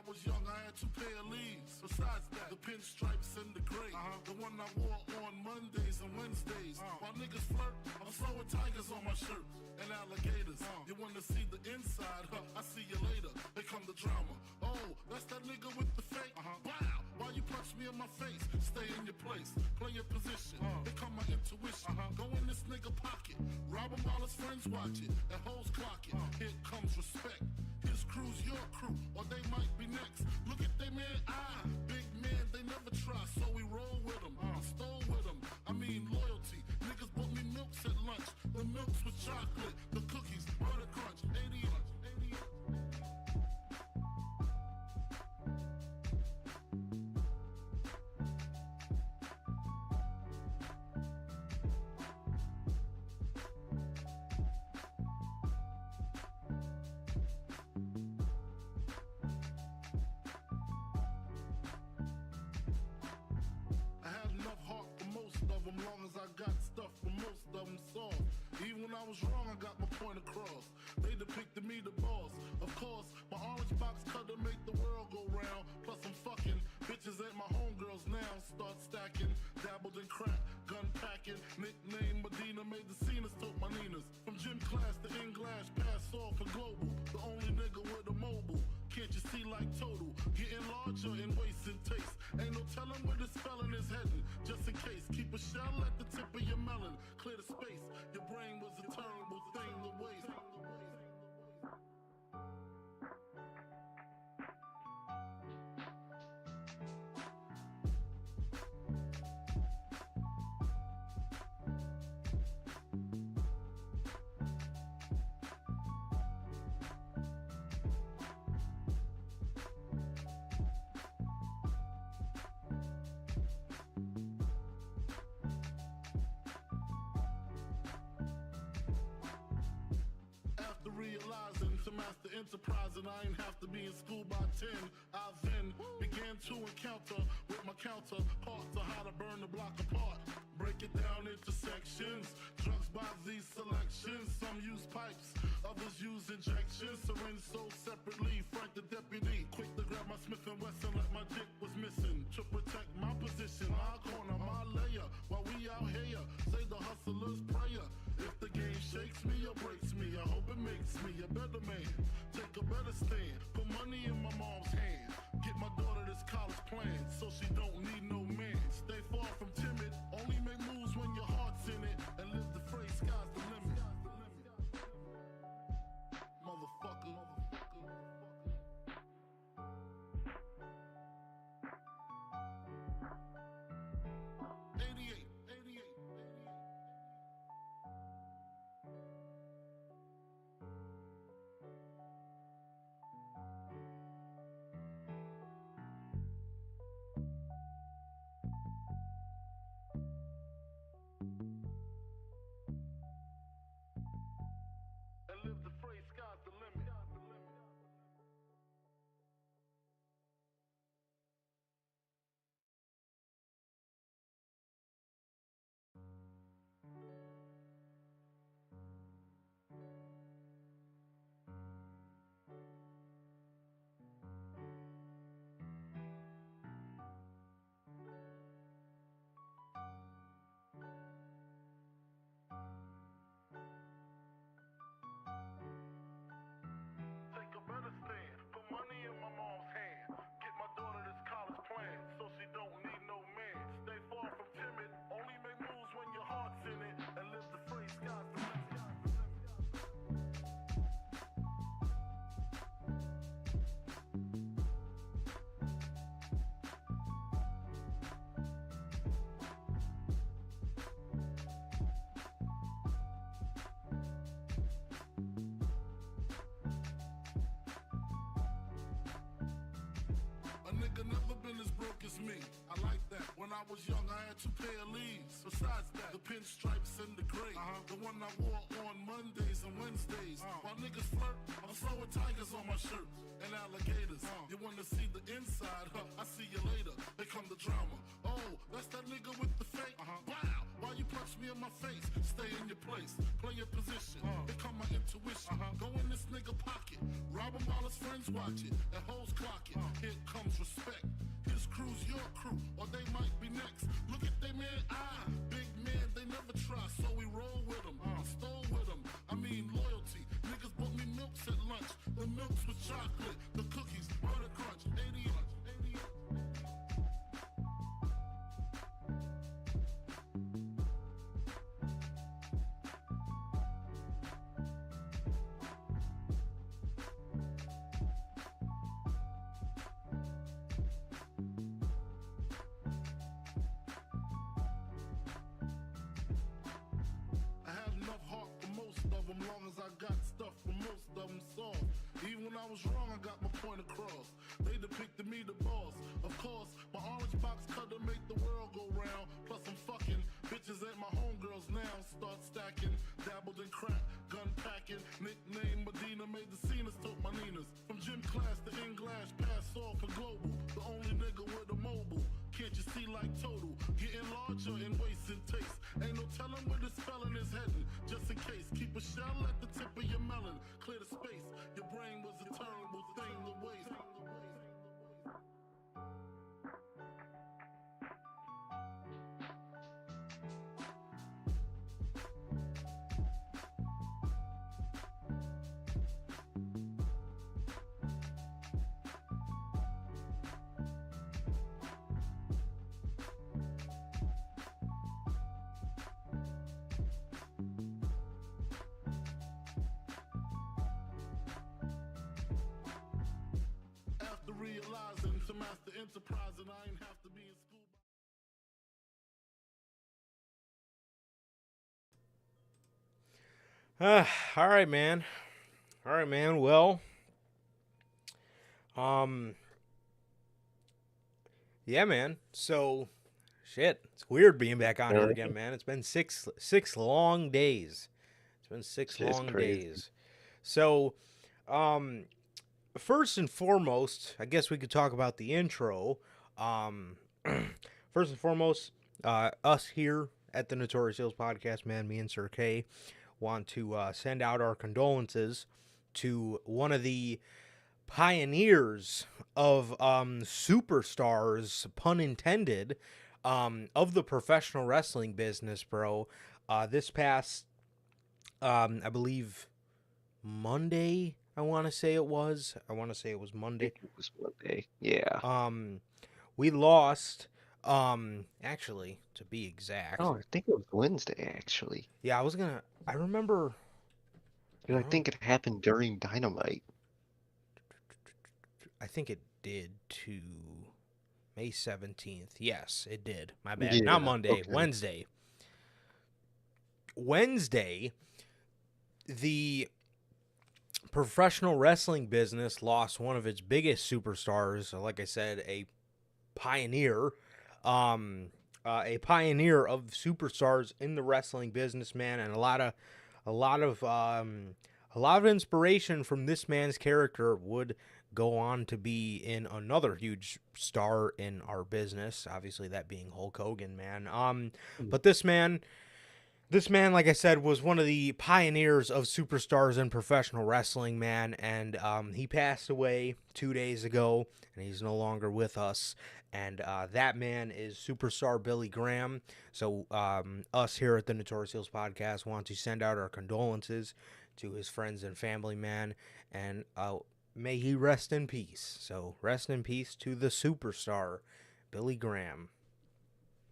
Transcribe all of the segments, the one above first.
I was young, I had 2 pair of leaves. Besides that, the pinstripes and the gray. The one I wore on Mondays and Wednesdays. While niggas flirt, I'm throwing tigers on my shirt and alligators. You wanna see the inside? I see you later. Here come the drama. Oh, that's that nigga with the fake. Wow, why you punch me in my face? Stay in your place, play your position. Here come my intuition. Go in this nigga pocket, rob him while his friends watch it. And hoes clock it. Here comes respect. His crew's your crew, or they might be next. Look at they man, big man, they never try, so we roll with them. I stole with them, I mean loyalty. Niggas bought me milks at lunch. The milks with chocolate, the cookies, butter crunch, 88. Long as I got stuff for most of them soft. Even when I was wrong, I got my point across. They depicted me the boss. Of course, my orange box cutter make the world go round. Plus I'm fucking bitches ain't my homegirls now. Start stacking, dabbled in crack, gun packing. Nickname Medina, made the scenes, took my Ninas. From gym class to in-glass, pass off for global. The only nigga with a mobile. Can't you see like total? Getting larger in waist and taste. Ain't no telling where this felon is heading. Just in case, keep a shell at the tip of your melon. Clear the space. Your brain was a terrible thing to waste. Realizing to master enterprise, and I ain't have to be in school by 10. I then began to encounter with my counterparts to how to burn the block apart. Break it down into sections. Drugs by these selections. Some use pipes, others use injections. Syringe sold separately. Frank the deputy, quick to grab my Smith & Wesson like my dick was missing. To protect my position, my corner, my layer. While we out here, say the hustler's prayer. If the game shakes me or breaks me, I hope it makes me a better man. Take a better stand. Put money in my mom's hand. Get my daughter this college plan, so she don't need no man. Stay far from timid. Only make moves when your heart's in it. And live the phrase, sky's the limit. Motherfucker. 88. And live the phrase, sky's the limit. Put money in my mom's hand. Get my daughter this college plan, so she don't need no man. Stay far from timid. Only make moves when your heart's in it. And live the phrase, sky's the limit. Never been as broke as me. I like that. When I was young, I had 2 pair of leaves. Besides that, the pinstripes and the gray. The one I wore on Mondays and Wednesdays. While niggas flirt, I'm throwing tigers on my shirt and alligators. You wanna see the inside? I see you later. Here come the drama. Oh, that's that nigga with the fake. Wow, why you punch me in my face? Stay in your place, play your position. Here come my intuition. Go in this nigga pocket, rob him while his friends watch it. And hoes clock it. Here comes respect. His crew's your crew, or they might be next. Look at they man, big man, they never try, so we roll with them, stole with them. I mean loyalty. Niggas bought me milks at lunch. The milks with chocolate, the cookies, butter crunch, 80 lunch. Long as I got stuff for most of them solved. Even when I was wrong, I got my point across. They depicted me the boss. Of course, my orange box cutter make the world go round. Plus I'm fucking bitches at my homegirls now. Start stacking, dabbled in crack, gun packing. Nickname Medina, made the scenes, took my Ninas. From gym class to in-glass, pass off for global. The only nigga with a mobile. Can't you see like total? Getting larger in waist and taste. Ain't no telling where this felon is heading. Just in case, keep a shell at the tip of your melon. Clear the space. Your brain was a terrible thing to waste. Realizing to master enterprise and I ain't have to be in school. All right, man. Well, yeah, man. So, shit. It's weird being back on here again, man. It's been six long days. It's been six long days. So, first and foremost, I guess we could talk about the intro. First and foremost, us here at the Notorious Podcast, man, me and Sir K, want to send out our condolences to one of the pioneers of superstars, pun intended, of the professional wrestling business, bro. This past, I believe, Monday, I want to say it was Monday. It was Monday, yeah. We lost, actually, to be exact. Oh, I think it was Wednesday, actually. Yeah, I remember. I think it happened during Dynamite. I think it did too. May 17th. Yes, it did. My bad. Yeah, Not Monday. okay. Wednesday, the professional wrestling business lost one of its biggest superstars. Like I said, a pioneer of superstars in the wrestling business, man, and a lot of inspiration from this man's character would go on to be in another huge star in our business, obviously that being Hulk Hogan, man. But this man, like I said, was one of the pioneers of superstars in professional wrestling, man, and he passed away 2 days ago, and he's no longer with us, and that man is superstar Billy Graham. So us here at the Notorious Heels Podcast want to send out our condolences to his friends and family, man, and may he rest in peace. So rest in peace to the superstar Billy Graham.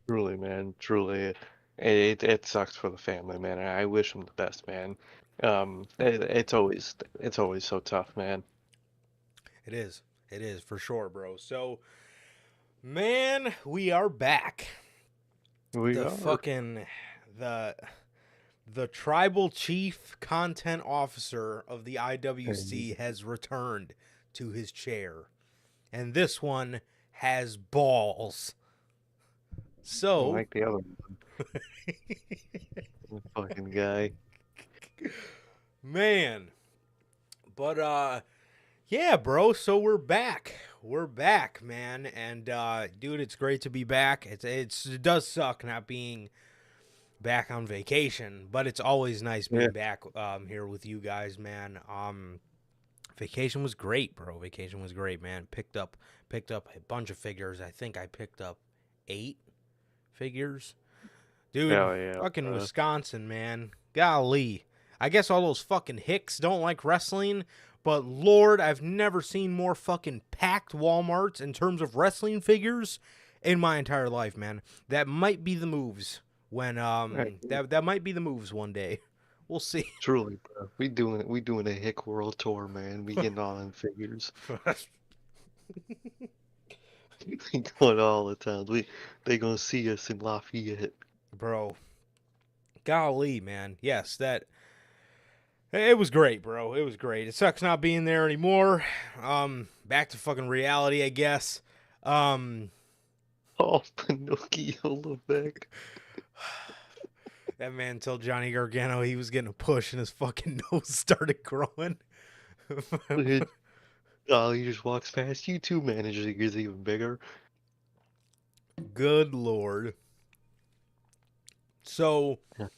Truly, man, truly. It sucks for the family, man. I wish him the best, man. It's always so tough, man. It is for sure, bro. So, man, we are back. The tribal chief content officer of the IWC has returned to his chair, and this one has balls. So, like the other one. Fucking guy. Man. But yeah, bro, so we're back. We're back, man. And dude, it's great to be back. It does suck not being back on vacation, but it's always nice being back here with you guys, man. Vacation was great, bro. Vacation was great, man. Picked up a bunch of figures. I think I picked up 8 figures. Dude, Hell yeah, fucking bro. Wisconsin, man. Golly. I guess all those fucking hicks don't like wrestling, but Lord, I've never seen more fucking packed Walmarts in terms of wrestling figures in my entire life, man. That might be the moves when Right. that might be the moves one day. We'll see. Truly, bro. We doing a Hick World Tour, man. We getting all them figures. We going all the time. They gonna see us in Lafayette. Bro, golly, man. Yes, that it was great, bro. It was great. It sucks not being there anymore. Back to fucking reality, I guess. Um, Oh, Pinocchio Levesque. that man told Johnny Gargano he was getting a push and his fucking nose started growing. Oh, he just walks past you too, man. It just gets even bigger. Good Lord. So, Yeah.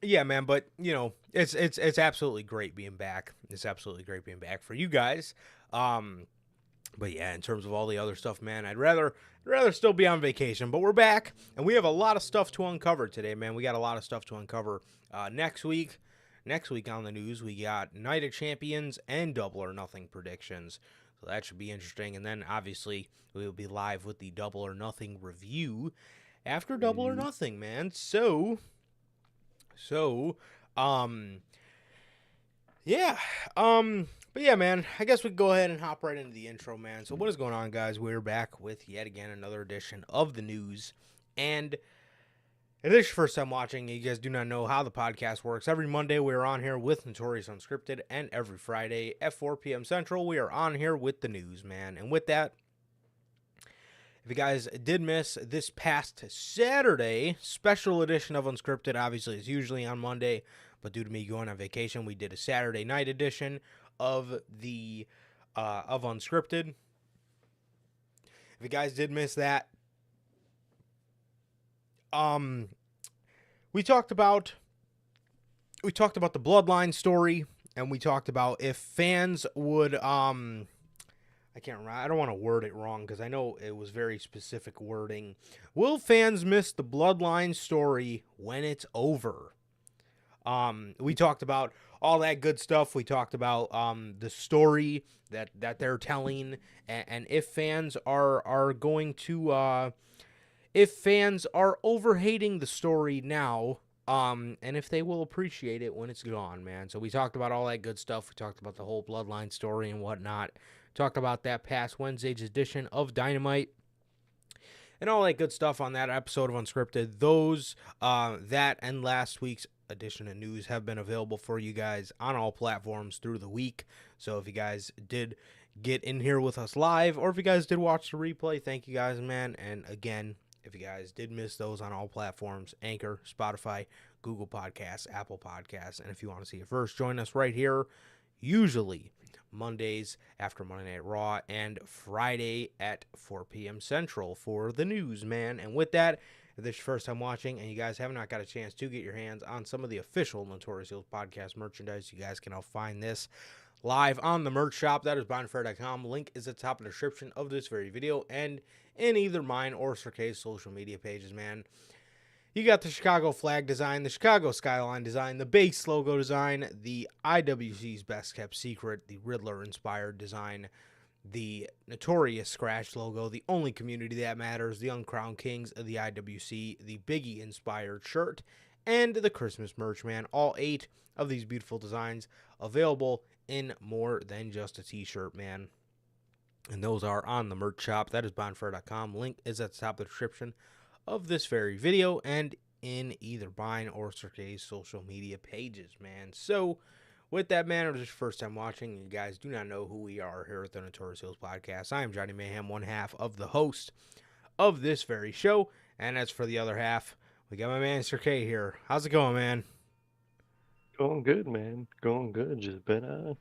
yeah, man, but you know, it's absolutely great being back. It's absolutely great being back for you guys. But yeah, in terms of all the other stuff, man, I'd rather still be on vacation. But we're back, and we have a lot of stuff to uncover today, man. We got a lot of stuff to uncover next week. Next week on the news, we got Night of Champions and Double or Nothing predictions. So that should be interesting. And then obviously we will be live with the Double or Nothing review after Double or Nothing, man. So, yeah. But yeah, man, I guess we can go ahead and hop right into the intro, man. So what is going on, guys? We're back with yet again another edition of the news. And if this is your first time watching, you guys do not know how the podcast works. Every Monday, we are on here with Notorious Unscripted, and every Friday at 4 p.m. Central, we are on here with the news, man. And with that, if you guys did miss this past Saturday, special edition of Unscripted, obviously it's usually on Monday, but due to me going on vacation, we did a Saturday night edition of the of Unscripted. If you guys did miss that, we talked about the Bloodline story, and we talked about if fans would I can't remember. I don't want to word it wrong because I know it was very specific wording. Will fans miss the Bloodline story when it's over? We talked about all that good stuff. We talked about the story that they're telling, and if fans are going to if fans are overhating the story now, and if they will appreciate it when it's gone, man. So we talked about all that good stuff. We talked about the whole Bloodline story and whatnot. Talked about that past Wednesday's edition of Dynamite and all that good stuff on that episode of Unscripted. Those, that and last week's edition of news have been available for you guys on all platforms through the week. So if you guys did get in here with us live, or if you guys did watch the replay, thank you guys, man. And again, if you guys did miss those on all platforms, Anchor, Spotify, Google Podcasts, Apple Podcasts, and if you want to see it first, join us right here, usually Mondays after Monday Night Raw and Friday at 4 p.m. Central for the news, man. And with that, if this is your first time watching and you guys have not got a chance to get your hands on some of the official Notorious Heels podcast merchandise, you guys can all find this live on the merch shop. That is bondfair.com. Link is at the top of the description of this very video and in either mine or Sir K's social media pages, man. You got the Chicago flag design, the Chicago skyline design, the base logo design, the IWC's best kept secret, the Riddler-inspired design, the Notorious scratch logo, the only community that matters, the Uncrowned Kings of the IWC, the Biggie-inspired shirt, and the Christmas merch, man. All 8 of these beautiful designs available in more than just a t-shirt, man. And those are on the merch shop. That is bondfair.com. Link is at the top of the description of this very video and in either mine or Sir K's social media pages, man. So, with that, man, if this is your first time watching, you guys do not know who we are here at the Notorious Heels Podcast. I am Johnny Mayhem, one half of the host of this very show. And as for the other half, we got my man Sir K here. How's it going, man? Going good, man. Going good. Just been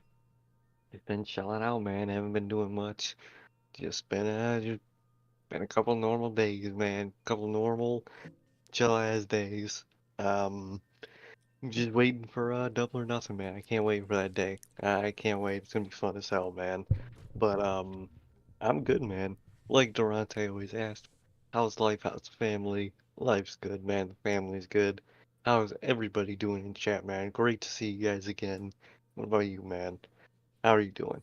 chilling out, man. Haven't been doing much. Just been a couple normal days, man. Couple normal chill ass days. Just waiting for Double or Nothing, man. I can't wait for that day. I can't wait. It's gonna be fun as hell, man. But I'm good, man. Like Durante always asked, how's life? How's family? Life's good, man. The family's good. How's everybody doing in chat, man? Great to see you guys again. What about you, man? How are you doing?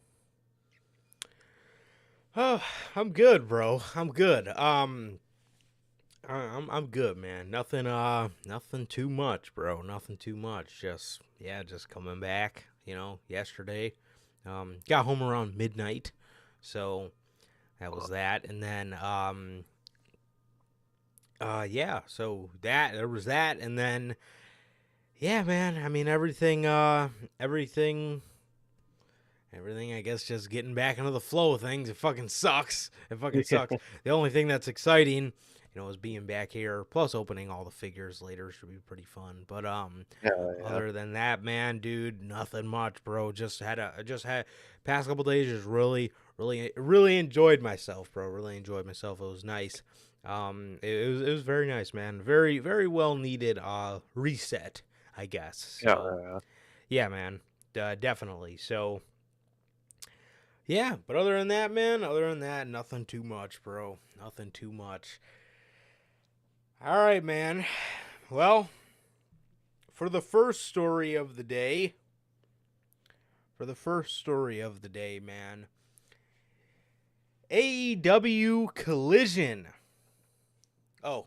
Oh, I'm good, bro. I'm good. I'm good, man. Nothing too much, bro. Nothing too much. Just coming back. Yesterday, got home around midnight, so that was that. And then, so there was that, and then, yeah, man. I mean, everything, I guess, just getting back into the flow of things. It fucking sucks. It fucking sucks. The only thing that's exciting, is being back here. Plus, opening all the figures later should be pretty fun. But Yeah. other than that, man, dude, nothing much, bro. Just had past couple days. Just really enjoyed myself, bro. Really enjoyed myself. It was nice. It was very nice, man. Very very well needed reset, I guess. So, yeah, man, definitely. So. Yeah, but other than that, nothing too much, bro. Nothing too much. All right, man. Well, for the first story of the day, man, AEW Collision. Oh,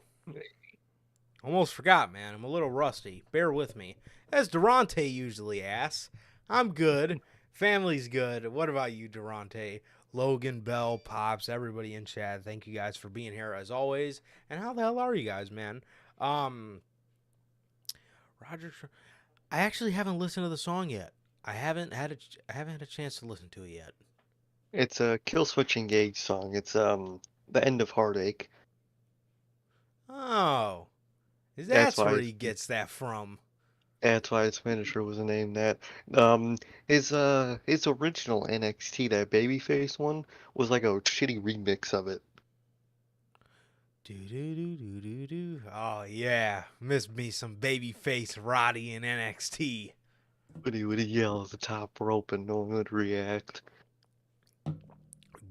almost forgot, man. I'm a little rusty. Bear with me. As Durante usually asks, I'm good. Family's good. What about you, Durante? Logan, Bell, Pops, everybody in chat. Thank you guys for being here as always. And how the hell are you guys, man? Roger, I actually haven't listened to the song yet. I haven't had a chance to listen to it yet. It's a Kill Switch Engage song. It's the end of Heartache. Oh, That's that's why where he gets that from. That's why his finisher was named that. His original NXT, that babyface one, was like a shitty remix of it. Do. Oh yeah, miss me some babyface Roddy in NXT. But he would yell at the top rope and no one would react.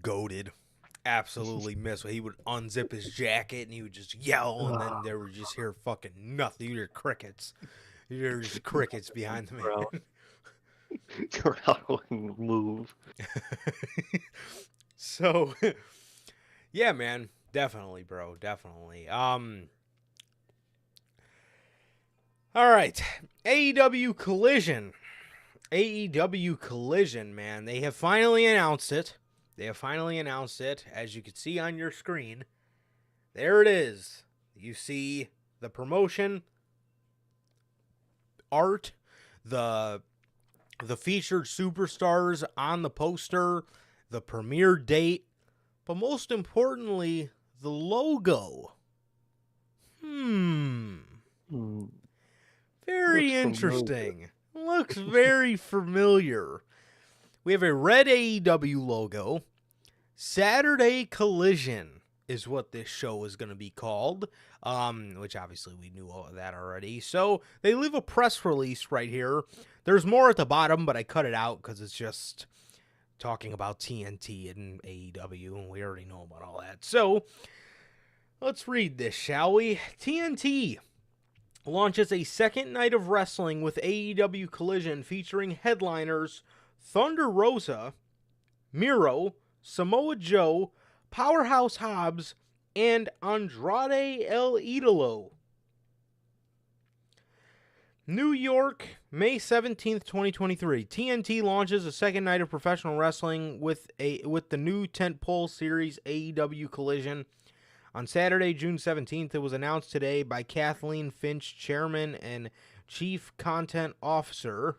Goated. Absolutely miss. He would unzip his jacket and he would just yell, and then there would just hear fucking nothing. You hear crickets. You hear just crickets behind the man. Crowd wouldn't move. So, yeah, man, definitely, bro, definitely. All right, AEW Collision. AEW Collision, man. They have finally announced it. As you can see on your screen. There it is. You see the promotion art, the featured superstars on the poster, the premiere date, but most importantly, the logo. Very interesting. Looks very familiar. We have a red AEW logo. Saturday Collision is what this show is going to be called, which obviously we knew all of that already. So they leave a press release right here. There's more at the bottom, but I cut it out because it's just talking about TNT and AEW, and we already know about all that. So let's read this, shall we? TNT launches a second night of wrestling with AEW Collision featuring headliners Thunder Rosa, Miro, Samoa Joe, Powerhouse Hobbs, and Andrade El Idolo. New York, May 17th, 2023. TNT launches a second night of professional wrestling with the new tentpole series AEW Collision. On Saturday, June 17th, it was announced today by Kathleen Finch, Chairman and Chief Content Officer,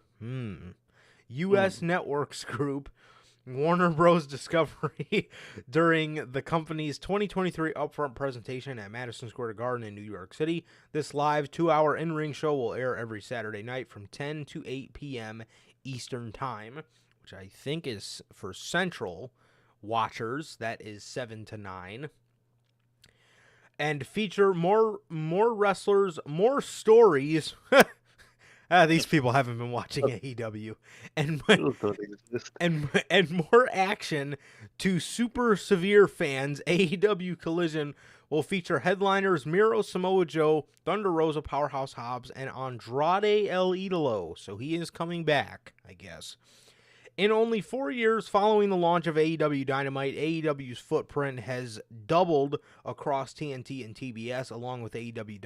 U.S. Networks Group, Warner Bros. Discovery, during the company's 2023 upfront presentation at Madison Square Garden in New York City. This live 2-hour in-ring show will air every Saturday night from 10 to 8 p.m. Eastern Time, which I think is for Central watchers. That is 7 to 9. And feature more wrestlers, more stories. These people haven't been watching AEW, and Those don't exist. and more action to super severe fans. AEW Collision will feature headliners Miro Samoa Joe, Thunder Rosa, Powerhouse Hobbs, and Andrade El Idolo. So he is coming back, I guess. In only 4 years following the launch of AEW Dynamite, AEW's footprint has doubled across TNT and TBS, along with AEW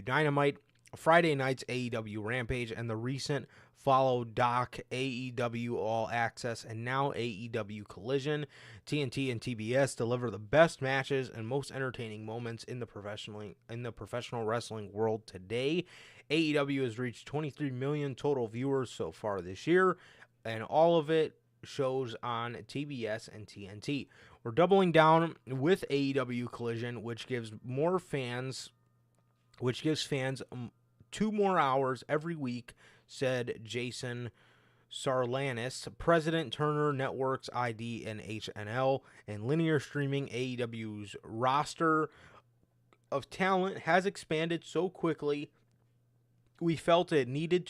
Dynamite, Friday night's AEW Rampage, and the recent follow doc AEW All Access, and now AEW Collision. TNT and TBS deliver the best matches and most entertaining moments in the professional wrestling world today. AEW has reached 23 million total viewers so far this year, and all of it shows on TBS and TNT. We're doubling down with AEW Collision, which gives fans 2 more hours every week, said Jason Sarlanis, President, Turner Networks ID and HNL, and linear streaming. AEW's roster of talent has expanded so quickly. We felt it needed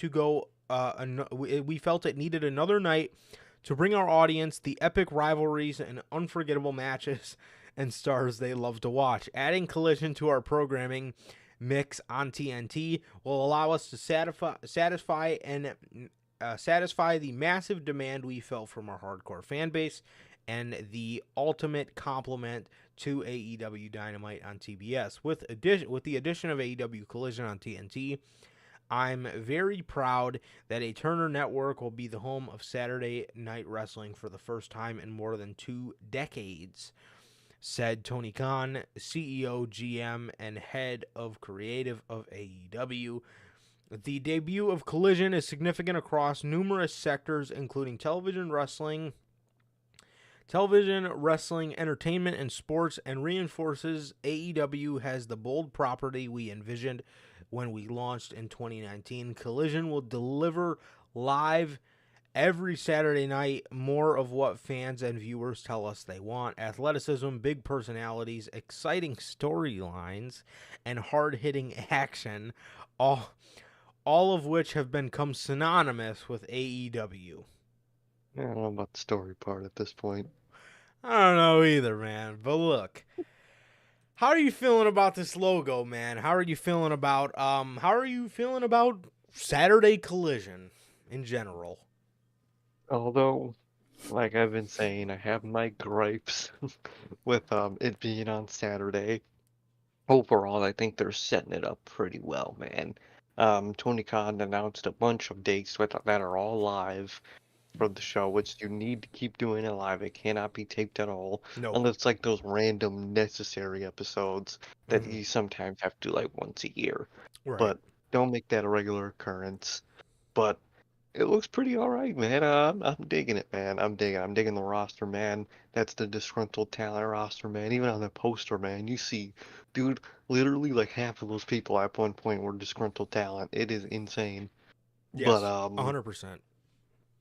another night to bring our audience the epic rivalries and unforgettable matches and stars they love to watch. Adding Collision to our programming mix on TNT will allow us to satisfy the massive demand we felt from our hardcore fan base, and the ultimate compliment to AEW Dynamite on TBS. With the addition of AEW Collision on TNT, I'm very proud that a Turner Network will be the home of Saturday Night Wrestling for the first time in more than 2 decades, said Tony Khan, CEO, GM, and head of creative of AEW. The debut of Collision is significant across numerous sectors, including television wrestling, entertainment, and sports, and reinforces AEW has the bold property we envisioned when we launched in 2019. Collision will deliver live every Saturday night more of what fans and viewers tell us they want: athleticism, big personalities, exciting storylines, and hard-hitting action, all of which have become synonymous with AEW. I don't know about the story part at this point. I don't know either, man. But look, how are you feeling about this logo, man? How are you feeling about Saturday Collision in general? Although, like I've been saying, I have my gripes with it being on Saturday. Overall, I think they're setting it up pretty well, man. Tony Khan announced a bunch of dates that are all live for the show, which you need to keep doing it live. It cannot be taped at all, No. unless it's like those random necessary episodes that you sometimes have to do like once a year. Right. But don't make that a regular occurrence. But it looks pretty all right, man. I'm digging it, man. I'm digging the roster, man. That's the disgruntled talent roster, man. Even on the poster, man, you see, dude, literally like half of those people at one point were disgruntled talent. It is insane. Yes, But 100%.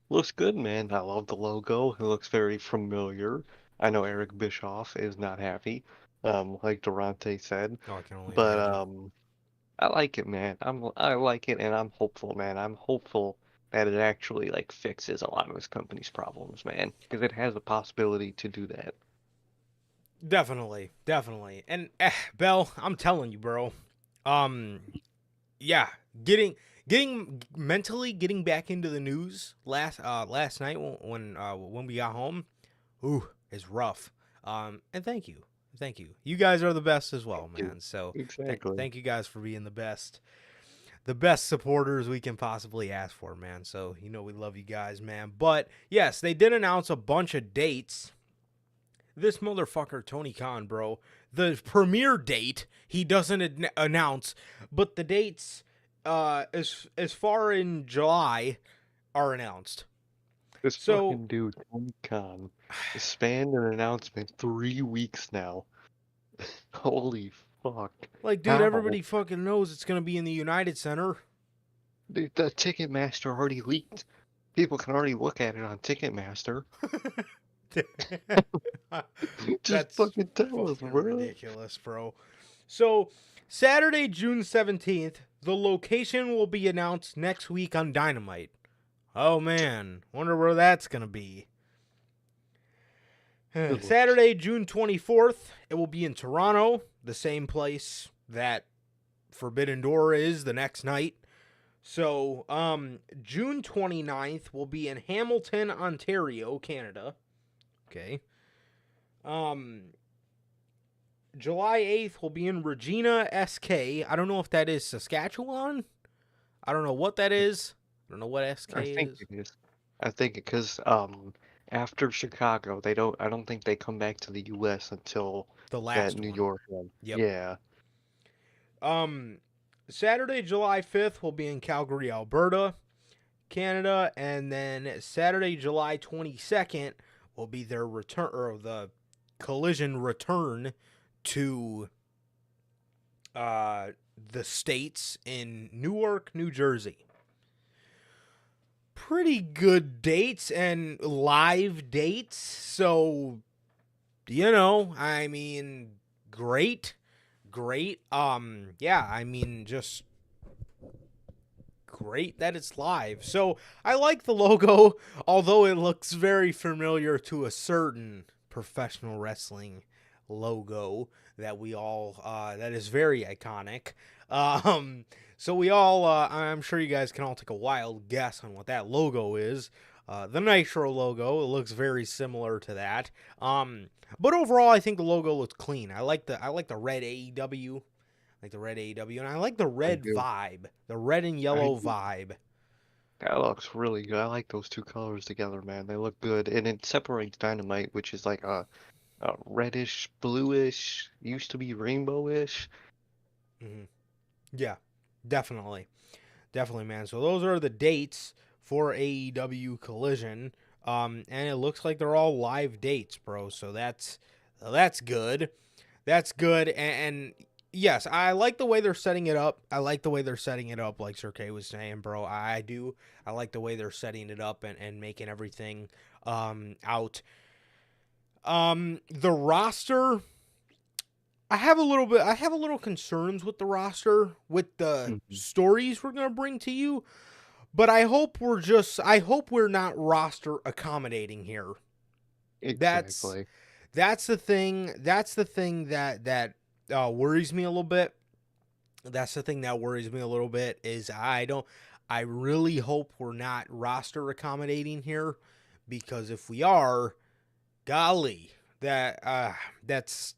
looks good, man. I love the logo. It looks very familiar. I know Eric Bischoff is not happy, like Durante said. Oh, I can only But imagine. I like it, man. I like it, and I'm hopeful, man. I'm hopeful that it actually like fixes a lot of this company's problems, man, because it has the possibility to do that. Definitely. And Bell, I'm telling you, bro. Yeah, getting back into the news last night when we got home, is rough. And thank you. You guys are the best as well, man. So Exactly. thank you guys for being the best supporters we can possibly ask for, man. So we love you guys, man. But yes, they did announce a bunch of dates. This motherfucker Tony Khan, bro, the premiere date he doesn't announce, but the dates as far in July are announced. This fucking dude, Tony Khan, spanned an announcement 3 weeks now. Holy fuck. Like, dude, everybody fucking knows it's gonna be in the United Center. Dude, the Ticketmaster already leaked. People can already look at it on Ticketmaster. Just fucking tell us, bro. Ridiculous, bro. So, Saturday, June 17th, The location will be announced next week on Dynamite. Oh man, wonder where that's gonna be. Good lord. Saturday, June 24th, it will be in Toronto, the same place that Forbidden Door is the next night. So, June 29th will be in Hamilton, Ontario, Canada. Okay. July 8th will be in Regina, SK. I don't know if that is Saskatchewan. I don't know what that is. I don't know what SK I think is. it is. I think because after Chicago, I don't think they come back to the US until The that last New one. York one. Yep. Yeah. Um, Saturday, July 5th will be in Calgary, Alberta, Canada, and then Saturday, July 22nd will be their return, or the Collision return to the States in Newark, New Jersey. Pretty good dates and live dates, so I mean, great. Yeah, I mean, just great that it's live. So I like the logo, although it looks very familiar to a certain professional wrestling logo that we all that is very iconic. So we all I'm sure you guys can all take a wild guess on what that logo is. The Nitro logo, it looks very similar to that. But overall, I think the logo looks clean. I like the red AEW, like the red AEW, and I like the I red do. vibe, the red and I yellow do. vibe. That looks really good. I like those two colors together, man. They look good. And it separates Dynamite, which is like a reddish, bluish, used to be rainbowish. Hmm. Yeah, definitely, man. So those are the dates for AEW Collision, and it looks like they're all live dates, bro. So that's good. That's good, and yes, I like the way they're setting it up. I like the way they're setting it up, like Sir K was saying, bro. I do. I like the way they're setting it up and making everything out. The roster, I have a little concerns with the roster, with the Hmm. stories we're gonna bring to you, but I hope we're not roster accommodating here. That's Exactly. that's the thing. That's the thing that worries me a little bit. That's the thing that worries me a little bit is I really hope we're not roster accommodating here, because if we are, golly, that's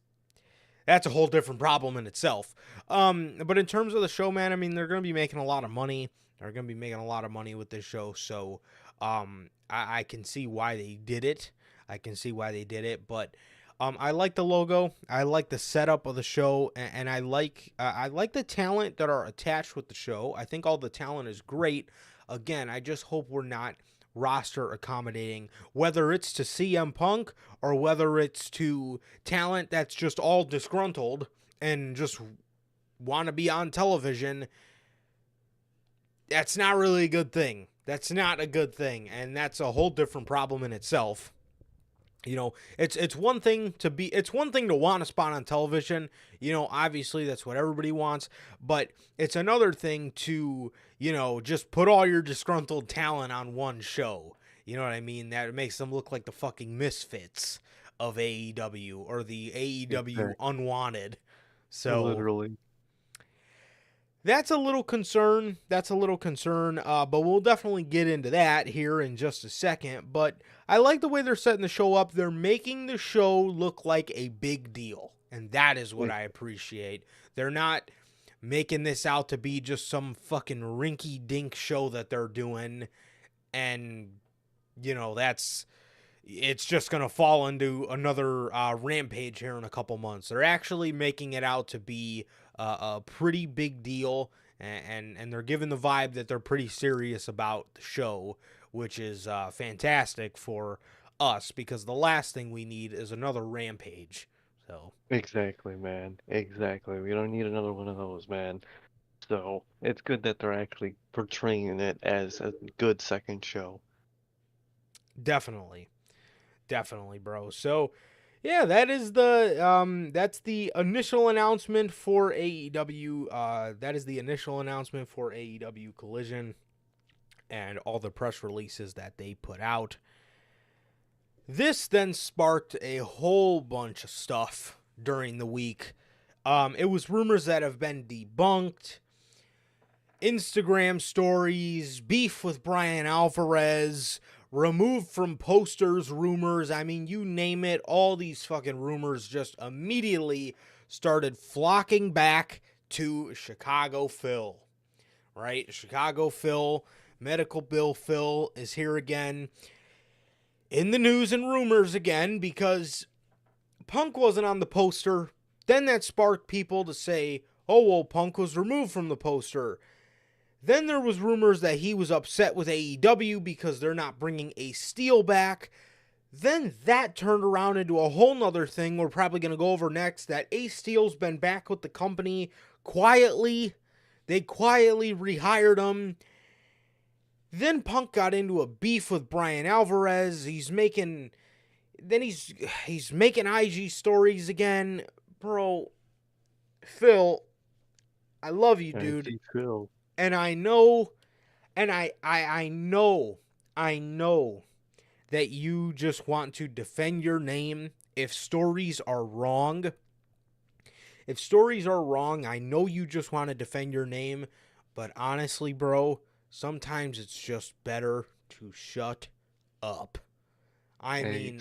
that's a whole different problem in itself. But in terms of the show, man, I mean, they're going to be making a lot of money. They're going to be making a lot of money with this show, so I can see why they did it. I can see why they did it, but I like the logo. I like the setup of the show, and I like the talent that are attached with the show. I think all the talent is great. Again, I just hope we're not roster accommodating, whether it's to CM Punk or whether it's to talent that's just all disgruntled and just want to be on television. That's not really a good thing. That's not a good thing, and that's a whole different problem in itself. It's one thing to want a spot on television. Obviously that's what everybody wants, but it's another thing to, just put all your disgruntled talent on one show. You know what I mean? That makes them look like the fucking misfits of AEW, or the AEW Exactly. unwanted. So Literally. that's a little concern. But we'll definitely get into that here in just a second. But I like the way they're setting the show up. They're making the show look like a big deal, and that is what I appreciate. They're not making this out to be just some fucking rinky-dink show that they're doing, and it's just gonna fall into another rampage here in a couple months. They're actually making it out to be a pretty big deal, and they're giving the vibe that they're pretty serious about the show, which is fantastic for us, because the last thing we need is another rampage. So Exactly, man. Exactly. We don't need another one of those, man. So it's good that they're actually portraying it as a good second show. definitely, bro. So Yeah, that is that's the initial announcement for AEW. That is the initial announcement for AEW Collision and all the press releases that they put out. This then sparked a whole bunch of stuff during the week. It was rumors that have been debunked, Instagram stories, beef with Brian Alvarez, removed from posters rumors. I mean, you name it, all these fucking rumors just immediately started flocking back to Chicago Phil, right? Chicago Phil, Medical Bill Phil is here again in the news and rumors again because Punk wasn't on the poster. Then that sparked people to say, oh, well, Punk was removed from the poster. Then there was rumors that he was upset with AEW because they're not bringing Ace Steel back. Then that turned around into a whole nother thing we're probably going to go over next, that Ace Steel's been back with the company quietly. They quietly rehired him. Then Punk got into a beef with Brian Alvarez. He's making IG stories again. Bro, Phil, I love you, dude. I Phil. And I know, and I know that you just want to defend your name if stories are wrong. If stories are wrong, I know you just want to defend your name, but honestly, bro, sometimes it's just better to shut up. I mean,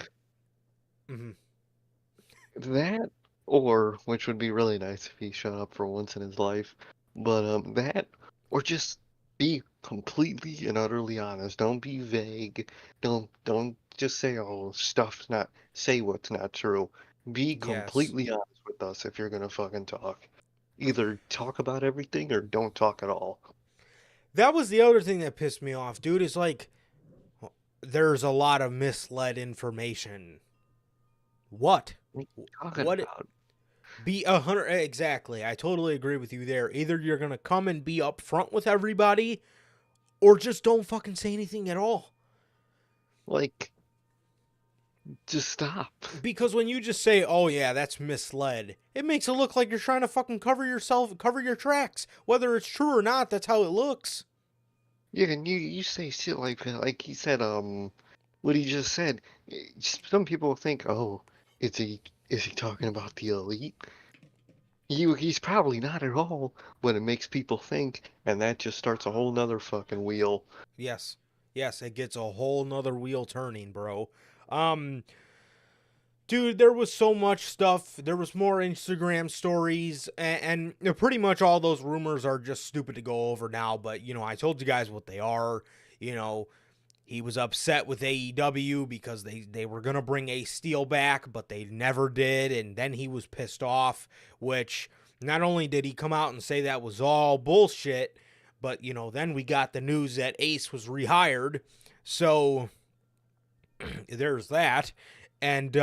that, or which would be really nice if he shut up for once in his life, but that, or just be completely and utterly honest. Don't be vague. Don't just say, oh, say what's not true. Be yes. completely honest with us if you're gonna fucking talk. Either talk about everything or don't talk at all. That was the other thing that pissed me off, dude, is like, there's a lot of misled information. What? What? About? Be 100 exactly. I totally agree with you there. Either you're gonna come and be upfront with everybody, or just don't fucking say anything at all. Like, just stop. Because when you just say, "Oh yeah, that's misled," it makes it look like you're trying to fucking cover your tracks. Whether it's true or not, that's how it looks. Yeah, and you say shit like that. Like he said, what he just said. Some people think, oh, is he talking about the elite? He's probably not at all, but it makes people think, and that just starts a whole nother fucking wheel. Yes, it gets a whole nother wheel turning, bro. Dude, there was so much stuff. There was more Instagram stories, and pretty much all those rumors are just stupid to go over now. But I told you guys what they are. He was upset with AEW because they were going to bring Ace Steel back, but they never did. And then he was pissed off, which not only did he come out and say that was all bullshit, but, then we got the news that Ace was rehired. So there's that. And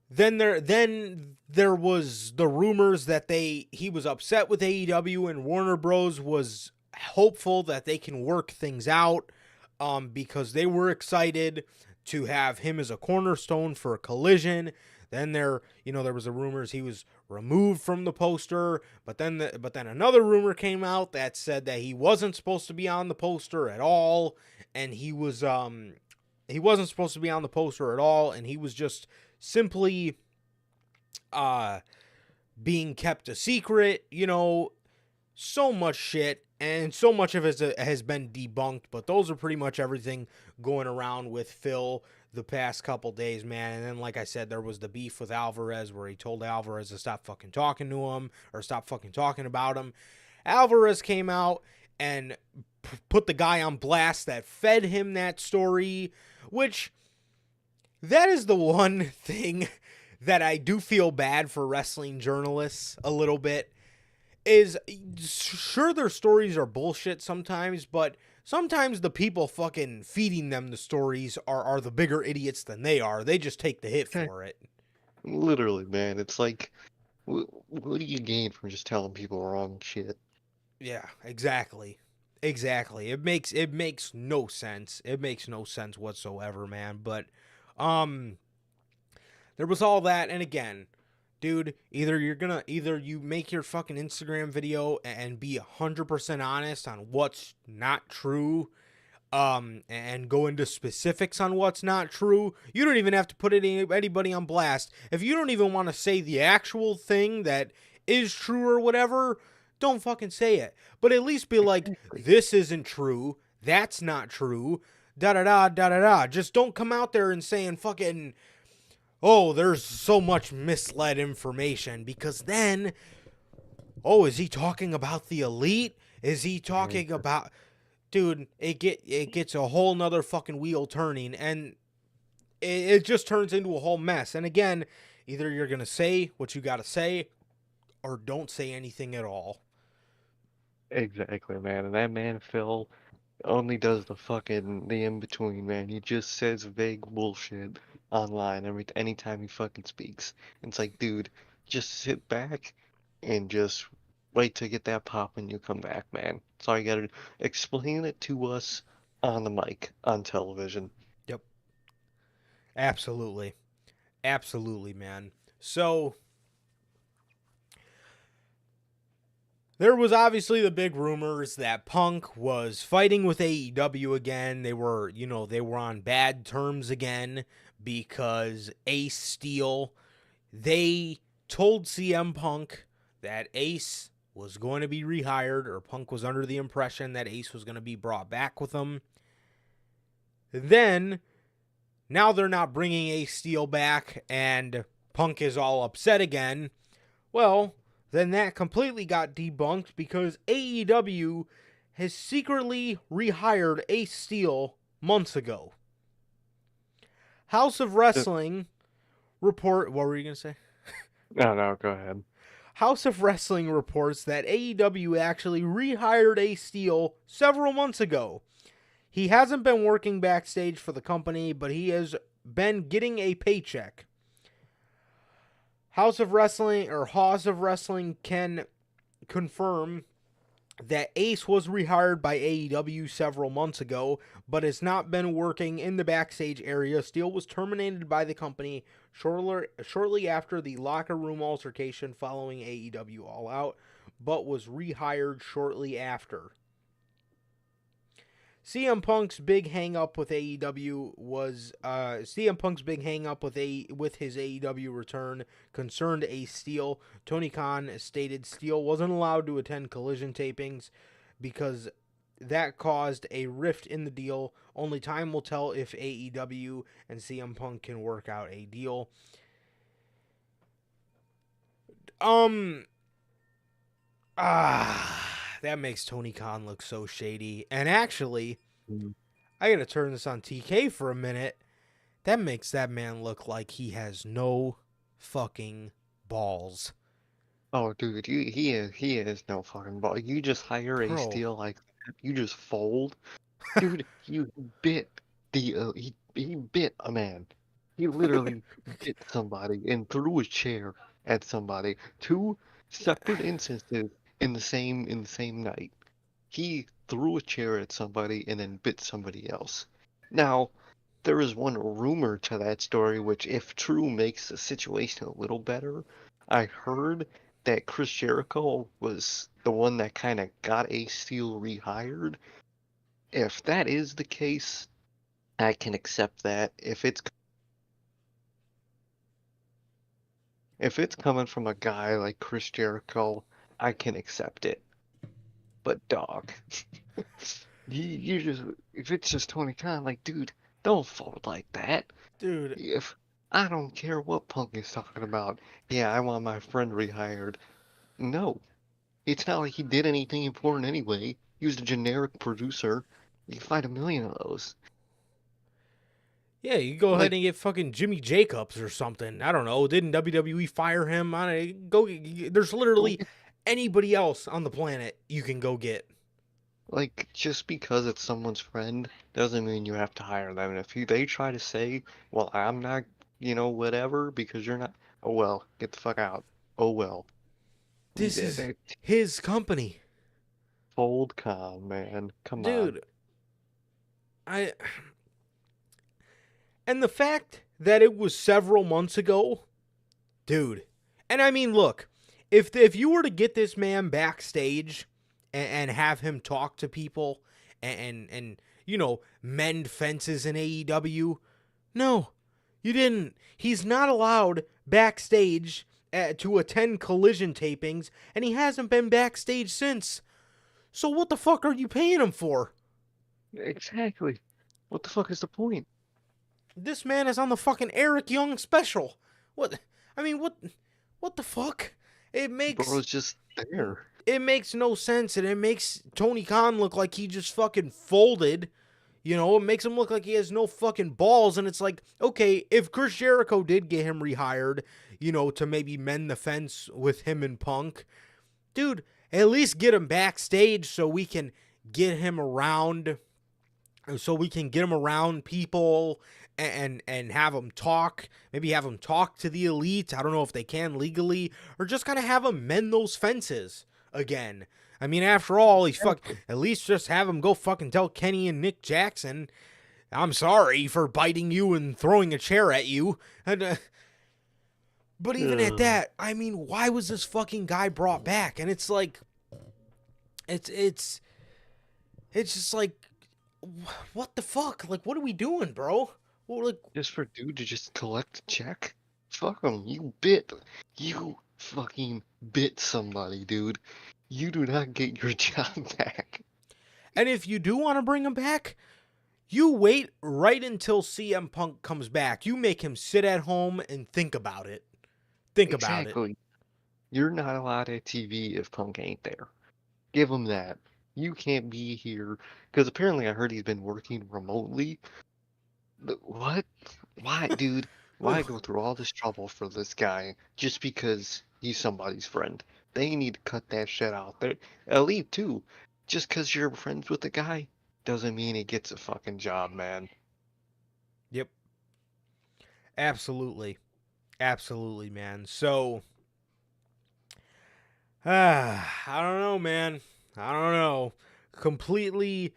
then there was the rumors that he was upset with AEW, and Warner Bros. Was hopeful that they can work things out because they were excited to have him as a cornerstone for a Collision. Then there was a rumors he was removed from the poster, but then another rumor came out that said that he wasn't supposed to be on the poster at all, and he wasn't supposed to be on the poster at all, and he was just simply being kept a secret. So much shit. And so much of it has been debunked, but those are pretty much everything going around with Phil the past couple days, man. And then, like I said, there was the beef with Alvarez where he told Alvarez to stop fucking talking to him or stop fucking talking about him. Alvarez came out and put the guy on blast that fed him that story, which that is the one thing that I do feel bad for wrestling journalists a little bit. Is sure their stories are bullshit sometimes, but sometimes the people fucking feeding them the stories are the bigger idiots than they are. They just take the hit for it. Literally, man. It's like, what do you gain from just telling people wrong shit? Yeah, exactly. It makes no sense. It makes no sense whatsoever, man. But There was all that, and again, dude, either you make your fucking Instagram video and be 100% honest on what's not true, and go into specifics on what's not true. You don't even have to put anybody on blast. If you don't even want to say the actual thing that is true or whatever, don't fucking say it. But at least be like, this isn't true, that's not true, da-da-da. Just don't come out there and saying fucking, oh, there's so much misled information, because then, oh, is he talking about the elite? Is he talking about... Dude, it gets a whole nother fucking wheel turning, and it just turns into a whole mess. And again, either you're going to say what you got to say, or don't say anything at all. Exactly, man. And that man, Phil, only does the in-between, man. He just says vague bullshit online anytime he fucking speaks. It's like, dude, just sit back and just wait to get that pop when you come back, man. So you gotta explain it to us on the mic, on television. Yep. Absolutely. Absolutely, man. So, there was obviously the big rumors that Punk was fighting with AEW again. They were on bad terms again because Ace Steel, they told CM Punk that Ace was going to be rehired, or Punk was under the impression that Ace was going to be brought back with them. Then, now they're not bringing Ace Steel back, and Punk is all upset again. Well, then that completely got debunked because AEW has secretly rehired Ace Steel months ago. House of Wrestling report... What were you going to say? No, go ahead. House of Wrestling reports that AEW actually rehired Ace Steel several months ago. He hasn't been working backstage for the company, but he has been getting a paycheck. House of Wrestling can confirm that Ace was rehired by AEW several months ago, but has not been working in the backstage area. Steel was terminated by the company shortly after the locker room altercation following AEW All Out, but was rehired shortly after. CM Punk's big hang-up with AEW was with his AEW return concerned Ace Steel. Tony Khan stated Steel wasn't allowed to attend Collision tapings because that caused a rift in the deal. Only time will tell if AEW and CM Punk can work out a deal. That makes Tony Khan look so shady. And actually, I gotta turn this on TK for a minute. That makes that man look like he has no fucking balls. Oh, dude, he is no fucking ball. You just hire Ace Steel like that, you just fold. Dude, you bit he bit a man. He literally bit somebody and threw a chair at somebody. 2 separate instances in the same night. He threw a chair at somebody and then bit somebody else. Now, there is one rumor to that story, which, if true, makes the situation a little better. I heard that Chris Jericho was the one that kind of got Ace Steel rehired. If that is the case, I can accept that. If it's coming from a guy like Chris Jericho, I can accept it. But dog, you just, if it's just Tony Khan, like, dude, don't fold like that. Dude. If I don't care what Punk is talking about, yeah, I want my friend rehired. No, it's not like he did anything important anyway. He was a generic producer. You can find a million of those. Yeah, you go ahead and get fucking Jimmy Jacobs or something. I don't know. Didn't WWE fire him? There's literally anybody else on the planet you can go get. Like, just because it's someone's friend doesn't mean you have to hire them. And if they try to say, well, I'm not, whatever, because you're not, oh well, get the fuck out. Oh well. This is his company. Fold Khan, man. Come on. Dude. And the fact that it was several months ago, dude. And I mean, look, if you were to get this man backstage and have him talk to people and you know, mend fences in AEW, no, you didn't. He's not allowed backstage to attend Collision tapings, and he hasn't been backstage since. So what the fuck are you paying him for? Exactly. What the fuck is the point? This man is on the fucking Eric Young special. What? I mean, what the fuck? It Bro makes is just there. it makes no sense, and it makes Tony Khan look like he just fucking folded. You know, it makes him look like he has no fucking balls, and it's like, okay, if Chris Jericho did get him rehired, you know, to maybe mend the fence with him and Punk, dude, at least get him backstage so we can get him around, people and have him talk, maybe have him talk to the elite. I don't know if they can legally, or just kind of have him mend those fences again. I mean, after all, at least just have him go fucking tell Kenny and Nick Jackson, I'm sorry for biting you and throwing a chair at you. And, but even at that, I mean, why was this fucking guy brought back? And it's like, it's just like, what the fuck? Like, what are we doing, bro? Well, like, Just for dude to just collect a check? Fuck him. You fucking bit somebody, dude. You do not get your job back. and if you do want to bring him back, you wait right until CM Punk comes back. You make him sit at home and think about it. Think about it. Exactly. You're not allowed at TV if Punk ain't there. Give him that. You can't be here. Because apparently I heard he's been working remotely. What? Why, dude? Why go through all this trouble for this guy just because he's somebody's friend? They need to cut that shit out. They're elite too. Just because you're friends with the guy doesn't mean he gets a fucking job, man. Yep. Absolutely. Absolutely, man. So, I don't know, man. I don't know. Completely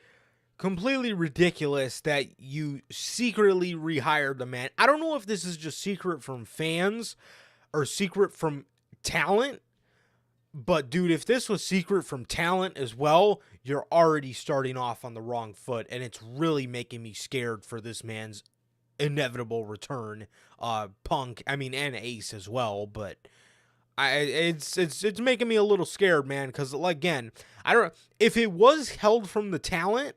ridiculous that you secretly rehired the man. I don't know if this is just secret from fans or secret from talent, but dude, if this was secret from talent as well, you're already starting off on the wrong foot, and it's really making me scared for this man's inevitable return. Punk, I mean, and Ace as well, but it's making me a little scared, man, because again, I don't, if it was held from the talent,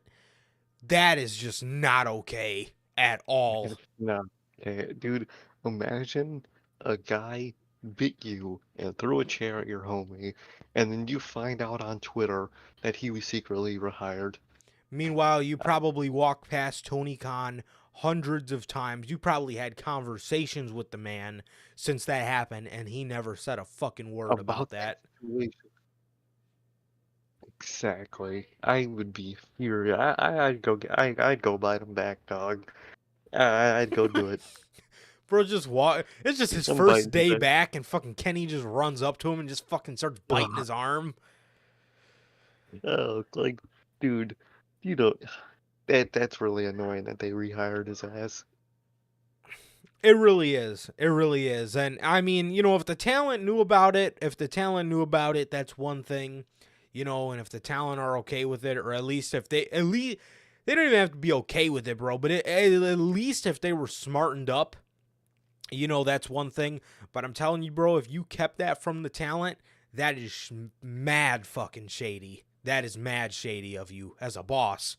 that is just not okay at all. No. Okay, dude, imagine a guy bit you and threw a chair at your homie, and then you find out on Twitter that he was secretly rehired. Meanwhile, you probably walked past Tony Khan hundreds of times. You probably had conversations with the man since that happened, and he never said a fucking word about that. Situation. Exactly. I would be furious. I'd go bite him back, dog. I'd go do it. Bro, just walk. It's just his I'm first biting day his back, and fucking Kenny just runs up to him and just fucking starts biting his arm. Oh, like, dude, you don't. That's really annoying that they rehired his ass. It really is. It really is. And I mean, you know, if the talent knew about it, that's one thing, you know, and if the talent are okay with it, or at least they don't even have to be okay with it, bro, but at least if they were smartened up, you know, that's one thing. But I'm telling you, bro, if you kept that from the talent, that is mad fucking shady. That is mad shady of you as a boss.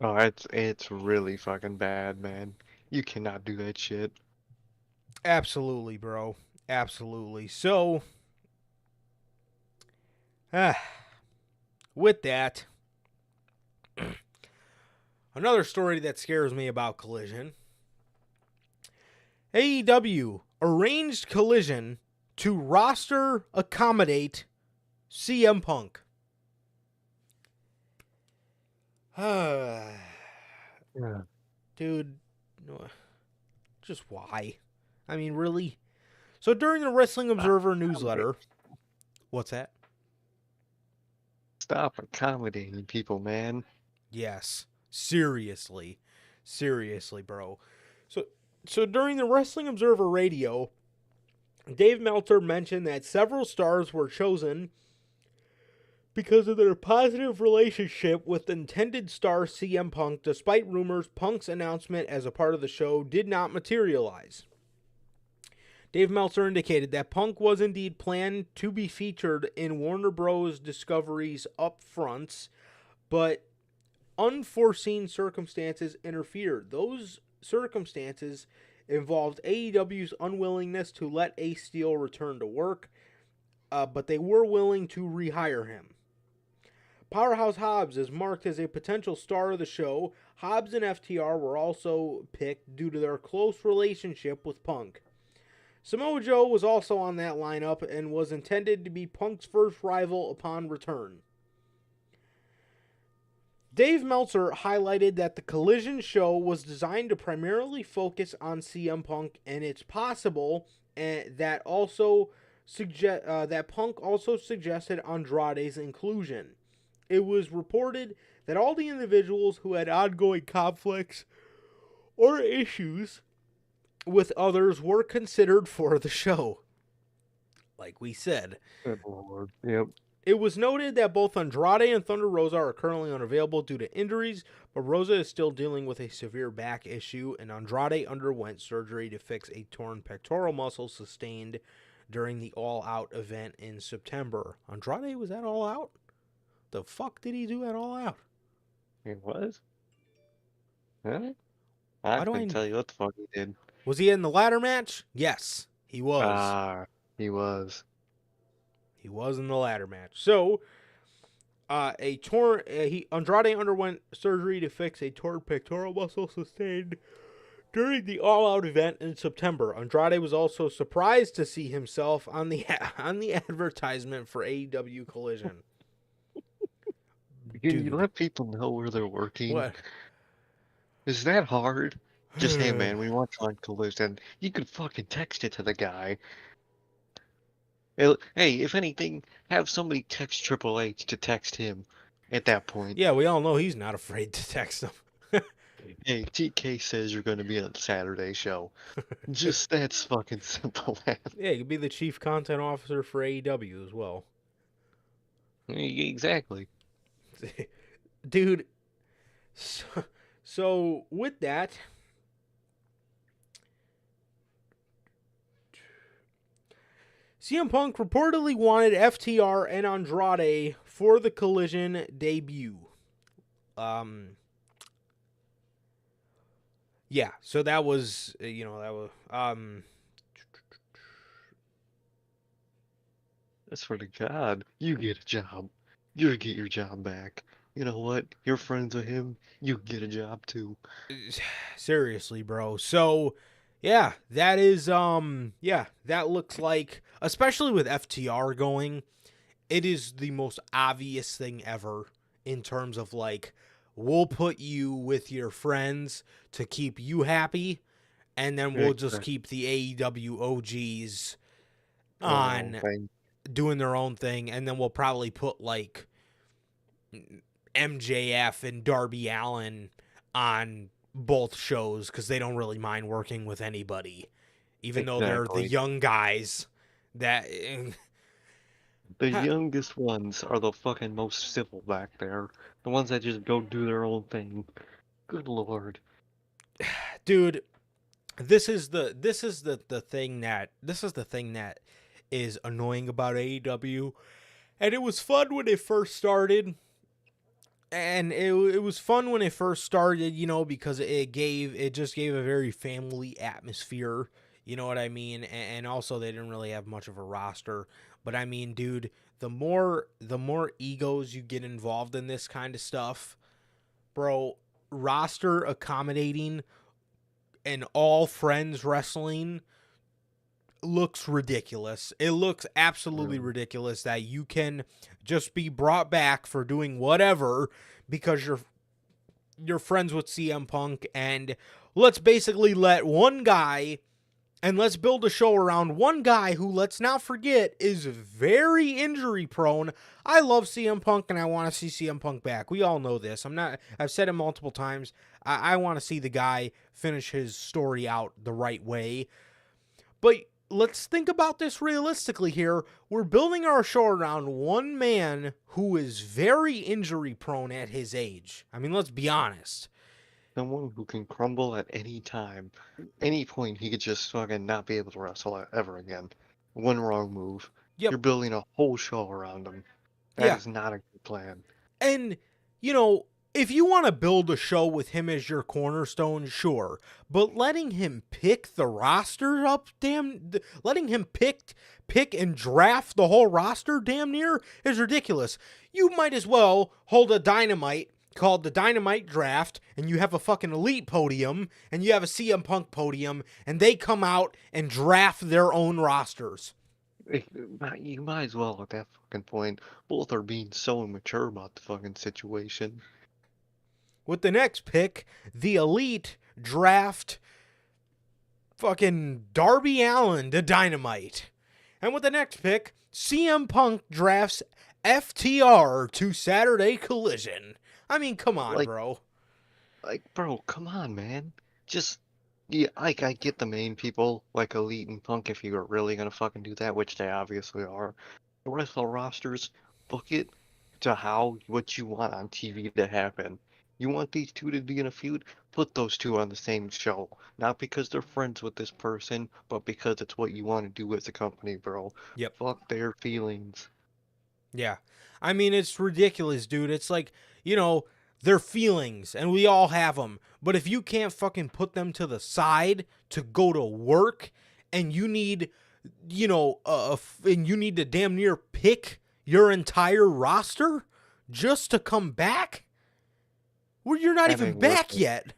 Oh, it's really fucking bad, man. You cannot do that shit. Absolutely, bro. Absolutely. So, with that, another story that scares me about Collision. AEW arranged Collision to roster accommodate CM Punk. Yeah. Dude, just why? I mean, really? So during the Wrestling Observer newsletter, what's that? Stop accommodating people, man. Yes. Seriously. Seriously, bro. So during the Wrestling Observer Radio, Dave Meltzer mentioned that several stars were chosen because of their positive relationship with intended star CM Punk, despite rumors Punk's announcement as a part of the show did not materialize. Dave Meltzer indicated that Punk was indeed planned to be featured in Warner Bros. Discovery's upfronts, but unforeseen circumstances interfered. Those circumstances involved AEW's unwillingness to let Ace Steel return to work, but they were willing to rehire him. Powerhouse Hobbs is marked as a potential star of the show. Hobbs and FTR were also picked due to their close relationship with Punk. Samoa Joe was also on that lineup and was intended to be Punk's first rival upon return. Dave Meltzer highlighted that the Collision show was designed to primarily focus on CM Punk, and it's possible that Punk also suggested Andrade's inclusion. It was reported that all the individuals who had ongoing conflicts or issues with others were considered for the show. Like we said. Good Lord. Yep. It was noted that both Andrade and Thunder Rosa are currently unavailable due to injuries, but Rosa is still dealing with a severe back issue, and Andrade underwent surgery to fix a torn pectoral muscle sustained during the All Out event in September. Andrade was at All Out? The fuck did he do at All Out? It was? Huh? I couldn't tell you what the fuck he did. Was he in the ladder match? Yes, he was. He was. He was in the ladder match. So, Andrade underwent surgery to fix a torn pectoral muscle sustained during the All Out event in September. Andrade was also surprised to see himself on the advertisement for AEW Collision. You let people know where they're working. What? Is that hard? Just, hey man, we want you on Collision. You could fucking text it to the guy. Hey, if anything, have somebody text Triple H to text him at that point. Yeah, we all know he's not afraid to text him. Hey, TK says you're going to be on the Saturday show. Just that's fucking simple. Yeah, you could be the chief content officer for AEW as well. Exactly. Dude, so with that, CM Punk reportedly wanted FTR and Andrade for the Collision debut. Yeah, so that was, I swear to God, you get a job. You get your job back. You know what? You're friends with him. You get a job too. Seriously, bro. So, yeah, that is, that looks like, especially with FTR going, it is the most obvious thing ever in terms of, like, we'll put you with your friends to keep you happy, and then we'll just keep the AEW OGs on doing their own thing, and then we'll probably put, like, MJF and Darby Allin on both shows because they don't really mind working with anybody, even though they're the young guys that... The youngest ones are the fucking most civil back there. The ones that just go do their own thing. Good Lord. Dude, this is the thing that is annoying about AEW. And it was fun when it first started. And it was fun when it first started, because it just gave a very family atmosphere. You know what I mean? And also they didn't really have much of a roster. But I mean, dude, the more egos you get involved in this kind of stuff, bro, roster accommodating and all friends wrestling looks ridiculous. It looks absolutely ridiculous that you can just be brought back for doing whatever because you're friends with CM Punk, and let's basically let one guy And let's build a show around one guy who, let's not forget, is very injury prone. I love CM Punk and I want to see CM Punk back. We all know this. I've said it multiple times. I want to see the guy finish his story out the right way. But let's think about this realistically here. We're building our show around one man who is very injury prone at his age. I mean, let's be honest. Someone who can crumble at any time. Any point he could just fucking not be able to wrestle ever again. One wrong move. Yep. You're building a whole show around him. That is not a good plan. And, you know, if you want to build a show with him as your cornerstone, sure. But letting him pick the roster up, letting him pick and draft the whole roster damn near is ridiculous. You might as well hold a Dynamite called the Dynamite Draft, and you have a fucking Elite podium, and you have a CM Punk podium, and they come out and draft their own rosters. You might as well at that fucking point. Both are being so immature about the fucking situation. With the next pick, the Elite draft fucking Darby Allin to Dynamite. And with the next pick, CM Punk drafts FTR to Saturday Collision. I mean, come on, bro. Bro, come on, man. Just, yeah, I get the main people, like Elite and Punk, if you are really gonna fucking do that, which they obviously are. The rest of the rosters, book it to what you want on TV to happen. You want these two to be in a feud? Put those two on the same show. Not because they're friends with this person, but because it's what you want to do as a company, bro. Yep. Fuck their feelings. Yeah. I mean, it's ridiculous, dude. It's like, you know, their feelings, and we all have them. But if you can't fucking put them to the side to go to work, and you need, you know, and you need to damn near pick your entire roster just to come back, well, you're not even back yet.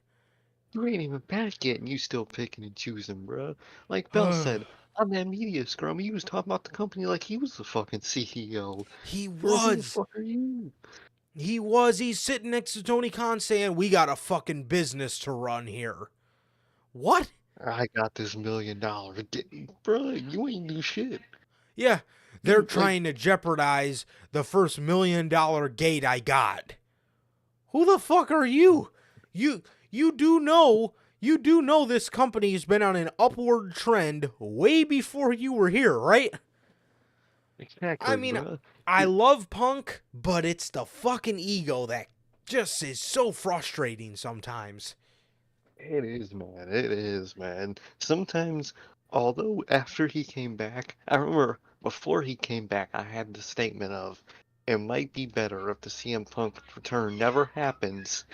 You ain't even back yet, and you still picking and choosing, bro. Like Bell said, on that media scrum, he was talking about the company like he was the fucking CEO. He was. Who the fuck are you? He was. He's sitting next to Tony Khan saying, we got a fucking business to run here. What? I got this $1 million. Bro, you ain't do shit. Yeah, they're trying to jeopardize the first $1 million gate I got. Who the fuck are you? You do know this company has been on an upward trend way before you were here, right? Exactly. I mean, bro. I love Punk, but it's the fucking ego that just is so frustrating sometimes. It is, man. It is, man. Sometimes, although after he came back, I remember before he came back, I had the statement of, it might be better if the CM Punk return never happens.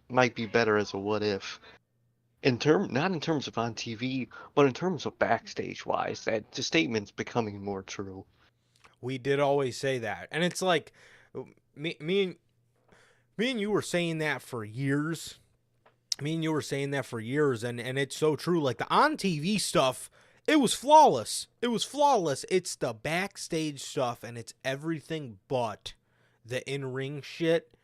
Might be better as a what if. Not in terms of on TV, but in terms of backstage wise, that the statement's becoming more true. We did always say that. And it's like me and you were saying that for years. And it's so true. Like the on TV stuff, it was flawless. It's the backstage stuff, and it's everything but the in-ring shit.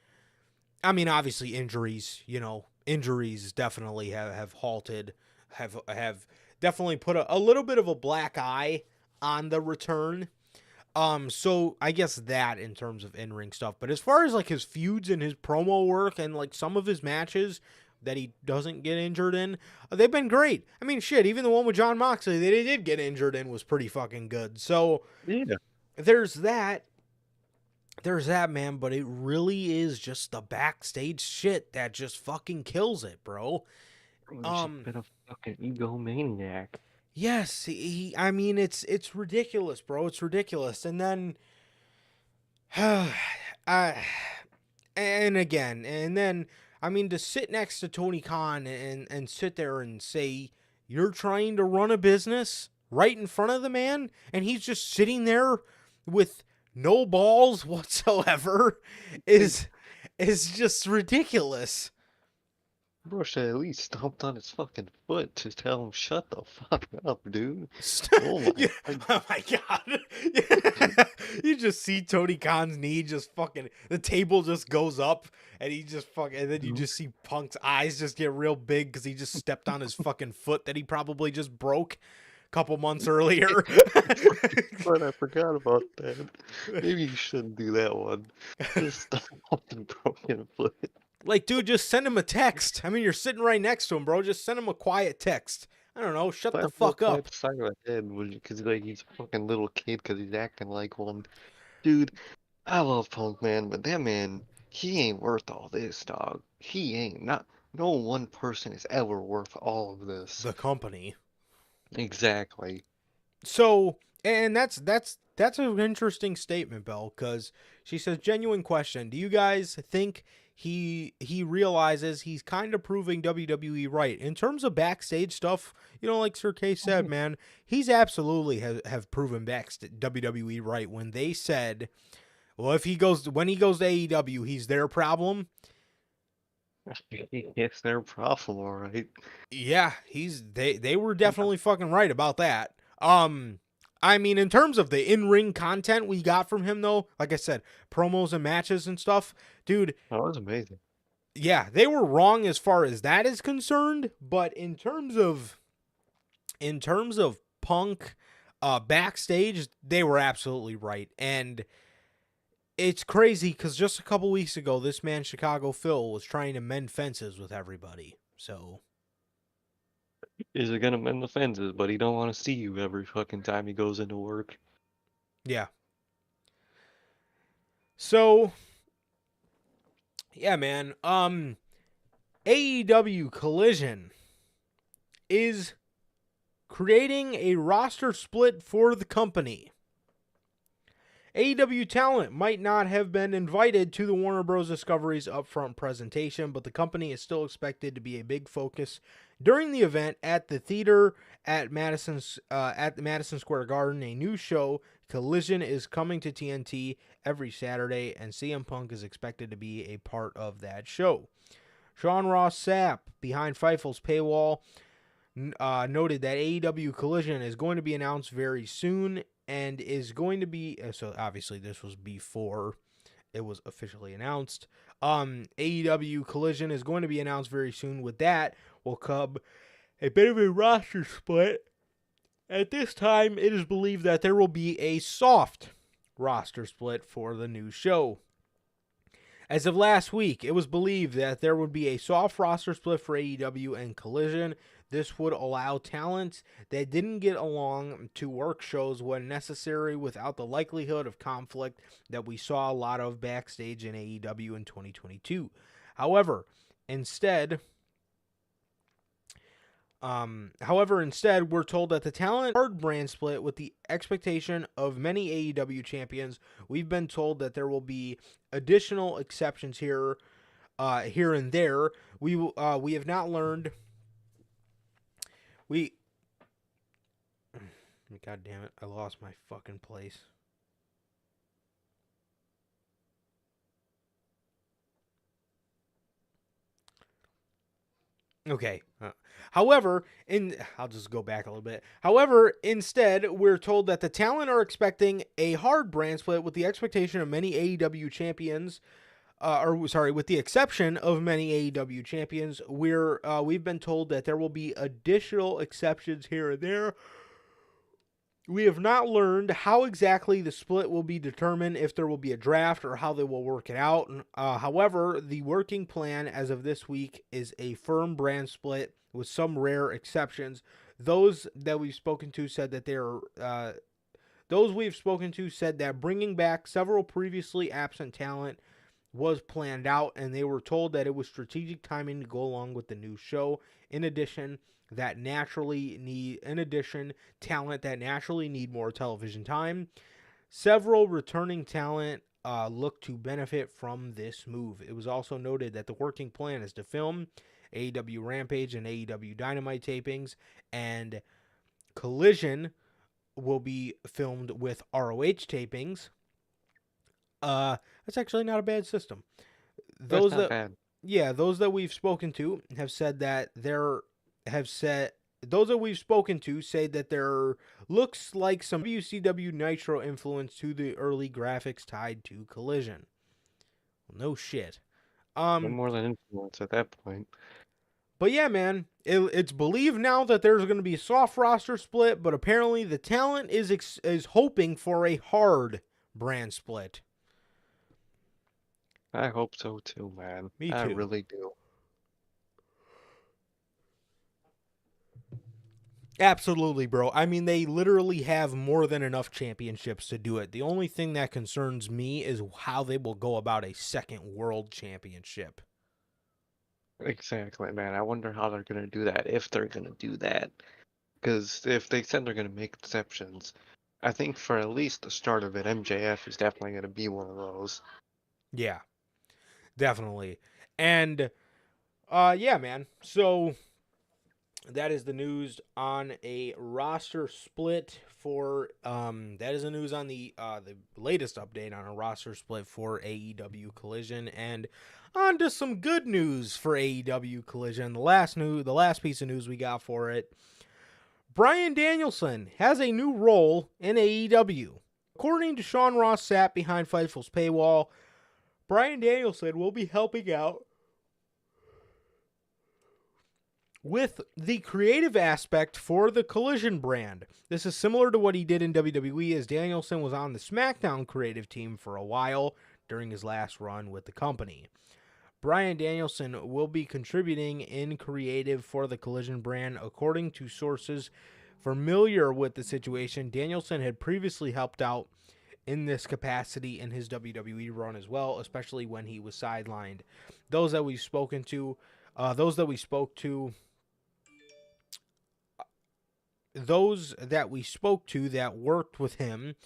I mean, obviously injuries, you know, definitely have halted, have definitely put a little bit of a black eye on the return. So I guess that in terms of in-ring stuff, but as far as like his feuds and his promo work and like some of his matches that he doesn't get injured in, they've been great. I mean, shit, even the one with Jon Moxley that he did get injured in was pretty fucking good. So yeah, there's that, man, but it really is just the backstage shit that just fucking kills it, bro. He's been a fucking egomaniac. Yes, I mean, it's ridiculous, bro. It's ridiculous. And then, I mean, to sit next to Tony Khan and sit there and say, you're trying to run a business right in front of the man, and he's just sitting there with no balls whatsoever is just ridiculous. Bro should at least stomped on his fucking foot to tell him shut the fuck up, dude. Oh Yeah, my god. oh my god. Yeah. You just see Tony Khan's knee just fucking, the table just goes up and he just fucking, and then you just see Punk's eyes just get real big because he just stepped on his fucking foot that he probably just broke a couple months earlier. But I forgot about that. Maybe you shouldn't do that one. Just the fucking broken foot. Like, dude, just send him a text. I mean, you're sitting right next to him, bro. Just send him a quiet text. I don't know. Shut the Slap him fuck upside up. the side of the head because like he's a fucking little kid because he's acting like one. Dude, I love Punk, man, but that man, he ain't worth all this, dog. He ain't. Not no one person is ever worth all of this. The company. Exactly. So, and that's an interesting statement, Belle, because she says, genuine question. Do you guys think he realizes he's kind of proving WWE right in terms of backstage stuff? You know, like Sir K said, man, he's absolutely have proven WWE right when they said, well, when he goes to AEW, he's their problem. It's their problem, all right. Yeah, they were definitely fucking right about that. I mean, in terms of the in-ring content we got from him, though, like I said, promos and matches and stuff, dude, That was amazing. yeah, they were wrong as far as that is concerned. But in terms of Punk, backstage, they were absolutely right. And it's crazy because just a couple weeks ago, this man Chicago Phil was trying to mend fences with everybody. So. Is it gonna mend the fences, but he don't want to see you every fucking time he goes into work. Yeah. So, yeah, man. AEW Collision is creating a roster split for the company. AEW talent might not have been invited to the Warner Bros. Discovery's upfront presentation, but the company is still expected to be a big focus during the event at the theater at the Madison Square Garden. A new show, Collision, is coming to TNT every Saturday, and CM Punk is expected to be a part of that show. Sean Ross Sapp, behind Fightful's paywall, noted that AEW Collision is going to be announced very soon and is going to be, so obviously this was before it was officially announced. AEW Collision is going to be announced very soon. With that will come a bit of a roster split. At this time, it is believed that there will be a soft roster split for the new show. As of last week, it was believed that there would be a soft roster split for AEW and Collision. This would allow talent that didn't get along to work shows when necessary without the likelihood of conflict that we saw a lot of backstage in AEW in 2022. However, instead, we're told that the talent hard brand split with the expectation of many AEW champions. We've been told that there will be additional exceptions here and there. We have not learned. God damn it! I lost my fucking place. Okay. However, I'll just go back a little bit. However, instead, we're told that the talent are expecting a hard brand split with the expectation of many AEW champions, with the exception of many AEW champions. We've been told that there will be additional exceptions here and there. We have not learned how exactly the split will be determined, if there will be a draft or how they will work it out. However, the working plan as of this week is a firm brand split with some rare exceptions. Those we've spoken to said that bringing back several previously absent talent was planned out, and they were told that it was strategic timing to go along with the new show. In addition, talent that naturally need more television time. Several returning talent look to benefit from this move. It was also noted that the working plan is to film AEW Rampage and AEW Dynamite tapings, and Collision will be filmed with ROH tapings. That's actually not a bad system. That's not bad. Yeah, those that we've spoken to have said that those that we've spoken to say that there looks like some WCW Nitro influence to the early graphics tied to Collision. Well, no shit. No more than influence at that point. But yeah, man, it's believed now that there's going to be a soft roster split, but apparently the talent is hoping for a hard brand split. I hope so too, man. Me I too. really do. Absolutely, bro. I mean, they literally have more than enough championships to do it. The only thing that concerns me is how they will go about a second world championship. Exactly, man. I wonder how they're gonna do that, if they're gonna do that. Because if they said they're gonna make exceptions, I think for at least the start of it, MJF is definitely gonna be one of those. Yeah, definitely. And yeah, man. So that is the news on a roster split for that is the news on the latest update on a roster split for AEW Collision, and on to some good news for AEW Collision. The last piece of news we got for it. Bryan Danielson has a new role in AEW. According to Sean Ross Sapp behind Fightful's paywall, Bryan Danielson will be helping out with the creative aspect for the Collision brand. This is similar to what he did in WWE, as Danielson was on the SmackDown creative team for a while during his last run with the company. Bryan Danielson will be contributing in creative for the Collision brand. According to sources familiar with the situation, Danielson had previously helped out in this capacity in his WWE run as well, especially when he was sidelined. Those that we spoke to those that we spoke to that worked with him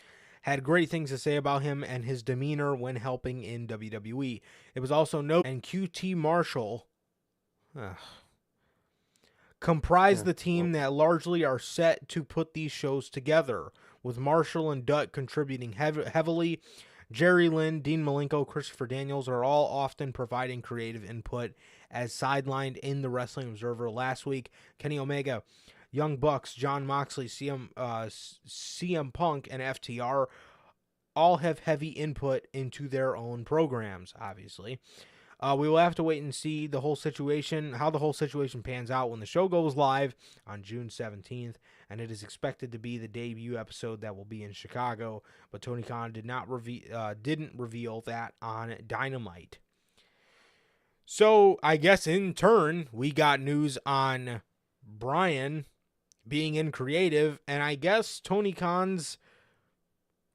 had great things to say about him and his demeanor when helping in WWE. It was also noted, and QT Marshall comprise the team that largely are set to put these shows together, with Marshall and Dutt contributing heavily. Jerry Lynn, Dean Malenko, Christopher Daniels are all often providing creative input, as sidelined in the Wrestling Observer last week. Kenny Omega, Young Bucks, John Moxley, CM Punk, and FTR all have heavy input into their own programs, obviously. We will have to wait and see how the whole situation pans out when the show goes live on June 17th, and it is expected to be the debut episode that will be in Chicago, but Tony Khan didn't reveal that on Dynamite. So I guess in turn, we got news on Bryan being in creative, and I guess Tony Khan's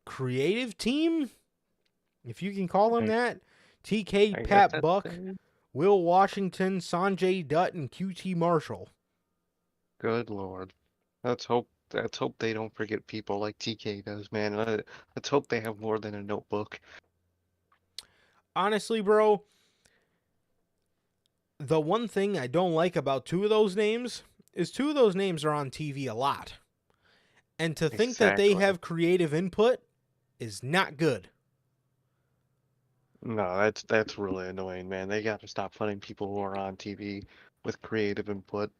creative team, if you can call them that, TK, Pat Buck, Will Washington, Sanjay Dutt, and QT Marshall. Good Lord. Let's hope they don't forget people like TK does, man. Let's hope they have more than a notebook. Honestly, bro, the one thing I don't like about two of those names is two of those names are on TV a lot. And to think that they have creative input is not good. No, that's really annoying, man. They got to stop putting people who are on TV with creative input.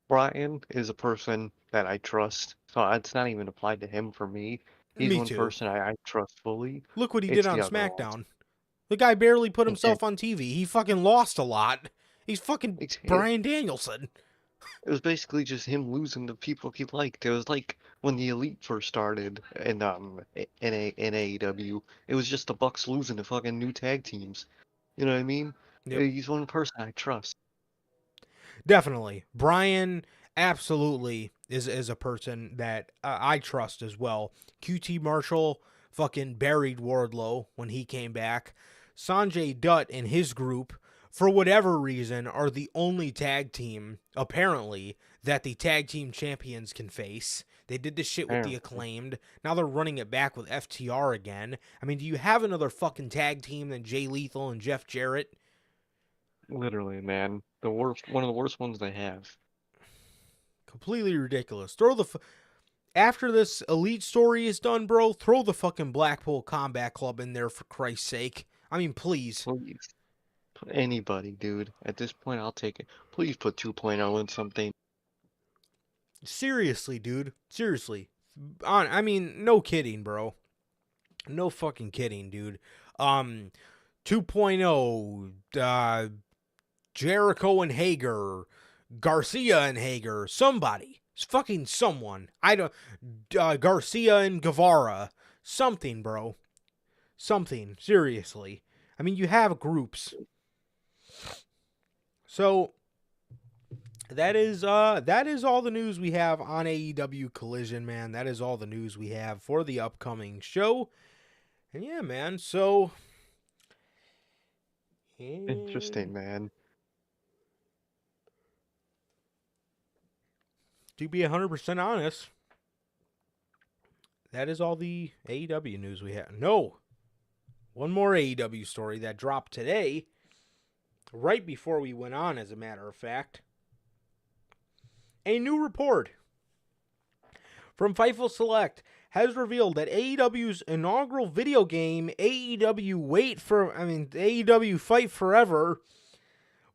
Bryan is a person that I trust, so it's not even applied to him for me. He's Me one too. person I trust fully. Look what he did on SmackDown. The guy barely put himself on TV. He fucking lost a lot. He's fucking Bryan Danielson. It was basically just him losing to people he liked. It was like when the Elite first started in AEW. It was just the Bucks losing to fucking new tag teams. You know what I mean? Yep. He's one person I trust. Definitely. Bryan absolutely is a person that I trust as well. QT Marshall fucking buried Wardlow when he came back. Sanjay Dutt and his group, for whatever reason, are the only tag team, apparently, that the tag team champions can face. They did this shit with the Acclaimed. Now they're running it back with FTR again. I mean, do you have another fucking tag team than Jay Lethal and Jeff Jarrett? Literally, man. One of the worst ones they have. Completely ridiculous. After this Elite story is done, bro, throw the fucking Blackpool Combat Club in there for Christ's sake. I mean, please. Anybody, dude. At this point, I'll take it. Please put 2.0 in something. Seriously, dude. Seriously. I mean, no kidding, bro. No fucking kidding, dude. 2.0, Jericho and Hager, Garcia and Hager, somebody. It's fucking someone. I don't, Garcia and Guevara. Something, bro. Something. Seriously. I mean, you have groups. So, that is all the news we have on AEW Collision, man. That is all the news we have for the upcoming show. And yeah, man, so Interesting, man. to be 100% honest, that is all the AEW news we have. No, one more AEW story that dropped today, right before we went on, as a matter of fact. A new report from Fightful Select has revealed that AEW's inaugural video game, AEW Fight Forever,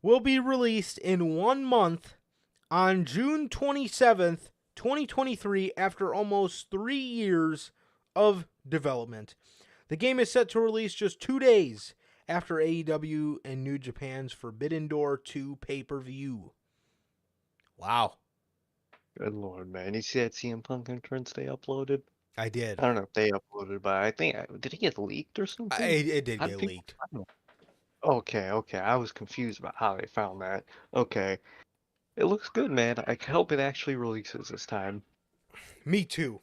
will be released in 1 month on June 27th, 2023, after almost 3 years of development. The game is set to release just 2 days after AEW and New Japan's Forbidden Door 2 pay-per-view. Wow. Good lord, man. You see that CM Punk entrance they uploaded? I did. I don't know if they uploaded, but I think did he get leaked or something? It did How get did people leaked. find it? Okay. I was confused about how they found that. Okay. It looks good, man. I hope it actually releases this time. Me too.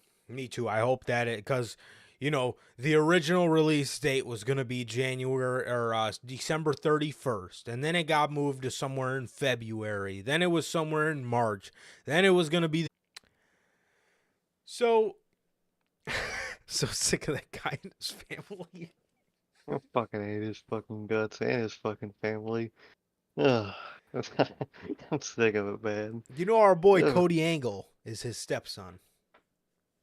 I hope that because, the original release date was going to be January or December 31st. And then it got moved to somewhere in February. Then it was somewhere in March. Then it was going to be. So sick of that guy and his family. I fucking hate his fucking guts and his fucking family. Ugh. I'm sick of it, man. Our boy Ugh. Cody Angle is his stepson.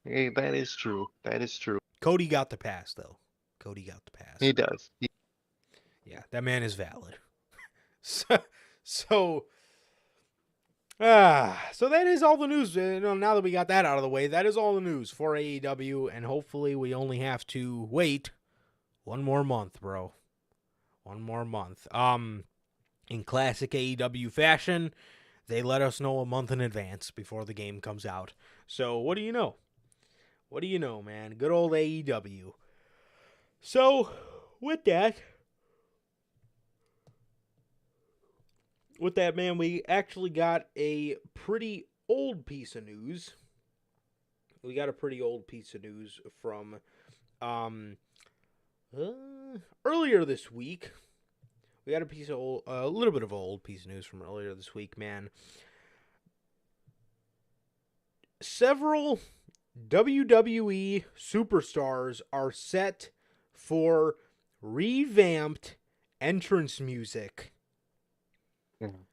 Hey, that is true. Cody got the pass, though. He does. Yeah, that man is valid. so that is all the news. Now that we got that out of the way, that is all the news for AEW, and hopefully we only have to wait 1 more month, bro. 1 more month. In classic AEW fashion, they let us know a month in advance before the game comes out. So what do you know? What do you know, man? Good old AEW. So, with that, man, we actually got a pretty old piece of news. We got a pretty old piece of news from earlier this week. We got a little bit of an old piece of news from earlier this week, man. Several WWE superstars are set for revamped entrance music.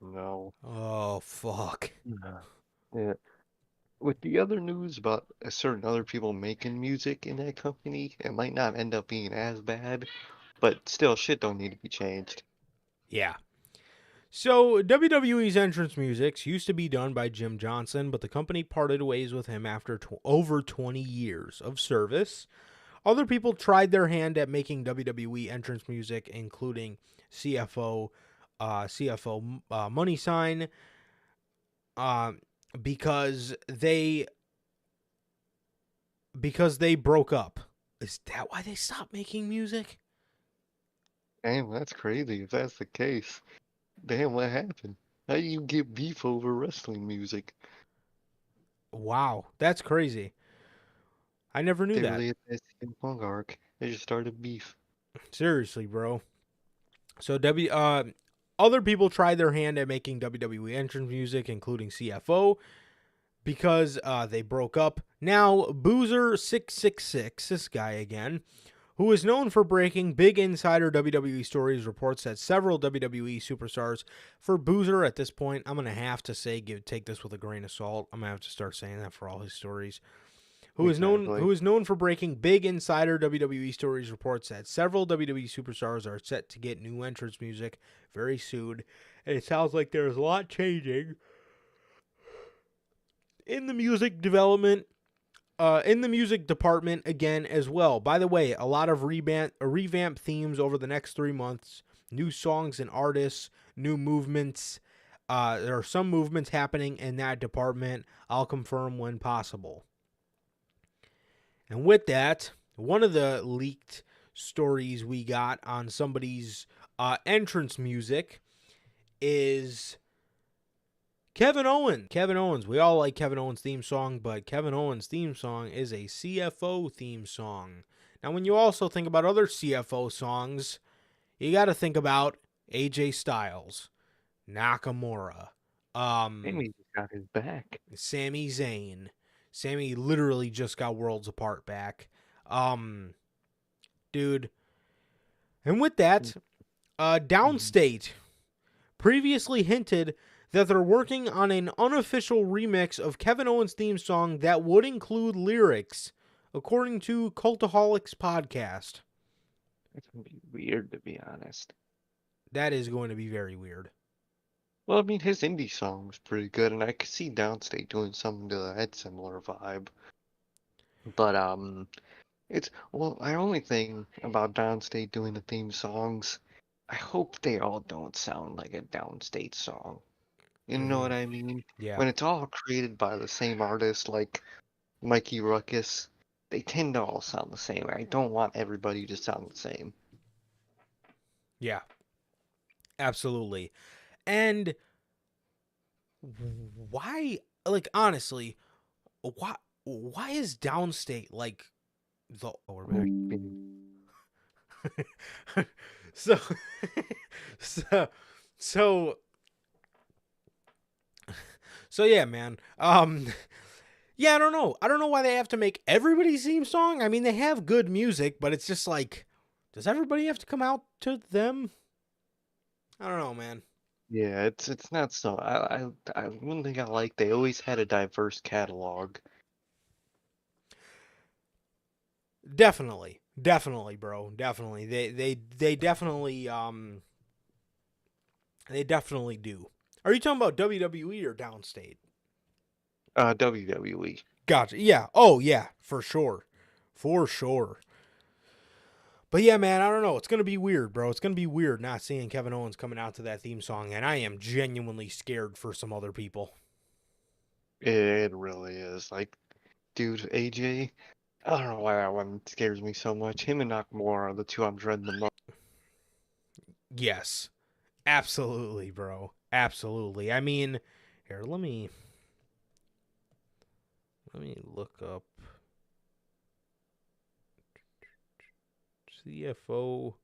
No. Oh, fuck. Yeah. With the other news about certain other people making music in that company, it might not end up being as bad, but still, shit don't need to be changed. Yeah. So, WWE's entrance music used to be done by Jim Johnson, but the company parted ways with him after over 20 years of service. Other people tried their hand at making WWE entrance music, including CFO Money Sign, because they broke up. Is that why they stopped making music? Damn, that's crazy if that's the case. Damn, what happened? How do you get beef over wrestling music? Wow, that's crazy. I never knew They that. really had that CM Punk arc. They just started beef. Seriously, bro. So other people tried their hand at making WWE entrance music, including CFO, because they broke up. Now, Boozer666, this guy again, who is known for breaking big insider WWE stories, reports that several WWE superstars, for Boozer at this point, I'm going to have to say, take this with a grain of salt. I'm going to have to start saying that for all his stories. Exactly. who is known for breaking big insider WWE stories, reports that several WWE superstars are set to get new entrance music very soon. And it sounds like there's a lot changing in the music development, in the music department again as well. By the way, a lot of revamp themes over the next 3 months, new songs and artists, new movements. There are some movements happening in that department. I'll confirm when possible. And with that, one of the leaked stories we got on somebody's entrance music is Kevin Owens. Kevin Owens. We all like Kevin Owens' theme song, but Kevin Owens' theme song is a CFO theme song. Now, when you also think about other CFO songs, you got to think about AJ Styles, Nakamura, Amy got his back. Sami Zayn. Sammy literally just got Worlds Apart back. Dude. And with that, Downstate previously hinted that they're working on an unofficial remix of Kevin Owens' theme song that would include lyrics, according to Cultaholic's podcast. It's gonna be weird, to be honest. That is going to be very weird. Well, I mean, his indie song was pretty good, and I could see Downstate doing something to that similar vibe. But I only think about Downstate doing the theme songs. I hope they all don't sound like a Downstate song. You know what I mean? Yeah. When it's all created by the same artist, like Mikey Ruckus, they tend to all sound the same. I don't want everybody to sound the same. Yeah. Absolutely. And why, like, honestly, why is Downstate like the so so yeah, man. Yeah, I don't know why they have to make everybody's theme song. I mean, they have good music, but it's just like, does everybody have to come out to them? I don't know, man. Yeah, it's not so. One thing I like, they always had a diverse catalog. Definitely, bro. Definitely, they definitely they definitely do. Are you talking about WWE or Downstate? WWE. Gotcha. Yeah. Oh yeah, for sure. But yeah, man, I don't know. It's going to be weird, bro. It's going to be weird not seeing Kevin Owens coming out to that theme song, and I am genuinely scared for some other people. It really is. Like, dude, AJ, I don't know why that one scares me so much. Him and Nakamura are the two I'm dreading the most. Yes. Absolutely, bro. Absolutely. I mean, here, let me look up CFO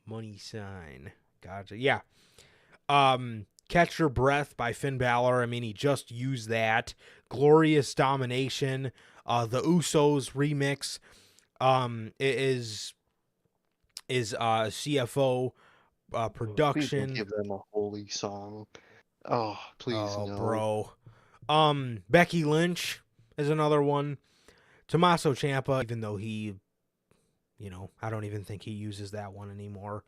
money sign. Gotcha. Yeah. Catch Your Breath by Finn Balor. I mean, he just used that. Glorious Domination. The Usos remix is CFO production. Please don't give them a holy song. Oh, please no. Bro. Becky Lynch is another one. Tommaso Ciampa, even though he, I don't even think he uses that one anymore.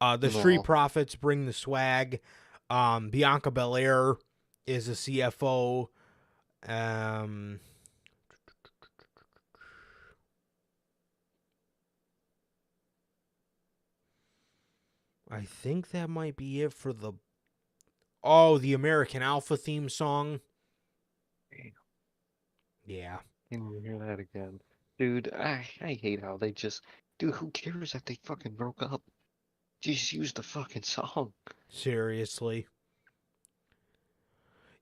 The Street Profits, Bring the Swag. Bianca Belair is a CFO. I think that might be it for the American Alpha theme song. Yeah. Can you hear that again? Dude, I hate how they just... Dude, who cares if they fucking broke up? Just use the fucking song. Seriously.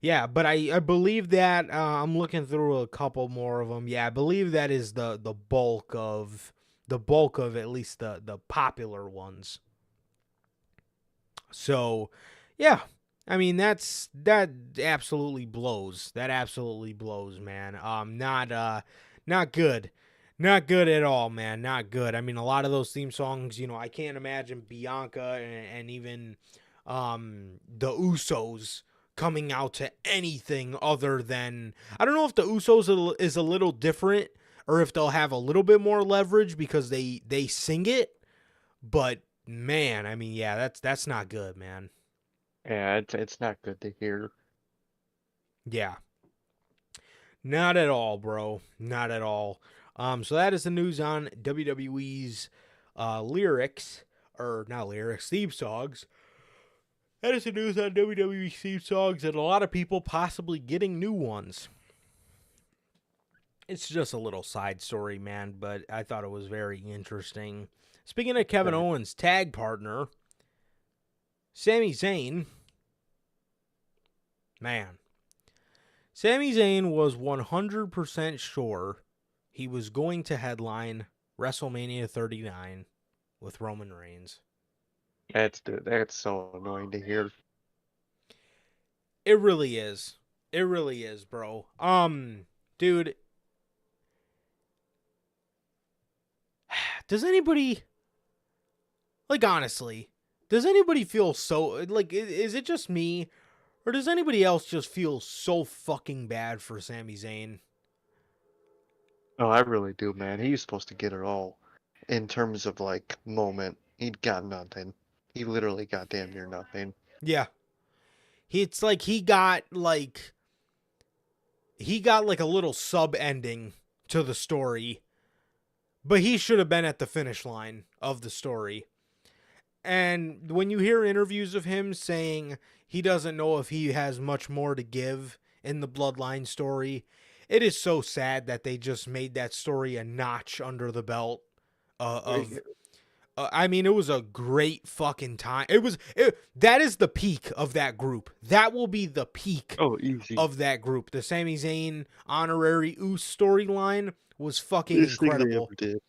Yeah, but I believe that, I'm looking through a couple more of them. Yeah, I believe that is the bulk of at least the popular ones. So, yeah. I mean, that absolutely blows. That absolutely blows, man. Not good. Not good at all, man. Not good. I mean, a lot of those theme songs, I can't imagine Bianca and even the Usos coming out to anything other than, I don't know if the Usos is a little different, or if they'll have a little bit more leverage because they sing it. But man, I mean, yeah, that's not good, man. Yeah, it's not good to hear. Yeah. Not at all, bro. Not at all. So that is the news on WWE's lyrics, or not lyrics, theme songs. That is the news on WWE theme songs, and a lot of people possibly getting new ones. It's just a little side story, man, but I thought it was very interesting. Speaking of Kevin Owens' tag partner, Sami Zayn, man. Sami Zayn was 100% sure he was going to headline WrestleMania 39 with Roman Reigns. That's so annoying to hear. It really is. It really is, bro. Dude, does anybody, like, honestly, does anybody feel so, like, is it just me, or does anybody else just feel so fucking bad for Sami Zayn? Oh, I really do, man. He was supposed to get it all. In terms of, like, moment, he'd got nothing. He literally got damn near nothing. Yeah. It's like he got like a little sub ending to the story, but he should have been at the finish line of the story. And when you hear interviews of him saying he doesn't know if he has much more to give in the Bloodline story, it is so sad that they just made that story a notch under the belt I mean, it was a great fucking time. That is the peak of that group. That will be the peak Easy. of that group. The Sami Zayn honorary Uce storyline was fucking incredible. Did.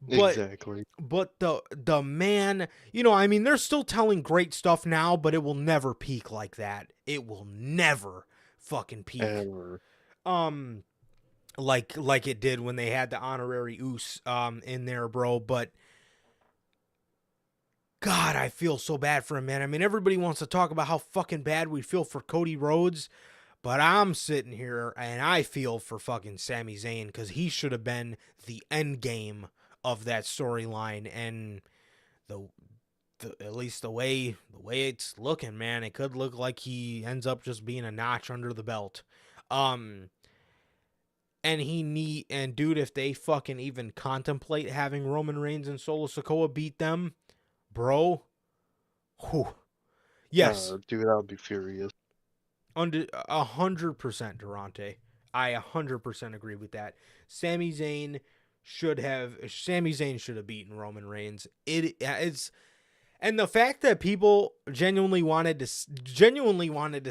But, exactly. But the man, I mean, they're still telling great stuff now, but it will never peak like that. It will never fucking peak. Ever. Like it did when they had the honorary Uce in there, bro. But God, I feel so bad for him, man. I mean, everybody wants to talk about how fucking bad we feel for Cody Rhodes, but I'm sitting here and I feel for fucking Sami Zayn because he should have been the end game of that storyline. And at least the way it's looking, man, it could look like he ends up just being a notch under the belt. And dude, if they fucking even contemplate having Roman Reigns and Solo Sikoa beat them, bro, whew. Yes, dude, I would be furious. 100%, Durante. I 100% agree with that. Sami Zayn should have beaten Roman Reigns. It's and the fact that people genuinely wanted to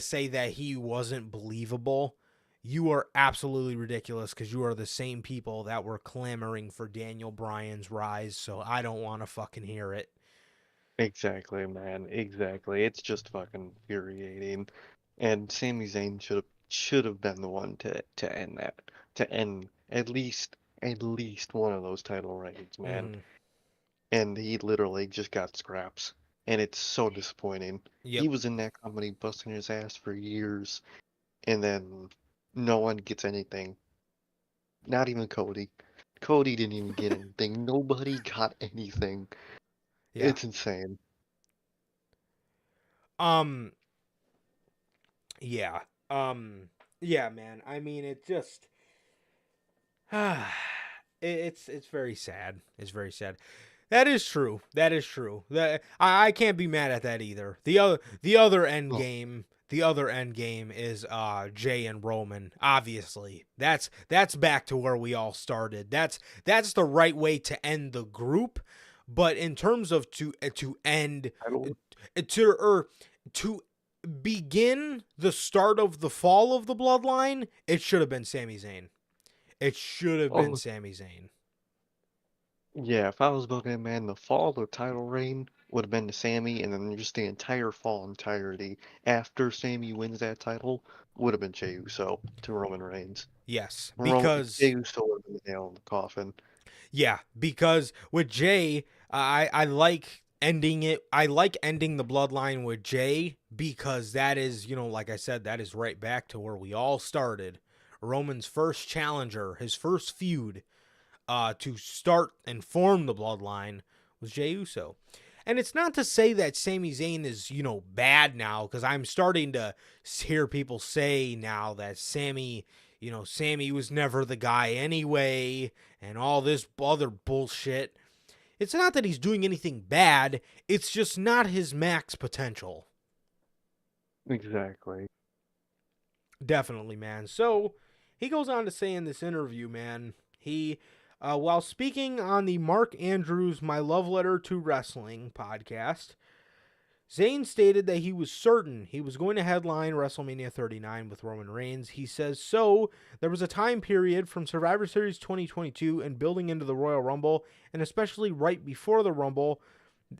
say that he wasn't believable, you are absolutely ridiculous because you are the same people that were clamoring for Daniel Bryan's rise. So I don't want to fucking hear it. Exactly, man. Exactly. It's just fucking infuriating. And Sami Zayn should have been the one to end that. To end at least one of those title reigns, man. Mm-hmm. And he literally just got scraps. And it's so disappointing. Yep. He was in that company busting his ass for years. And then no one gets anything. Not even Cody. Cody didn't even get anything. Nobody got anything. Yeah. It's insane. Yeah. Yeah, man. I mean, it just it's very sad. It's very sad. That is true. That I can't be mad at that either. The other end game is Jay and Roman. Obviously, that's back to where we all started. That's the right way to end the group. But in terms of to begin the start of the fall of the bloodline, it should have been Sami Zayn. It should have been Sami Zayn. Yeah, if I was booking it, man, the fall of the title reign would have been to Sami, and then just the entire fall entirety after Sami wins that title would have been Jey Uso to Roman Reigns. Yes, because Jey Uso would have been the nail in the coffin. Yeah, because with Jay, I like ending it. I like ending the bloodline with Jay because that is, like I said, that is right back to where we all started. Roman's first challenger, his first feud to start and form the bloodline was Jey Uso. And it's not to say that Sami Zayn is, bad now, because I'm starting to hear people say now that Sami was never the guy anyway, and all this other bullshit. It's not that he's doing anything bad, it's just not his max potential. Exactly. Definitely, man. So, he goes on to say in this interview, man, he, while speaking on the Mark Andrews My Love Letter to Wrestling podcast, Zayn stated that he was certain he was going to headline WrestleMania 39 with Roman Reigns. He says, so there was a time period from Survivor Series 2022 and building into the Royal Rumble, and especially right before the Rumble,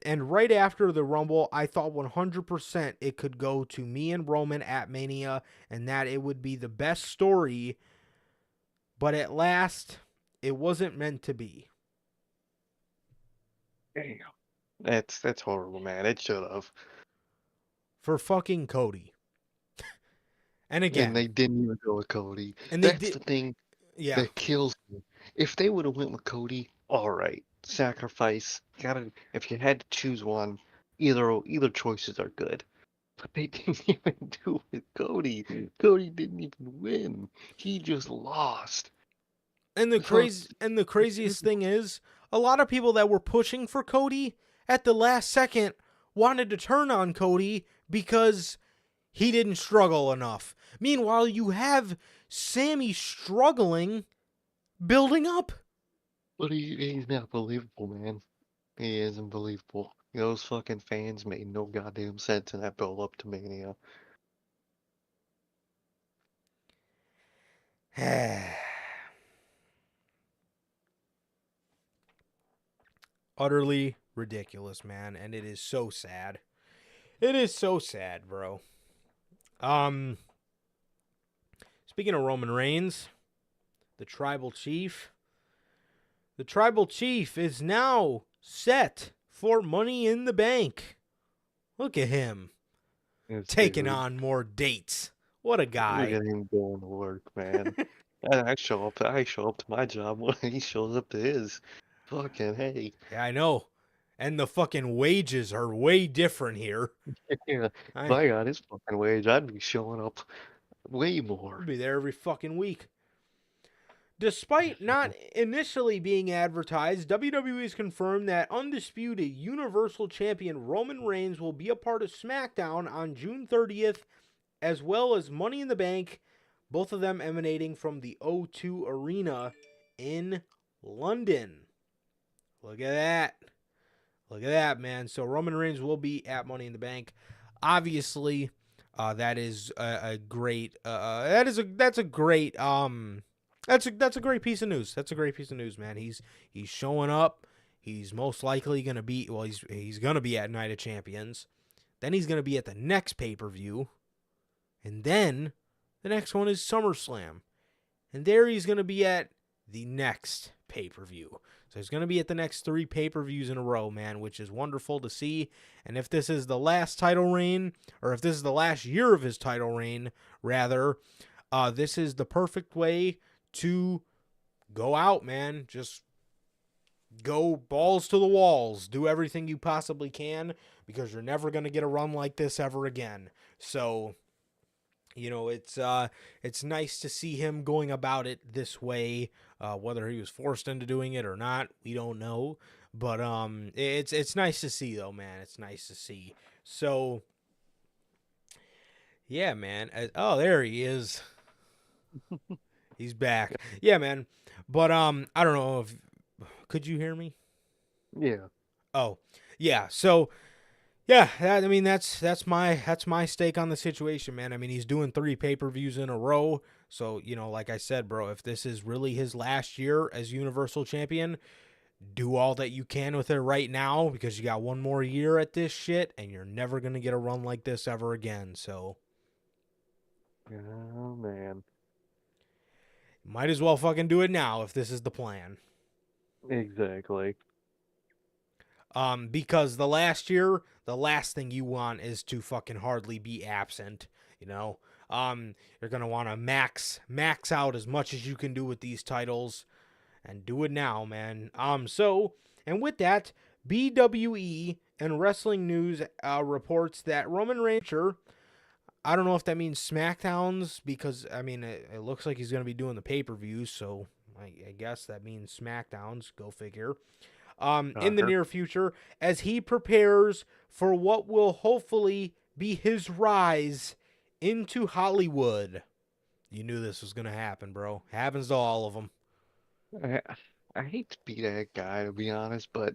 and right after the Rumble, I thought 100% it could go to me and Roman at Mania, and that it would be the best story, but at last, it wasn't meant to be. Damn. That's horrible, man. It should have. For fucking Cody. And And again, they didn't even go with Cody. and they That's the thing yeah, that kills me. If they would have went with Cody, all right, sacrifice. If you had to choose one, either choices are good. But they didn't even do it with Cody. Cody didn't even win. He just lost. and the craziest thing is, a lot of people that were pushing for Cody at the last second wanted to turn on Cody because he didn't struggle enough. Meanwhile, you have Sammy struggling, building up. But he's not believable, man. He isn't believable. Those fucking fans made no goddamn sense in that build up to Mania. Utterly ridiculous, man, and it is so sad. It is so sad, bro. Speaking of Roman Reigns, the Tribal Chief is now set for Money in the Bank. Look at him taking on more dates. What a guy. Look at him going to work, man. I show up to my job when he shows up to his. Fucking hey. Yeah, I know. And the fucking wages are way different here. Yeah, if I got his fucking wage, I'd be showing up way more. I'd be there every fucking week. Despite not initially being advertised, WWE has confirmed that undisputed Universal Champion Roman Reigns will be a part of SmackDown on June 30th, as well as Money in the Bank, both of them emanating from the O2 Arena in London. Look at that. Look at that, man. So Roman Reigns will be at Money in the Bank. Obviously, that is a great that's a great piece of news. That's a great piece of news, man. He's showing up. He's most likely going to be he's going to be at Night of Champions. Then he's going to be at the next pay-per-view. And then the next one is SummerSlam. And there he's going to be at the next pay-per-view. So he's going to be at the next 3 pay-per-views in a row, man, which is wonderful to see. And if this is the last title reign, or if this is the last year of his title reign, rather, this is the perfect way to go out, man. Just go balls to the walls. Do everything you possibly can, because you're never going to get a run like this ever again. So, it's nice to see him going about it this way. Whether he was forced into doing it or not, we don't know. But it's nice to see, though, man. It's nice to see. So, yeah, man. Oh, there he is. He's back. Yeah, man. But I don't know if could you hear me? Yeah. Oh, yeah. So, yeah, that's my stake on the situation, man. I mean, he's doing 3 pay-per-views in a row. So, like I said, bro, if this is really his last year as Universal Champion, do all that you can with it right now, because you got one more year at this shit, and you're never going to get a run like this ever again. So, oh man. Might as well fucking do it now if this is the plan. Exactly. Because the last year, the last thing you want is to fucking hardly be absent, You're going to want to max out as much as you can do with these titles. and do it now, man. And with that, BWE and Wrestling News reports that Roman Reigns, I don't know if that means SmackDowns, because I mean it looks like he's going to be doing the pay-per-views, so I guess that means SmackDowns. Go figure. In the Shocker. near future, as he prepares for what will hopefully be his rise into Hollywood. You knew this was going to happen, bro. Happens to all of them. I, I hate to be that guy, to be honest, but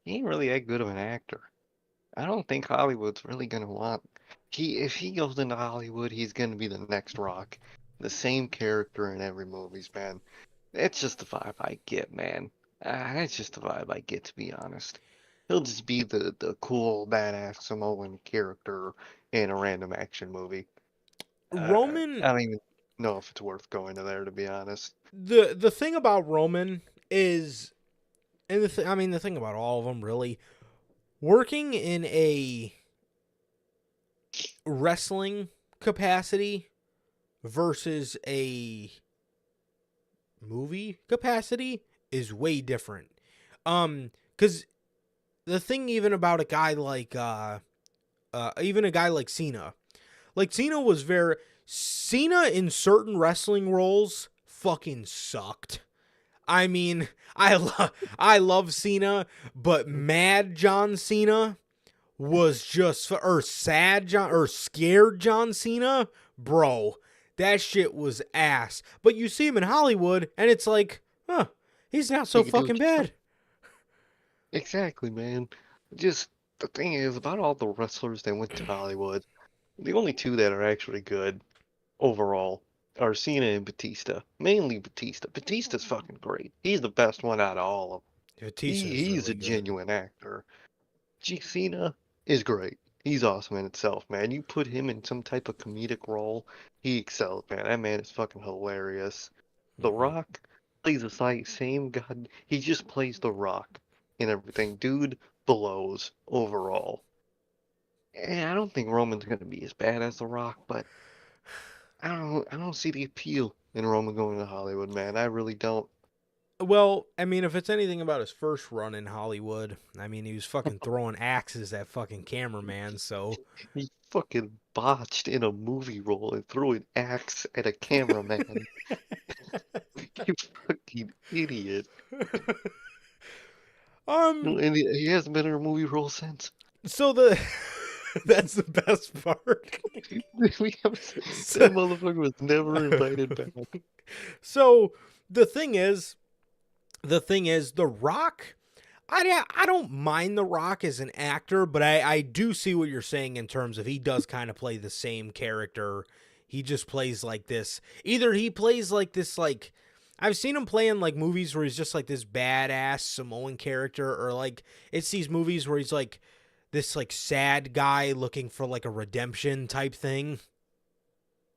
he ain't really that good of an actor. I don't think Hollywood's really gonna want if he goes into Hollywood, he's gonna be the next Rock. The same character in every movies, man. That's just the vibe I get, man. That's just the vibe I get, to be honest. He'll just be the cool, badass Samoan character in a random action movie. Roman, I don't even know if it's worth going to there, to be honest. the thing about Roman is, and the thing about all of them really, working in a wrestling capacity versus a movie capacity is way different. Because the thing even about a guy like even a guy like Cena, Cena in certain wrestling roles fucking sucked. I mean, I love Cena, but Mad John Cena was just, or sad John, or scared John Cena, bro. That shit was ass. But you see him in Hollywood, and it's like, huh, he's not so He could do fucking it. bad. Exactly, man. Just the thing is about all the wrestlers that went to Hollywood, the only two that are actually good overall are Cena and Batista. Mainly Batista. Batista's fucking great. He's the best one out of all of them. Batista's He's really a good. genuine actor. Cena is great. He's awesome in itself, man. You put him in some type of comedic role, he excels, man. That man is fucking hilarious. The Mm-hmm. Rock plays the same god. He just plays The Rock in everything. Dude blows overall. And I don't think Roman's gonna be as bad as The Rock, but I don't see the appeal in Roman going to Hollywood, man. I really don't. Well, I mean, if it's anything about his first run in Hollywood, I mean, he was fucking throwing axes at fucking cameraman, so. He fucking botched in a movie role and threw an axe at a cameraman. You fucking idiot. um, And he hasn't been in a movie role since. so the. That's the best part. That so, motherfucker was never invited back. so the thing is, The Rock. I don't mind The Rock as an actor, but I do see what you're saying in terms of he does kind of play the same character. He just plays like this. Either he plays like this, like, I've seen him play in like movies where he's just like this badass Samoan character, or like it's these movies where he's like this like sad guy looking for like a redemption type thing.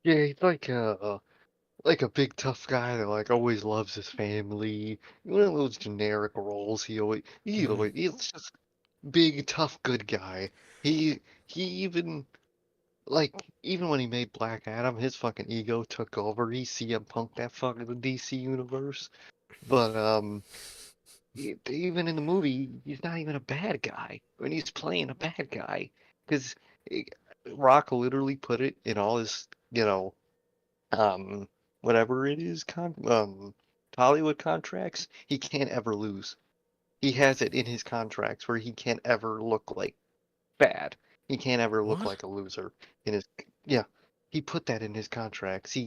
Yeah, he's like a big tough guy that like always loves his family. One of those generic roles Mm-hmm. he's just big tough good guy. He even like even when he made Black Adam, his fucking ego took over. He CM Punk that fucking the DC universe. But even in the movie, he's not even a bad guy when he's playing a bad guy because Rock literally put it in all his um whatever it is Hollywood contracts. He can't ever lose. He has it in his contracts where he can't ever look like bad. He can't ever look What? like a loser in his yeah. He put that in his contracts.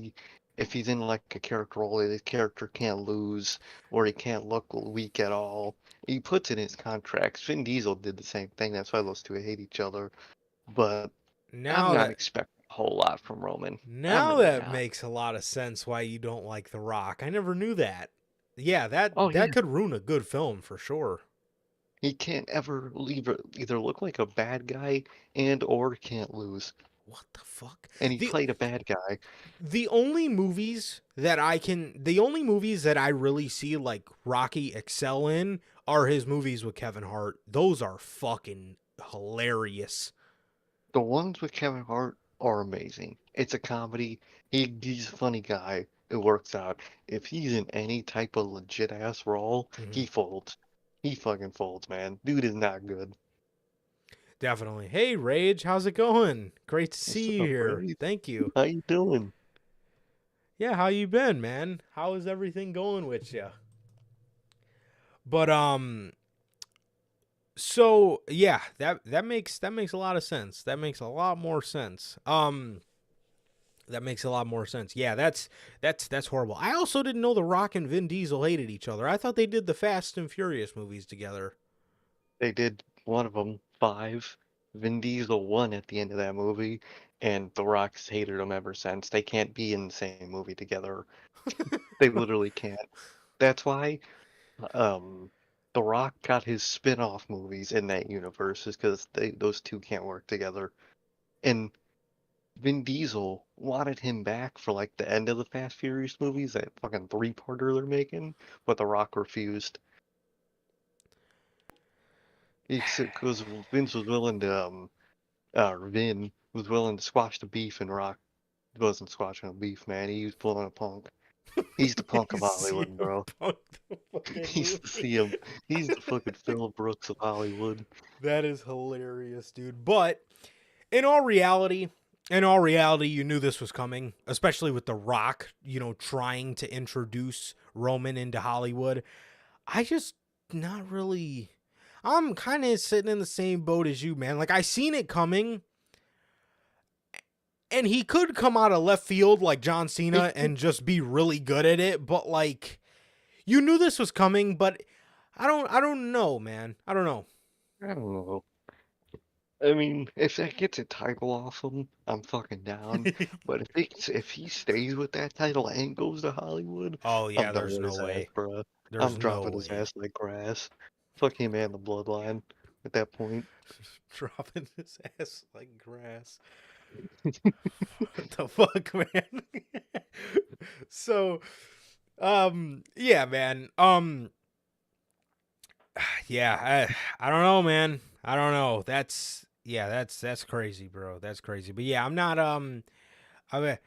If he's in like a character role, his character can't lose or he can't look weak at all. He puts it in his contracts. Vin Diesel did the same thing. That's why those two hate each other. But I'm Now not that expecting a whole lot from Roman. I'm Now really that not. makes a lot of sense why you don't like The Rock. I never knew that. Yeah, that Oh that yeah, could ruin a good film for sure. he can't ever either look like a bad guy and or can't lose. What the fuck? And he The played a bad guy. the only movies that I really see like Rocky excel in are his movies with Kevin Hart. Those are fucking hilarious. The ones with Kevin Hart are amazing. It's a comedy. He's a funny guy. it works out. If he's in any type of legit ass role, Mhm. he folds. He fucking folds, man. Dude is not good. Definitely. Hey, Rage, how's it going? Great to What's see you up, here. Ray? Thank you. How you doing? Yeah, how you been, man? How is everything going with you? But so yeah, that makes a lot of sense. That makes a lot more sense. That makes a lot more sense. Yeah, that's horrible. I also didn't know The Rock and Vin Diesel hated each other. I thought they did the Fast and Furious movies together. They did one of them 5. Vin Diesel won at the end of that movie, and The Rock's hated him ever since. They can't be in the same movie together. They literally can't. That's why um The Rock got his spin-off movies in that universe is because those two can't work together. And Vin Diesel wanted him back for like the end of the Fast Furious movies, that fucking 3-parter they're making, but The Rock refused. Because Vince was willing to Vin was willing to squash the beef, and Rock wasn't squashing the beef, man. He was pulling a punk. He's the punk of Hollywood, CM bro. Punk the fucking He's the movie. CM. He's the fucking Phil Brooks of Hollywood. That is hilarious, dude. But in all reality, you knew this was coming, especially with The Rock, trying to introduce Roman into Hollywood. I just not really. I'm kind of sitting in the same boat as you, man. Like, I seen it coming, and he could come out of left field like John Cena and just be really good at it, but like, you knew this was coming, but I don't know, man. I don't know. I don't know. I mean, if that gets a title off him, I'm fucking down. But if he stays with that title and goes to Hollywood, Oh I'm yeah, done there's with no his ass, way. bro. There's I'm no dropping his way. ass like grass. Fuck him and the bloodline at that point. Dropping his ass like grass. What the fuck, man? So, yeah, man. Yeah, I don't know, man. I don't know. That's crazy, bro. That's crazy. But yeah, I'm not I mean,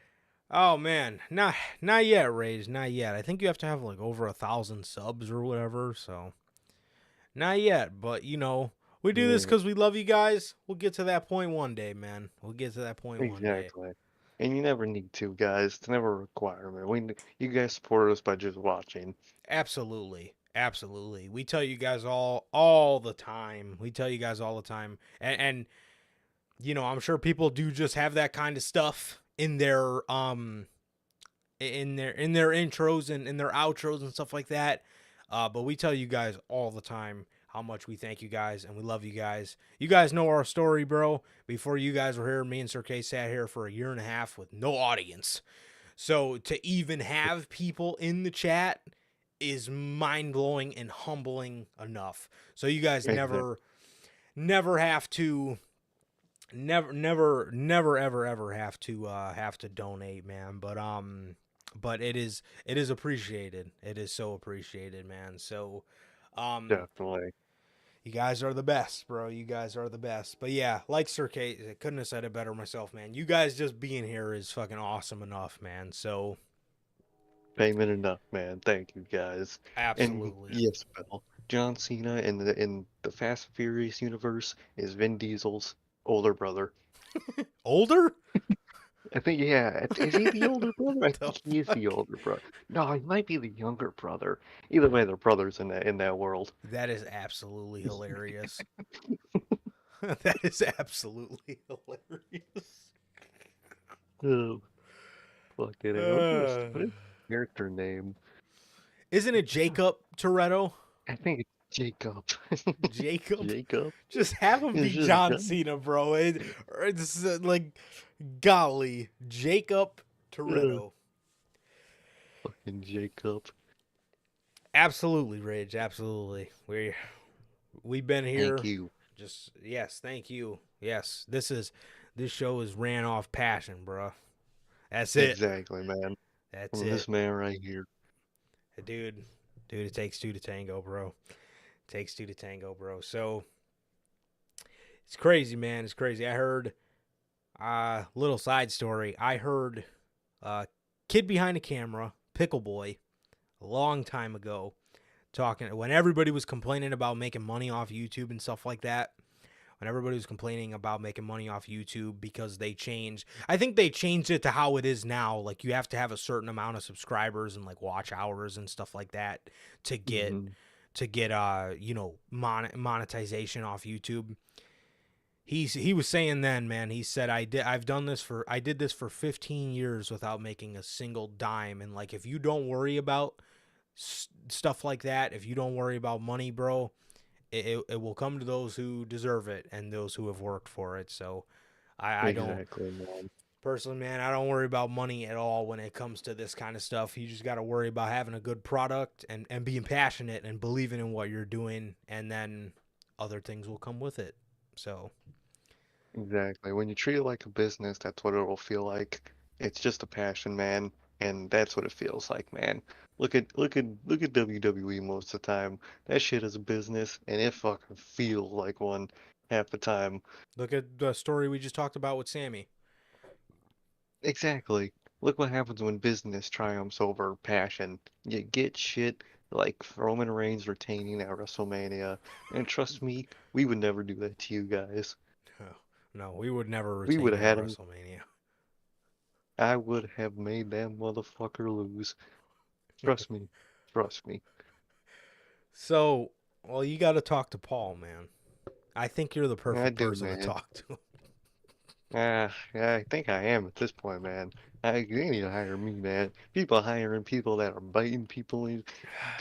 oh man, not yet, Rays, not yet. I think you have to have like over 1,000 subs or whatever. So not yet, but we do this Yeah, because we love you guys. We'll get to that point one day, man. We'll get to that point one day. exactly. And you never need to, guys. It's never a requirement. You guys support us by just watching. Absolutely. Absolutely. We tell you guys all the time. We tell you guys all the time. And I'm sure people do just have that kind of stuff in their in their intros and in their outros and stuff like that. But we tell you guys all the time how much we thank you guys and we love you guys. You guys know our story, bro. Before you guys were here, me and Sir K sat here for a year and a half with no audience. So to even have people in the chat is mind blowing and humbling enough. So you guys Exactly. never have to ever have to donate, man. But it is appreciated. It is so appreciated, man. So Definitely. you guys are the best, bro. You guys are the best. But yeah, like Sir K, I couldn't have said it better myself, man. You guys just being here is fucking awesome enough, man. So Payment enough, man. Thank you, guys. And absolutely. yes, Bill. John Cena in the Fast and Furious universe is Vin Diesel's older brother. Older? I think, yeah. Is he the older brother? I The think he is the fuck? older brother. No, he might be the younger brother. Either way, they're brothers in that world. That is absolutely hilarious. That is absolutely hilarious. Oh, fucking A. What is his character name? Isn't it Jacob Toretto? I think it's Jacob. Jacob? Jacob? Just have him be It's just John John. Cena, bro. It's like, golly, Jacob Uh, Toretto. fucking Jacob. Absolutely, Ridge. Absolutely. We've been Thank here. you. Just yes, thank you. Yes, this show is ran off passion, bro. That's it. Exactly, man. That's From it, this man right here. dude. Dude, it takes two to tango, bro. It takes two to tango, bro. So it's crazy, man. It's crazy. I heard little side story. I heard kid behind the camera, Pickle Boy, a long time ago, talking when everybody was complaining about making money off YouTube and stuff like that. When everybody was complaining about making money off YouTube because they changed, I think they changed it to how it is now. Like you have to have a certain amount of subscribers and like watch hours and stuff like that to get monetization off YouTube. He was saying then, man, he said I did this for 15 years without making a single dime, and like if you don't worry about stuff like that, if you don't worry about money, bro, it will come to those who deserve it and those who have worked for it. So I Exactly, don't man. personally, man, I don't worry about money at all when it comes to this kind of stuff. You just got to worry about having a good product and being passionate and believing in what you're doing, and then other things will come with it. So Exactly. When you treat it like a business, that's what it will feel like. It's just a passion, man, and that's what it feels like, man. Look at WWE most of the time. That shit is a business, and it fucking feels like one half the time. look at the story we just talked about with Sammy. Exactly. Look what happens when business triumphs over passion. You get shit like Roman Reigns retaining at WrestleMania, and trust me, we would never do that to you guys. No, we would never We would retain have him at had him. WrestleMania. I would have made that motherfucker lose. Trust me. Trust me. So, well, you got to talk to Paul, man. I think you're the I perfect do, person to man. talk to. I think I am at this point, man. They need to hire me, man. People hiring people that are biting people. The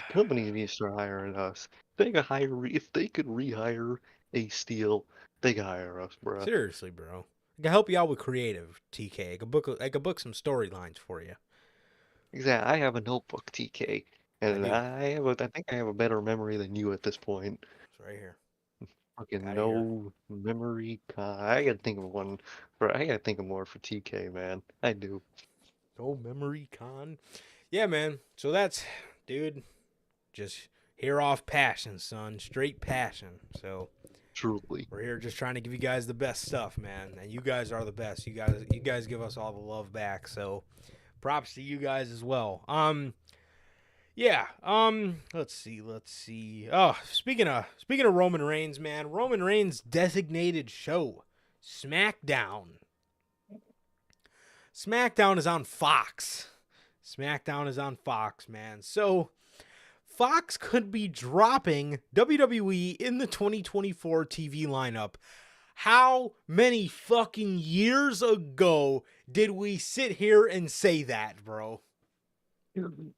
company needs to start hiring us. If they could rehire a Steel, they could hire us, bruh. Seriously, bro. I can help you out with creative, TK. I could book some storylines for you. Exactly. I have a notebook, TK, I and do. I think I have a better memory than you at this point. It's right here. Fucking Got it here. no memory. I gotta think of one I gotta think of more for TK, man. I do. No memory con. Yeah, man. So that's, dude, just hear off passion, son. Straight passion. So Truly. we're here just trying to give you guys the best stuff, man. And you guys are the best. You guys give us all the love back. So props to you guys as well. Yeah. Let's see. Oh, speaking of Roman Reigns, man, Roman Reigns' designated show, SmackDown. SmackDown is on Fox. SmackDown is on Fox, man. So Fox could be dropping WWE in the 2024 TV lineup. How many fucking years ago did we sit here and say that, bro? Dude,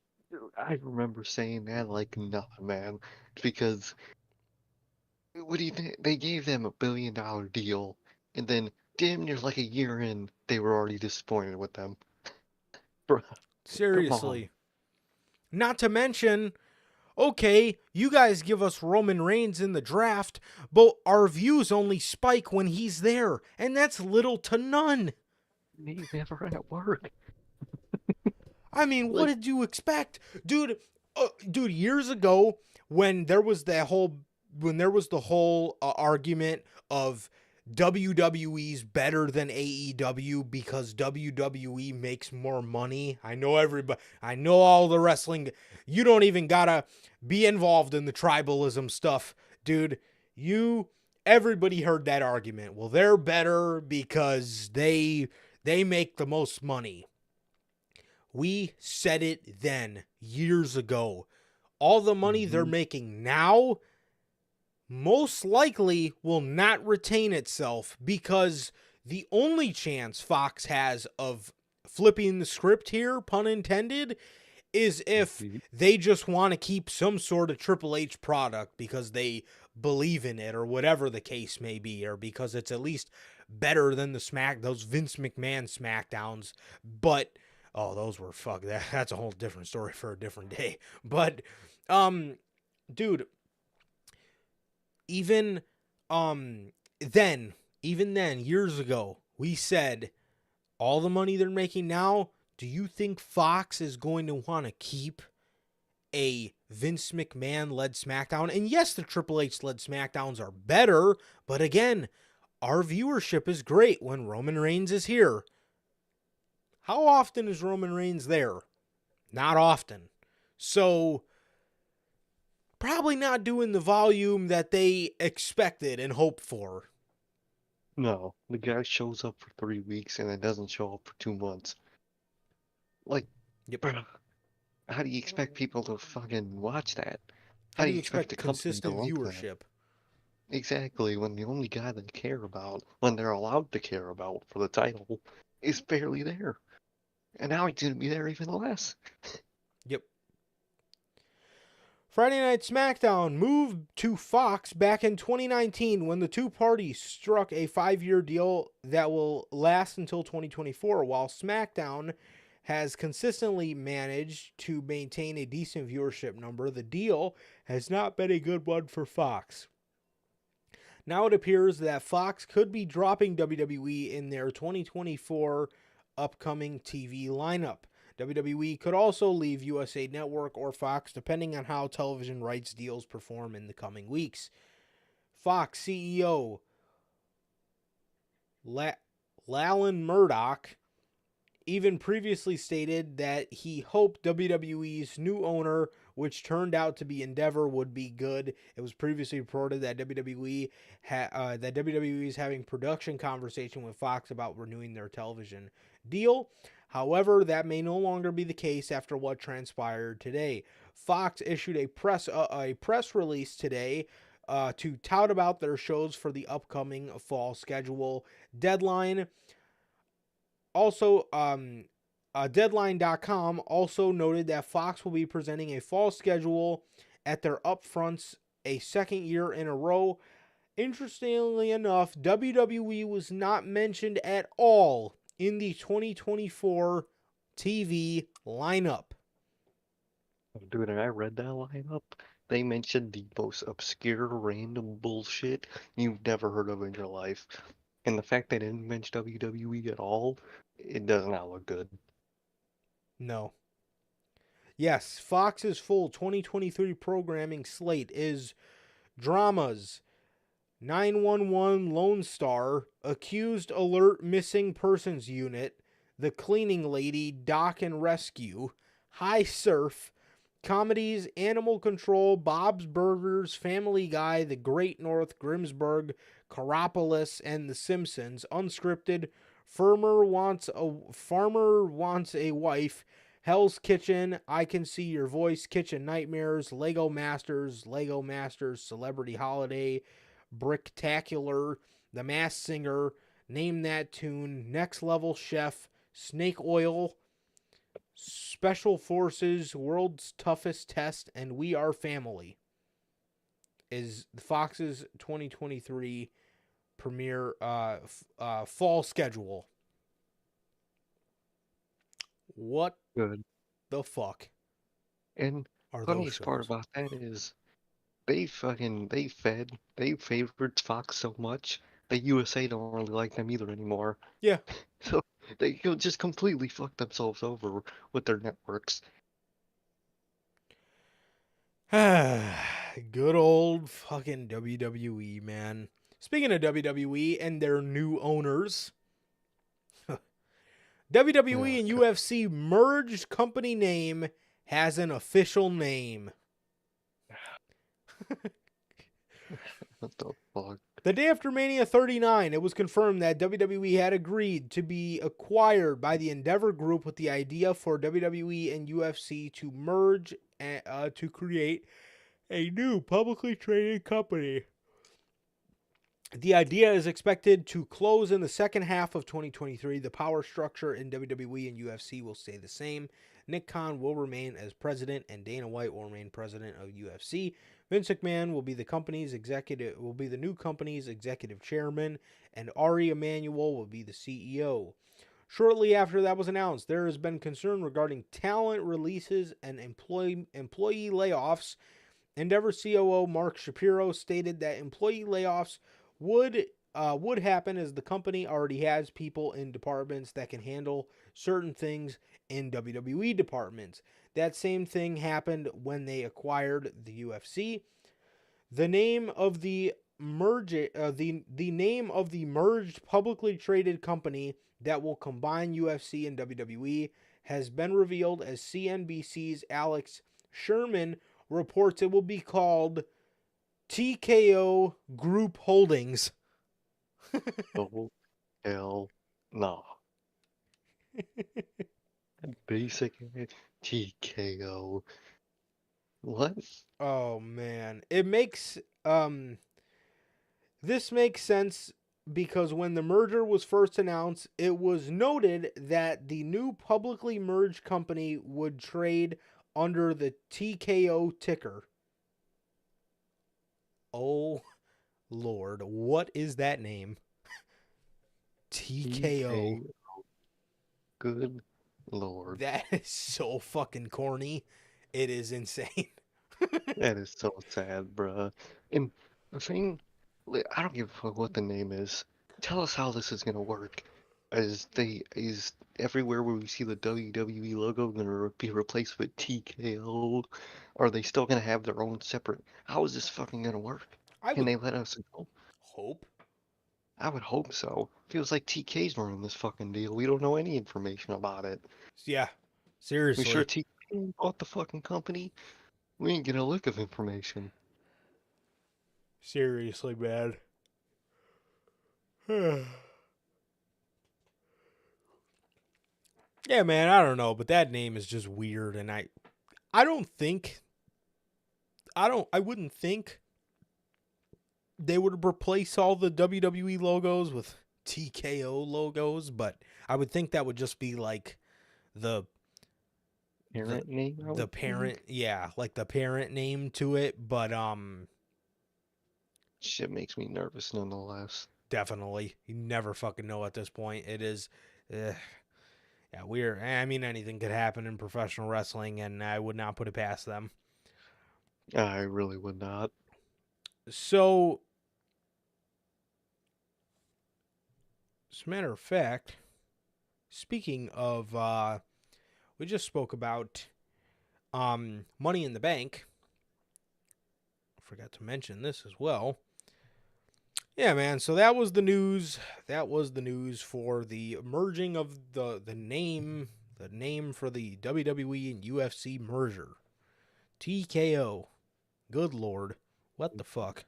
I remember saying that like nothing, man. Because what do you think? They gave them $1 billion deal, and then damn near like a year in, they were already disappointed with them. Bruh, come on. Seriously. Not to mention, okay, you guys give us Roman Reigns in the draft, but our views only spike when he's there, and that's little to none. He's never at work. I mean, what Like, did you expect? Dude, years ago when there was the whole argument of WWE's better than AEW because WWE makes more money. I know all the wrestling. You don't even gotta be involved in the tribalism stuff, dude. Everybody heard that argument. Well, they're better because they make the most money. We said it then, years ago. All the money they're making now most likely will not retain itself because the only chance Fox has of flipping the script here, pun intended, is if they just want to keep some sort of Triple H product because they believe in it or whatever the case may be, or because it's at least better than those Vince McMahon SmackDowns. But those were that's a whole different story for a different day. But dude, even then years ago, we said all the money they're making now, do you think Fox is going to want to keep a Vince McMahon led SmackDown? And yes, the Triple H led SmackDowns are better, but again, our viewership is great when Roman Reigns is here. How often is Roman Reigns there? Not often. So, probably not doing the volume that they expected and hoped for. No, the guy shows up for 3 weeks and then doesn't show up for 2 months. Like, Yep. bruh, how do you expect people to fucking watch that? How How do do you you expect expect the company to consistent like that? viewership? Exactly, when the only guy they care about, when they're allowed to care about for the title, is barely there. And now he's gonna be there even less. Yep. Friday Night SmackDown moved to Fox back in 2019 when the two parties struck a 5-year deal that will last until 2024. While SmackDown has consistently managed to maintain a decent viewership number, the deal has not been a good one for Fox. Now it appears that Fox could be dropping WWE in their 2024 upcoming TV lineup. WWE could also leave USA Network or Fox depending on how television rights deals perform in the coming weeks. Fox CEO Lachlan Murdoch even previously stated that he hoped WWE's new owner, which turned out to be Endeavor, would be good. It was previously reported that WWE is having production conversation with Fox about renewing their television deal. However, that may no longer be the case after what transpired today. Fox issued a press release today to tout about their shows for the upcoming fall schedule. Deadline. Also, Deadline.com also noted that Fox will be presenting a fall schedule at their upfronts a second year in a row. Interestingly enough, WWE was not mentioned at all in the 2024 TV lineup. Dude, and I read that lineup. They mentioned the most obscure random bullshit you've never heard of in your life. And the fact they didn't mention WWE at all, it does not look good. No. Yes, Fox's full 2023 programming slate is dramas, 911 Lone Star, Accused Alert Missing Persons Unit, The Cleaning Lady, Dock and Rescue, High Surf, comedies, Animal Control, Bob's Burgers, Family Guy, The Great North, Grimsburg, Carapolis, and The Simpsons, unscripted, Farmer Wants a Wife, Hell's Kitchen, I Can See Your Voice, Kitchen Nightmares, Lego Masters, Celebrity Holiday, Bricktacular, The Masked Singer, Name That Tune, Next Level Chef, Snake Oil, Special Forces, World's Toughest Test, and We Are Family is Fox's 2023 premiere fall schedule. What Good. the fuck And are those funniest part shows? about that is they favored Fox so much that USA don't really like them either anymore. Yeah. So they just completely fuck themselves over with their networks. Good old fucking WWE, man. Speaking of WWE and their new owners, WWE and God, UFC merged company name has an official name. what the fuck? The day after Mania 39, it was confirmed that WWE had agreed to be acquired by the Endeavor Group with the idea for WWE and UFC to merge to create a new publicly traded company. The idea is expected to close in the second half of 2023. The power structure in WWE and UFC will stay the same. Nick Khan will remain as president, and Dana White will remain president of UFC. Vince McMahon will be the new company's executive chairman, and Ari Emanuel will be the CEO. Shortly after that was announced, there has been concern regarding talent releases and employee layoffs. Endeavor COO Mark Shapiro stated that employee layoffs would happen as the company already has people in departments that can handle certain things in WWE departments. That same thing happened when they acquired the UFC. The name of the merged publicly traded company that will combine UFC and WWE has been revealed as CNBC's Alex Sherman reports it will be called TKO Group Holdings. Oh, hell no. Basic TKO. What? Oh man, this makes sense because when the merger was first announced, it was noted that the new publicly merged company would trade under the TKO ticker. Oh Lord, what is that name? TKO. TKO. Good Lord. That is so fucking corny. It is insane. That is so sad, bruh. And the thing, I don't give a fuck what the name is. Tell us how this is gonna work. Is everywhere where we see the WWE logo gonna be replaced with TKO? Are they still gonna have their own separate? How is this fucking gonna work? I Can would they let us know? hope. I would hope so. Feels like TK's running this fucking deal. We don't know any information about it. Yeah, We sure seriously. TK bought the fucking company? We ain't get a lick of information. Seriously, man. Yeah, man, I don't know, but that name is just weird and I don't think I wouldn't think they would replace all the WWE logos with TKO logos, but I would think that would just be like the the Parent name, I the would parent, think. yeah, like the parent name to it, but Shit makes me nervous nonetheless. definitely you never fucking know at this point. It is yeah, weird. I mean anything could happen in professional wrestling and I would not put it past them. I really would not. So, as a matter of fact, speaking of we just spoke about Money in the Bank. I forgot to mention this as well. Yeah, man. So that was the news. That was the news for the merging of the name for the WWE and UFC merger. TKO. Good lord. What the fuck?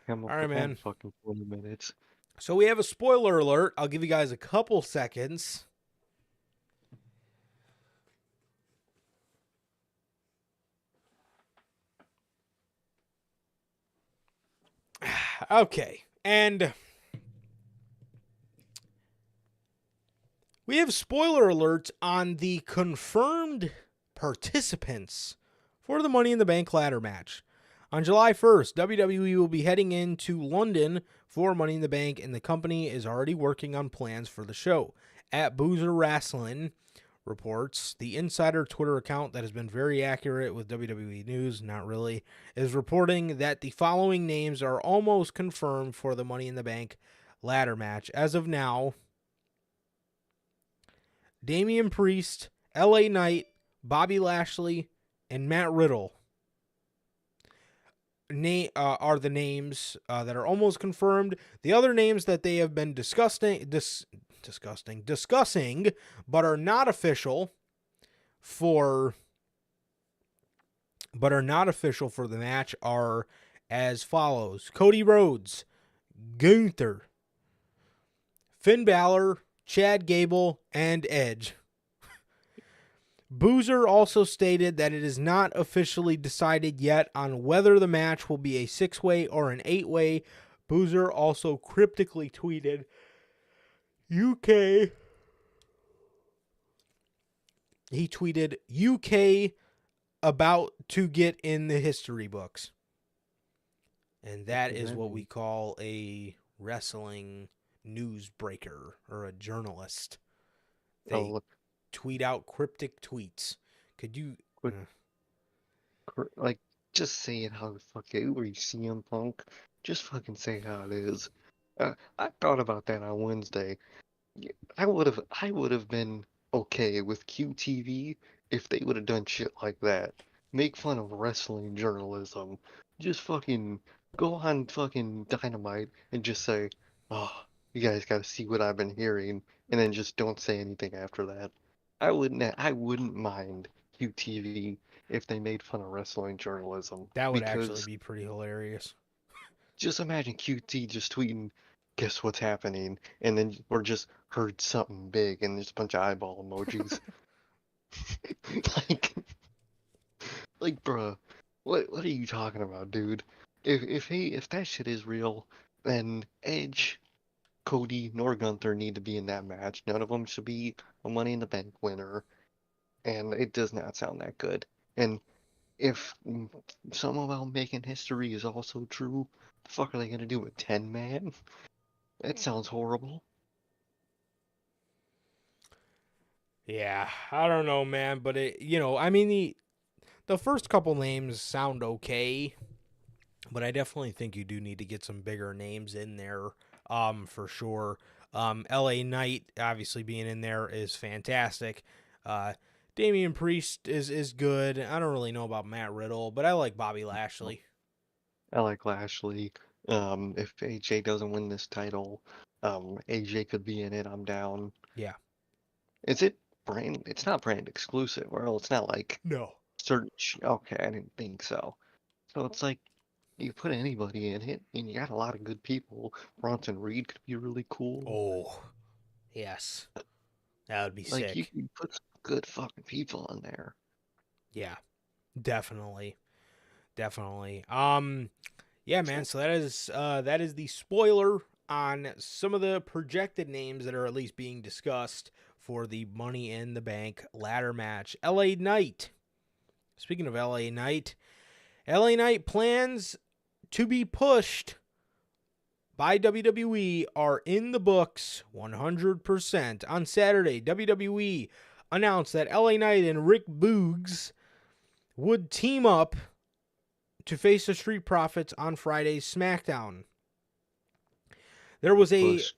Come up All right, with that in man. fucking 20 minutes. So we have a spoiler alert. I'll give you guys a couple seconds. Okay. And we have spoiler alerts on the confirmed participants for the Money in the Bank ladder match. On July 1st, WWE will be heading into London for Money in the Bank, and the company is already working on plans for the show. At Boozer Wrestling reports, the insider Twitter account that has been very accurate with WWE news, not really, is reporting that the following names are almost confirmed for the Money in the Bank ladder match. As of now, Damian Priest, LA Knight, Bobby Lashley, and Matt Riddle are the names that are almost confirmed. The other names that they have been discussing, but are not official for the match are as follows: Cody Rhodes, Gunther, Finn Balor, Chad Gable, and Edge. Boozer also stated that it is not officially decided yet on whether the match will be a 6-way or an 8-way. Boozer also cryptically tweeted, UK. He tweeted, UK about to get in the history books. And that is what we call a wrestling newsbreaker or a journalist. They tweet out cryptic tweets. Could you like just say it how the fuck it where you CM Punk? Just fucking say how it is. I thought about that on Wednesday. I would have been okay with QTV if they would have done shit like that. Make fun of wrestling journalism. Just fucking go on fucking Dynamite and just say, oh, you guys got to see what I've been hearing, and then just don't say anything after that. I wouldn't mind QTV if they made fun of wrestling journalism, That would actually because be pretty hilarious. just imagine QT just tweeting, "Guess what's happening?" and then we're just heard something big, and there's a bunch of eyeball emojis. like, bruh, what are you talking about, dude? If that shit is real, then Edge, Cody, nor Gunther need to be in that match. None of them should be a Money in the Bank winner, and it does not sound that good. And if some about making history is also true, the fuck are they gonna do, a 10-man? That sounds horrible. Yeah, I don't know, man, but I mean the first couple names sound okay, but I definitely think you do need to get some bigger names in there, for sure. LA Knight obviously being in there is fantastic. Uh, Damian Priest is good. I don't really know about Matt Riddle, but I like Bobby Lashley. I like Lashley. If AJ doesn't win this title, AJ could be in it. I'm down. Yeah. Is it brand? It's not brand exclusive, or it's not like No. certain. Okay, I didn't think so. So it's like you put anybody in it, and you got a lot of good people. Bronson Reed could be really cool. Oh, yes. That would be Like you sick. can put some good fucking people in there. Yeah. Definitely. Definitely. Yeah, man. So that is the spoiler on some of the projected names that are at least being discussed for the Money in the Bank ladder match. LA Knight. Speaking of LA Knight, LA Knight plans to be pushed by WWE are in the books 100%. On Saturday, WWE announced that LA Knight and Rick Boogs would team up to face the Street Profits on Friday's SmackDown. There was a Push.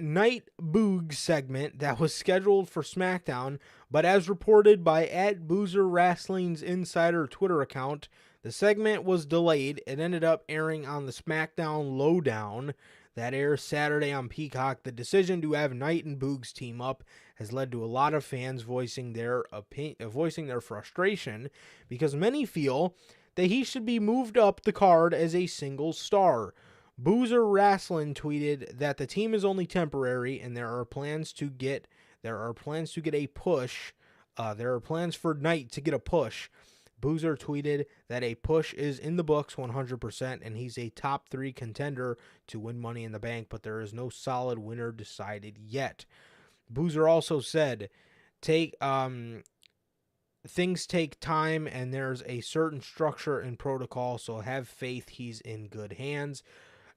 Night Boog segment that was scheduled for SmackDown, but as reported by @Boozer Wrestling's insider Twitter account, the segment was delayed. It ended up airing on the SmackDown Lowdown that airs Saturday on Peacock. The decision to have Knight and Boogs team up has led to a lot of fans voicing their frustration, because many feel that he should be moved up the card as a single star. Boozer Wrestling tweeted that the team is only temporary and there are plans to get a push. There are plans for Knight to get a push. Boozer tweeted that a push is in the books 100% and he's a top 3 contender to win Money in the Bank, but there is no solid winner decided yet. Boozer also said, things take time and there's a certain structure and protocol, so have faith he's in good hands.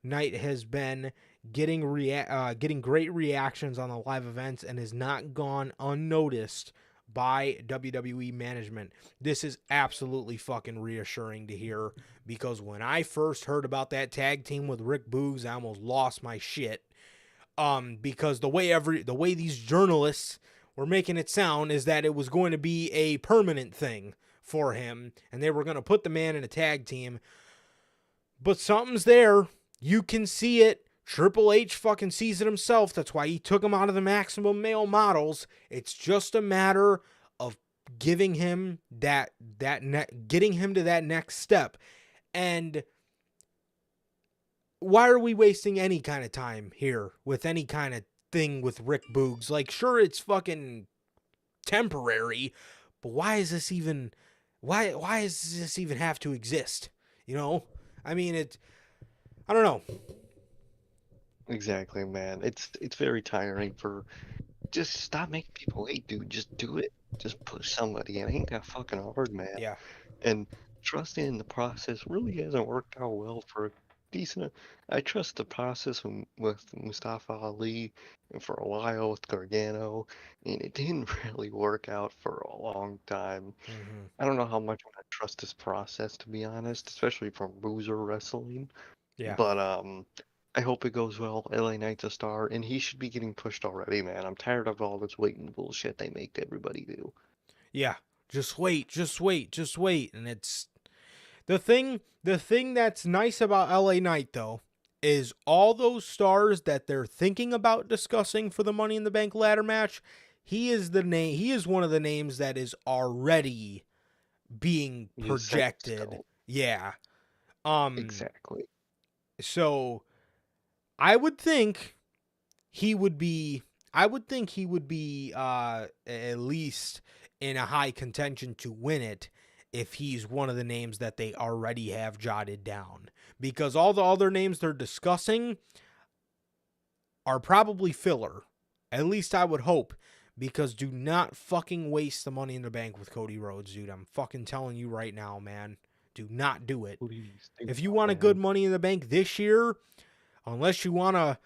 Knight has been getting great reactions on the live events and has not gone unnoticed by WWE management. This is absolutely fucking reassuring to hear, because when I first heard about that tag team with Rick Boogs, I almost lost my shit. Because the way these journalists were making it sound is that it was going to be a permanent thing for him and they were going to put the man in a tag team. But something's there. You can see it. Triple H fucking sees it himself. That's why he took him out of the Maximum Male Models. It's just a matter of getting him to that next step. And why are we wasting any kind of time here with any kind of thing with Rick Boogs? Like, sure, it's fucking temporary, but why does this even have to exist? You know? I mean, I don't know. Exactly, man. It's very tiring. For Just stop making people wait, dude. Just do it. Just push somebody. It ain't that fucking hard, man. Yeah. And trusting in the process really hasn't worked out well for a decent. I trust the process with Mustafa Ali and for a while with Gargano, and it didn't really work out for a long time. Mm-hmm. I don't know how much I trust this process, to be honest, especially from Boozer Wrestling. Yeah. But I hope it goes well. LA Knight's a star, and he should be getting pushed already, man. I'm tired of all this waiting bullshit they make everybody do. Yeah. Just wait. And it's the thing that's nice about LA Knight, though, is all those stars that they're thinking about discussing for the Money in the Bank ladder match. He is one of the names that is already being You set in projected. stone. Yeah. Exactly. So I would think he would be at least in a high contention to win it if he's one of the names that they already have jotted down, because all the other names they're discussing are probably filler. At least I would hope, because do not fucking waste the Money in the Bank with Cody Rhodes, dude. I'm fucking telling you right now, man. Do not do it. Please do If you not, want a man. good Money in the Bank this year, unless you want to,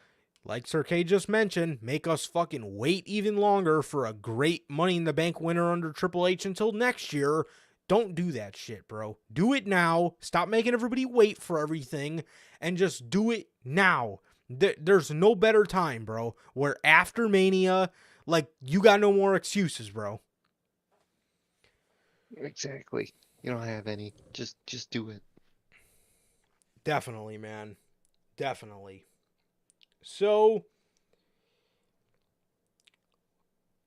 like Sir K just mentioned, make us fucking wait even longer for a great Money in the Bank winner under Triple H until next year, don't do that shit, bro. Do it now. Stop making everybody wait for everything and just do it now. There's no better time, bro, where after Mania, like, you got no more excuses, bro. Exactly. You don't have any. Just do it. Definitely, man. Definitely. So,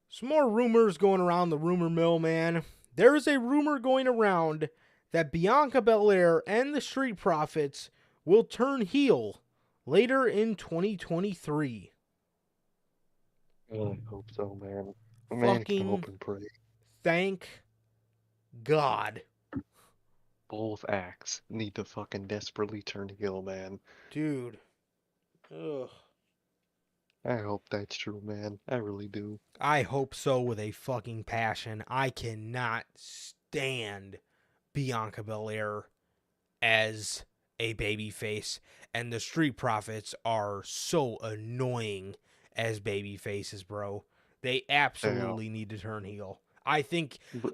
some more rumors going around the rumor mill, man. There is a rumor going around that Bianca Belair and the Street Profits will turn heel later in 2023. I hope so, man. A man can Fucking hope and pray. thank God. Both acts need to fucking desperately turn heel, man. Dude. Ugh. I hope that's true, man. I really do. I hope so with a fucking passion. I cannot stand Bianca Belair as a babyface, and the Street Profits are so annoying as baby faces, bro. They absolutely need to turn heel. I think But,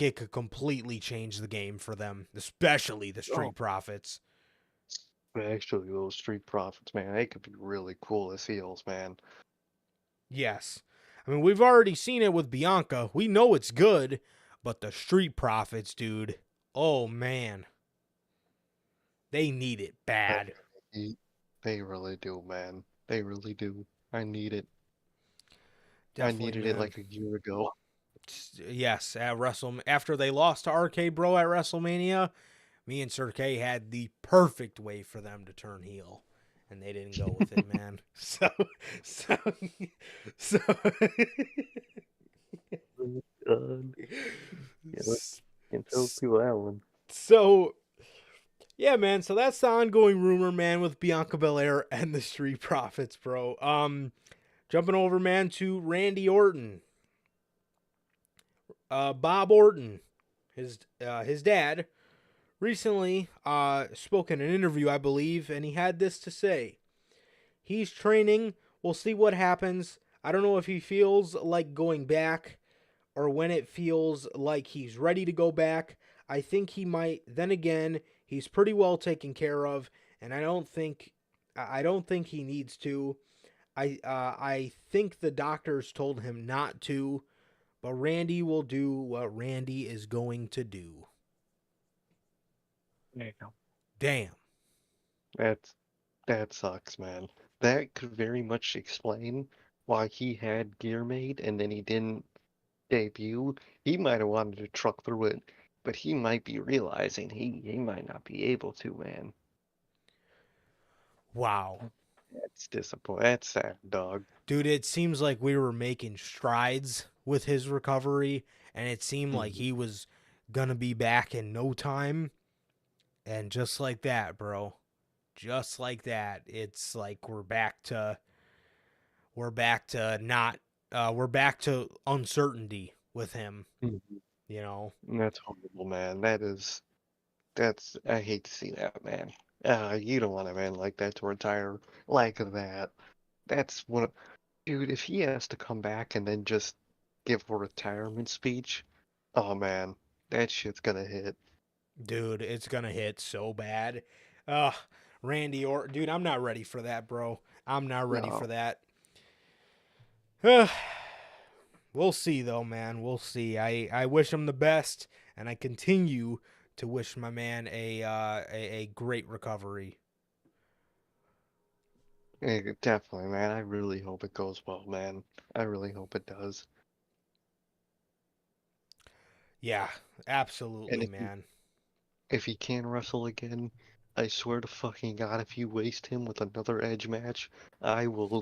it could completely change the game for them, especially the Street Profits. actually, those Street Profits, man, they could be really cool as heels, man. Yes. I mean, we've already seen it with Bianca. We know it's good, but the Street Profits, dude, oh man. They need it bad. They really do, man. They really do. I need it. Definitely, I needed man. it like a year ago. Yes, at after they lost to RK Bro at WrestleMania, me and Sir K had the perfect way for them to turn heel, and they didn't go with it, man. So, Can't tell people that one. so, yeah, man. So that's the ongoing rumor, man, with Bianca Belair and the Street Profits, bro. Jumping over, man, to Randy Orton. Bob Orton, his dad, recently spoke in an interview, I believe, and he had this to say. He's training. We'll see what happens. I don't know if he feels like going back or when it feels like he's ready to go back. I think he might. Then again, he's pretty well taken care of, and I don't think he needs to. I think the doctors told him not to, but Randy will do what Randy is going to do. Damn. That sucks, man. That could very much explain why he had gear made and then he didn't debut. He might have wanted to truck through it, but he might be realizing he might not be able to, man. Wow. That's disappointing. That's sad, dog. Dude, it seems like we were making strides with his recovery, and it seemed like he was gonna be back in no time. And just like that, bro. Just like that, it's like we're back to uncertainty with him. Mhm. You know? That's horrible, man. I hate to see that, man. You don't want a man like that to retire like that. That's what, dude, if he has to come back and then just give a retirement speech, oh man, that shit's gonna hit. Dude, it's gonna hit so bad. Ugh, Randy Orton, dude, I'm not ready for that, bro. I'm not ready for No. that. We'll see, though, man. We'll see. I wish him the best, and I continue to wish my man a great recovery. Definitely, man. I really hope it goes well, man. I really hope it does. Yeah, And absolutely, man. if he can wrestle again, I swear to fucking God, if you waste him with another Edge match, I will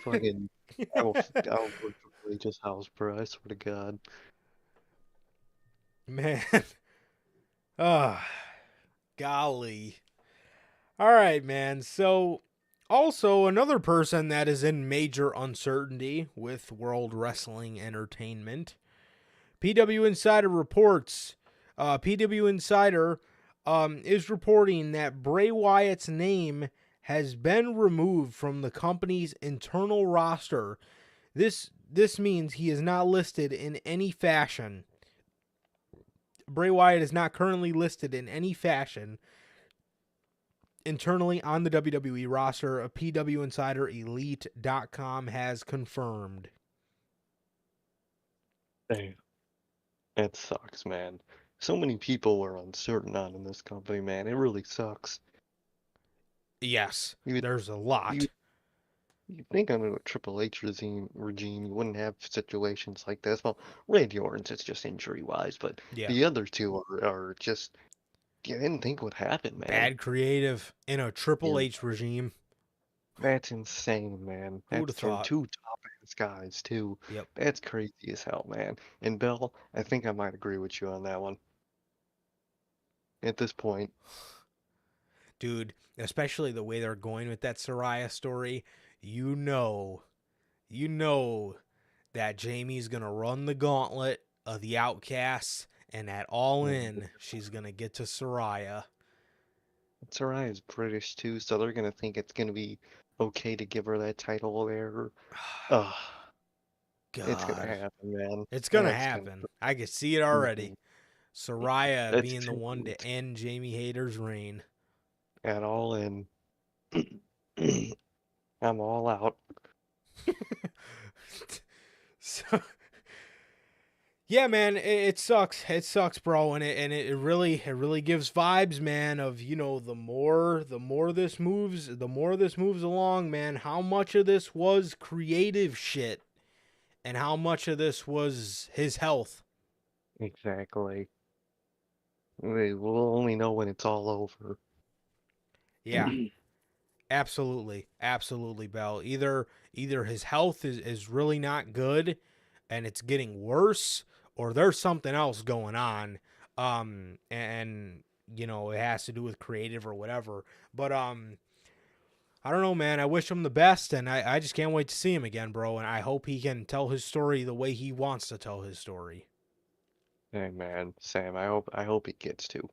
fucking, I'll work for Edge's house, bro. I swear to God. Man. Ah, golly. All right, man. So, also another person that is in major uncertainty with World Wrestling Entertainment. PW Insider reports. PW Insider is reporting that Bray Wyatt's name has been removed from the company's internal roster. This means he is not listed in any fashion. Bray Wyatt is not currently listed in any fashion internally on the WWE roster. A PW Insider Elite.com has confirmed. Damn, that sucks, man. So many people were uncertain on in this company, man. It really sucks. Yes, You would, there's a you lot. you'd think under a Triple H regime, you wouldn't have situations like this. Well, Randy Orton's it's just injury wise, but Yeah. the other two are just you didn't think would happen, man. Bad creative in a Triple Yeah. H regime. That's insane, man. Who would That's have from thought? two top-ass guys, too. Yep. That's crazy as hell, man. And Bill, I think I might agree with you on that one. At this point, Dude, especially the way they're going with that Soraya story, you know, you know that Jamie's going to run the gauntlet of the outcasts, and at All In, she's going to get to Soraya. Sarai is British, too, so they're gonna think it's gonna be okay to give her that title there. Ugh, it's gonna God. happen, man. It's going to That's gonna... happen. I can see it already. Mhm. Soraya That's being the one true. to end Jamie Hayter's reign. At All In. I'm all out. So, yeah, man, it sucks. It sucks, bro, and it really gives vibes, man. Of the more this moves along, man. How much of this was creative shit, and how much of this was his health. Exactly. We'll only know when it's all over. Yeah, absolutely, Bell. Either his health is really not good, and it's getting worse, or there's something else going on. And it has to do with creative or whatever. But I don't know, man. I wish him the best, and I just can't wait to see him again, bro. And I hope he can tell his story the way he wants to tell his story. Hey man, Sam, I hope he gets to.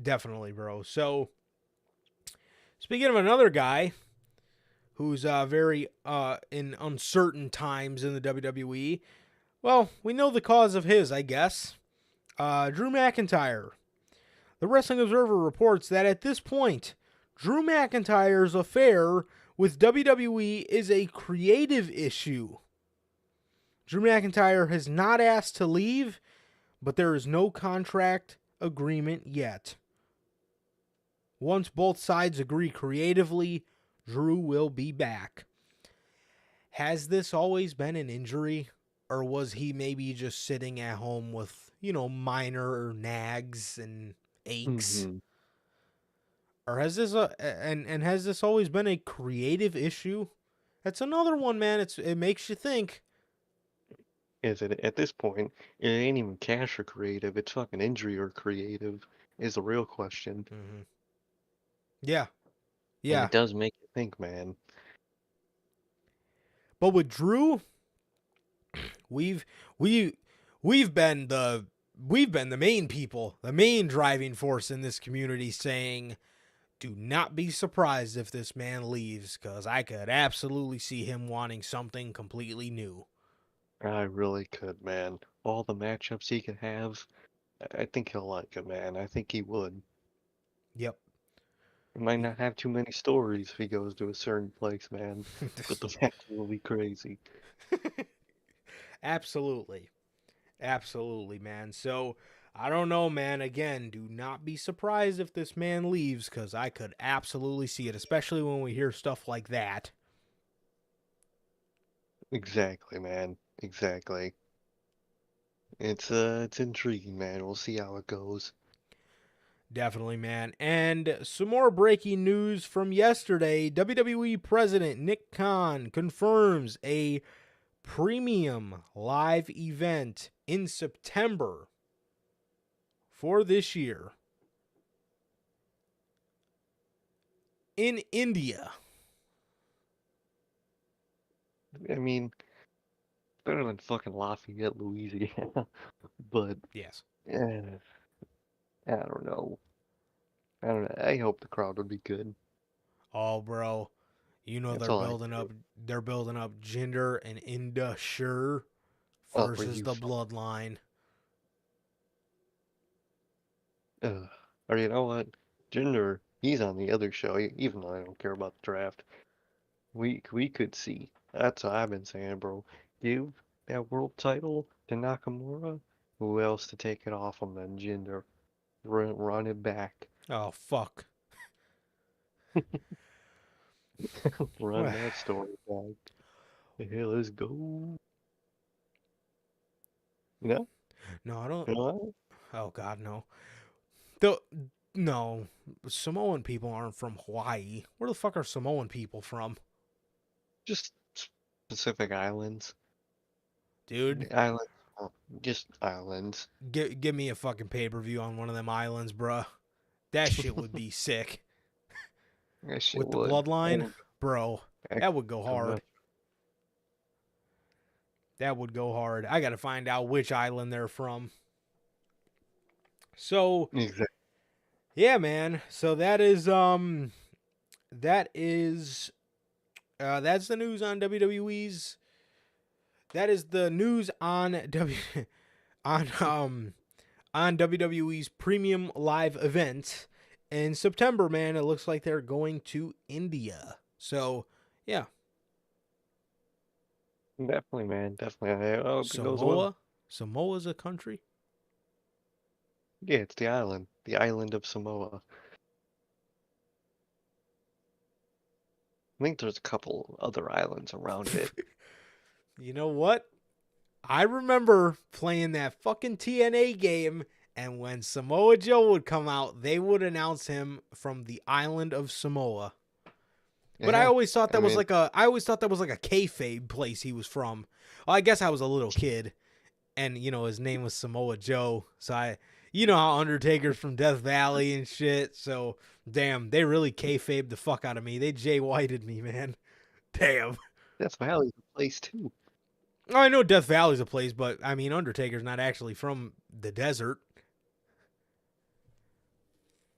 Definitely, bro. So, speaking of another guy who's very in uncertain times in the WWE, well, we know the cause of his, I guess. Drew McIntyre. The Wrestling Observer reports that at this point, Drew McIntyre's affair with WWE is a creative issue. Drew McIntyre has not asked to leave, but there is no contract agreement yet. Once both sides agree creatively, Drew will be back. Has this always been an injury? Or was he maybe just sitting at home with, minor nags and aches? Hmm. Or has this and has this always been a creative issue? That's another one, man. It makes you think. Is it at this point? It ain't even cash or creative. It's fucking injury or creative is the real question, Mm-hmm. Yeah, and yeah. it does make you think, man. But with Drew, we've we we've been the main people, the main driving force in this community, saying, do not be surprised if this man leaves, because I could absolutely see him wanting something completely new. I really could, man. All the matchups he could have, I think he'll like it, man. I think he would. Yep. He might not have too many stories if he goes to a certain place, man, but the matches will be crazy. Absolutely. Absolutely, man. So, I don't know, man. Again, do not be surprised if this man leaves, because I could absolutely see it, especially when we hear stuff like that. Exactly, man. Exactly. It's intriguing, man. We'll see how it goes. Definitely, man. And some more breaking news from yesterday. WWE President Nick Khan confirms a premium live event in September for this year in India. I mean, better than fucking Lafayette, Louisiana. But Yes. eh, I don't know. I don't know. I hope the crowd would be good. Oh, bro. You know That's all I care. they're building up Jinder and Inda Sure Oh, are versus you the fuck? Bloodline. Or you know what? Jinder, he's on the other show. Even though I don't care about the draft, we could see. That's what I've been saying, bro. Give that world title to Nakamura. Who else to take it off him than Jinder? Run it back. Oh, fuck. Run that story back. Hey, let's go. You know? No, I don't. You know what? Oh, God, no. The no, Samoan people aren't from Hawaii. Where the fuck are Samoan people from, Just Pacific Islands. dude? Islands. Just islands. Give me a fucking pay per view on one of them islands, bruh. That shit would be sick. That shit With the would. That bloodline, would bro, that would go go hard. nuts. That would go hard. I gotta find out which island they're from. So Exactly. yeah, man. So that is that's the news on WWE's. That is the news on on on WWE's premium live event in September, man. It looks like they're going to India. So, yeah, Definitely, man. Definitely. I hope it goes well. Samoa's a country. Yeah, it's the island. The island of Samoa. I think there's a couple other islands around it. You know what? I remember playing that fucking TNA game, and when Samoa Joe would come out, they would announce him from the island of Samoa. But Yeah. I mean, I always thought that was like a kayfabe place he was from. Well, I guess I was a little kid, and his name was Samoa Joe. So you know how Undertaker's from Death Valley and shit. So damn, they really kayfabed the fuck out of me. They Jay Whited me, man. Damn. Death Valley's a place too. Oh, I know Death Valley's a place, but I mean Undertaker's not actually from the desert.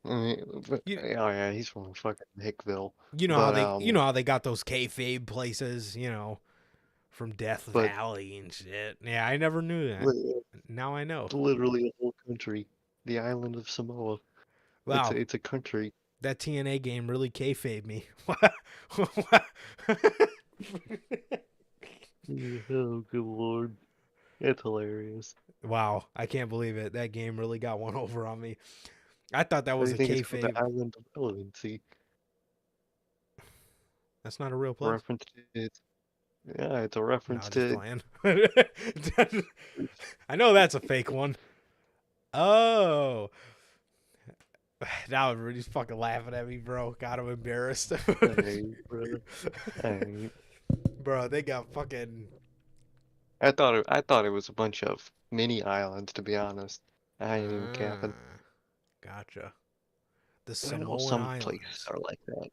I mean, oh You yeah, he's from fucking Hickville. you know how But they got those kayfabe places, from Death but Valley and shit. Yeah, I never knew that. li- Now I know. it's literally a whole country. The island of Samoa. Wow, It's a country. that TNA game really kayfabe me. Oh, good lord. It's hilarious. Wow, I can't believe it. That game really got one over on me. I thought that What do was you a think it's called? The kayfabe. island of relevancy. That's not a real place. Reference to it. Yeah, it's a No, reference just to playing. I know that's a fake one. Oh, now everybody's fucking laughing at me, bro. God, I'm embarrassed. hey, brother. Hey. Bro, they got fucking. I thought it was a bunch of mini islands, to be honest. I ain't even capping. Gotcha. The I know Samoan some places Islands. are like that.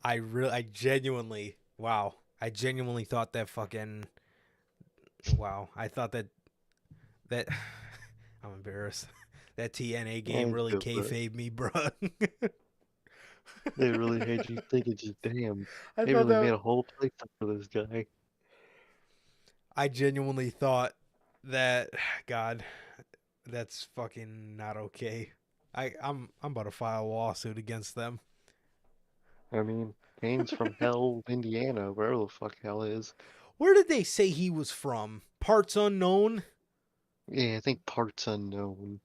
I genuinely, wow. I genuinely thought that fucking, wow. I thought that, I'm embarrassed. That TNA game Ain't really good, bro. kayfabe me, bro. They really had you thinking, just damn. I They thought really that made a whole place up for this guy. I genuinely thought that God, that's fucking not okay. I'm about to file a lawsuit against them. I mean, Kane's from Hell, Indiana, wherever the fuck Hell is. Where did they say he was from? Parts unknown? Yeah, I think parts unknown.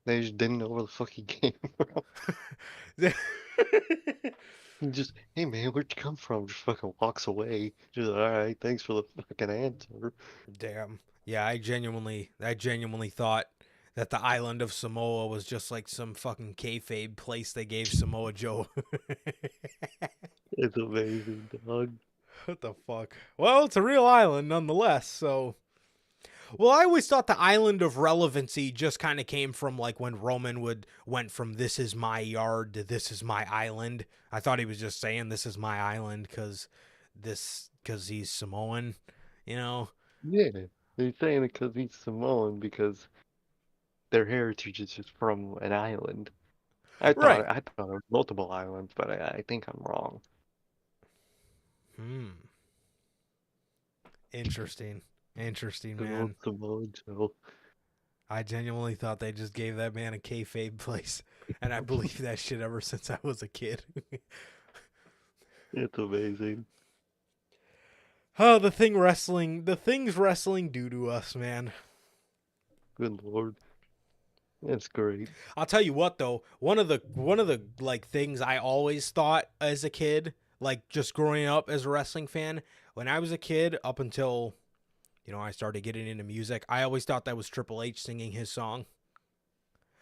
They just didn't know where the fuck he came from. He just, hey man, where'd you come from? Just fucking walks away. Just, alright, thanks for the fucking answer. Damn. Yeah, I genuinely thought that the island of Samoa was just like some fucking kayfabe place they gave Samoa Joe. It's amazing, dog. What the fuck? Well, it's a real island nonetheless, so. Well, I always thought the island of relevancy just kind of came from like when Roman went from "this is my yard" to "this is my island." I thought he was just saying "this is my island" because he's Samoan, you know. Yeah, they're saying it because he's Samoan because their heritage is just from an island. Right. I thought it was multiple islands, but I think I'm wrong. Hmm. Interesting. Interesting, Good old man. Samoa Joe. I genuinely thought they just gave that man a kayfabe place, and I believe that shit ever since I was a kid. It's amazing. Oh, the things wrestling do to us, man. Good lord. That's great. I'll tell you what though, one of the like things I always thought as a kid, like just growing up as a wrestling fan, when I was a kid up until I started getting into music, I always thought that was Triple H singing his song.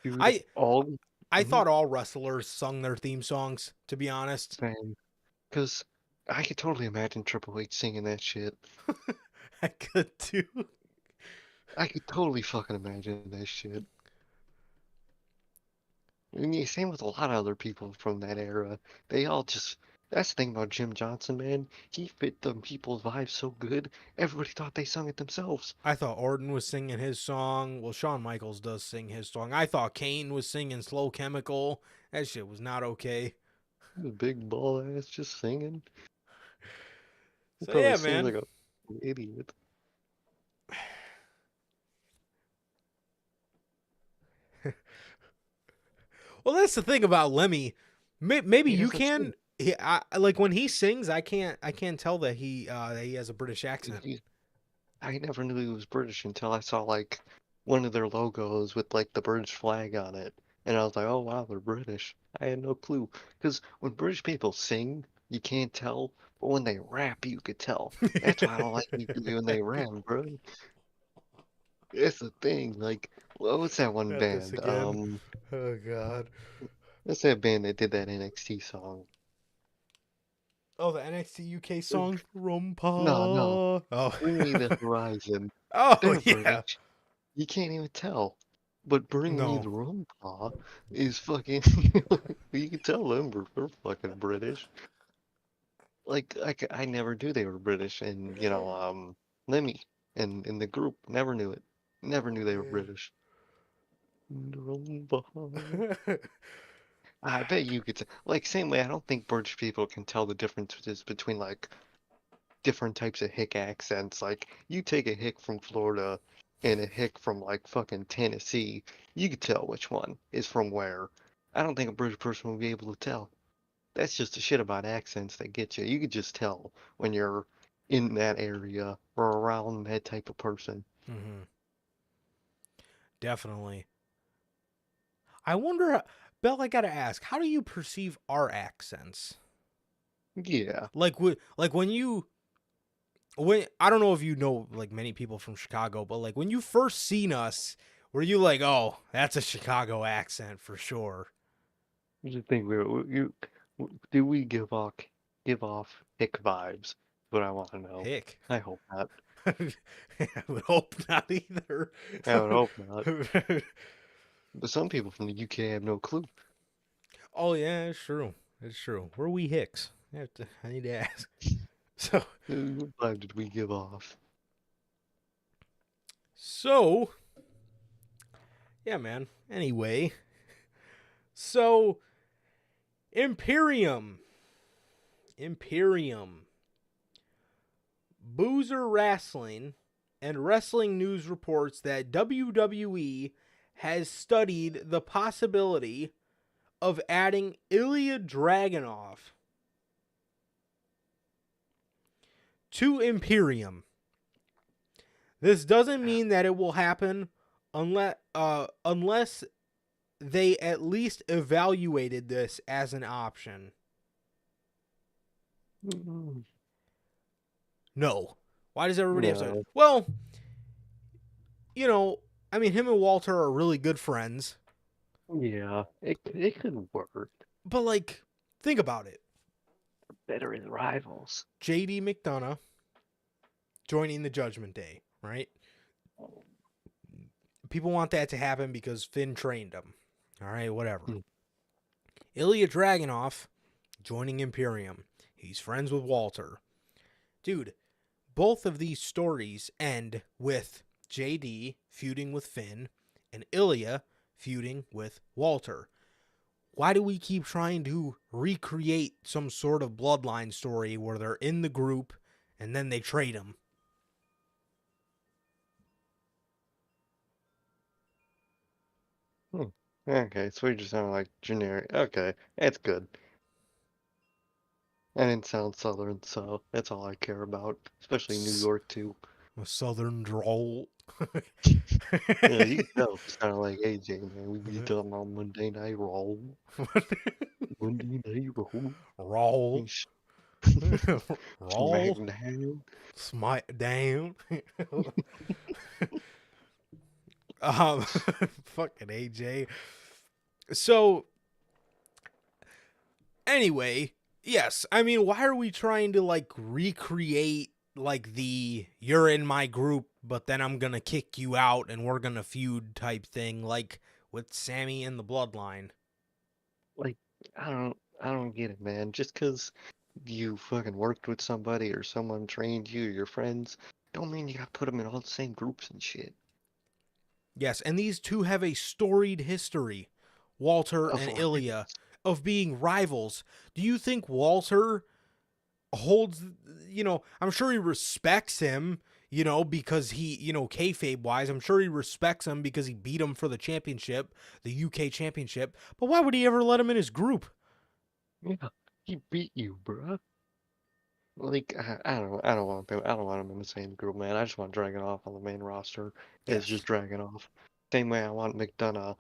Dude, I all I mhm, thought all wrestlers sung their theme songs, to be honest. same. Because I could totally imagine Triple H singing that shit. I could too. I could totally fucking imagine that shit. And yeah, same with a lot of other people from that era. They all just. That's the thing about Jim Johnson, man. He fit the people's vibes so good, everybody thought they sung it themselves. I thought Orton was singing his song. Well, Shawn Michaels does sing his song. I thought Kane was singing Slow Chemical. That shit was not okay. The big ball ass just singing. He So probably yeah, sings man. like a idiot. Well, that's the thing about Lemmy. Maybe Yeah, you that's what I'm can. saying. Like when he sings, I can't tell that he has a British accent. I never knew he was British until I saw like one of their logos with like the British flag on it. And I was like, oh wow, they're British. I had no clue. Because when British people sing, you can't tell. But when they rap, you could tell. That's why I don't like usually when they rap, bro. It's the thing. Like, what's that one At this band? again. Oh God. What's that band that did that NXT song? Oh, the NXT UK Like, song no. Rumpa. Oh. Bring Me the Horizon. Oh They're yeah. British. You can't even tell. But Bring Me No. the Rumpa is fucking. You can tell them they're fucking British. I never knew they were British, and Lemmy and in the group never knew it. Never knew they were British. Rumpa. I bet you could like same way. I don't think British people can tell the differences between like different types of hick accents. Like you take a hick from Florida and a hick from like fucking Tennessee, you could tell which one is from where. I don't think a British person would be able to tell. That's just the shit about accents that get you. You could just tell when you're in that area or around that type of person. Mm-hmm. Definitely. I wonder, Bell. I gotta ask, how do you perceive our accents? Yeah. Like when I don't know if you know like many people from Chicago, but like when you first seen us, were you like, oh, that's a Chicago accent for sure? I just think do we give off hick vibes? What I want to know. Hick. I hope not. I would hope not either. I would hope not. But some people from the UK have no clue. Oh yeah, it's true. It's true. Where are we Hicks? I need to ask. So What vibe did we give off? so yeah, man. Anyway, so Imperium. Imperium. Boozer Wrestling and Wrestling News reports that WWE has studied the possibility of adding Ilya Dragunov to Imperium. This doesn't mean that it will happen unless they at least evaluated this as an option. No. Why does everybody have to? No. Well, you know, I mean, him and Walter are really good friends. Yeah, it could work. But, like, think about it. Better as rivals. JD McDonough joining the Judgment Day, right? People want that to happen because Finn trained him. All right, whatever. Ilya Dragunov joining Imperium. He's friends with Walter. Dude, both of these stories end with JD feuding with Finn and Ilya feuding with Walter. Why do we keep trying to recreate some sort of bloodline story where they're in the group and then they trade them? Okay, so we just sound like generic. Okay, it's good. And it sounds southern, so that's all I care about. Especially New York, too. A southern drawl. Yeah, you know, sound like AJ, man. We be talking about Monday Night Raw. Monday Night Raw. Roll. Roll. SmackDown. Smackdown. Fucking AJ. So, anyway, yes. I mean, why are we trying to, like, recreate, like, the you're in my group, but then I'm gonna kick you out and we're gonna feud type thing, like with Sammy and the Bloodline? Like, I don't get it, man. Just because you fucking worked with somebody or someone trained you or your friends, don't mean you gotta put them in all the same groups and shit. Yes, and these two have a storied history, Walter and Ilya, of being rivals. Do you think Walter holds, I'm sure he respects him, because he, kayfabe-wise, I'm sure he respects him because he beat him for the championship, the UK championship, but why would he ever let him in his group? Yeah, he beat you, bruh. Like, I don't want him in the same group, man. I just want Dragunov on the main roster. Yes. It's just Dragunov. Same way I want McDonough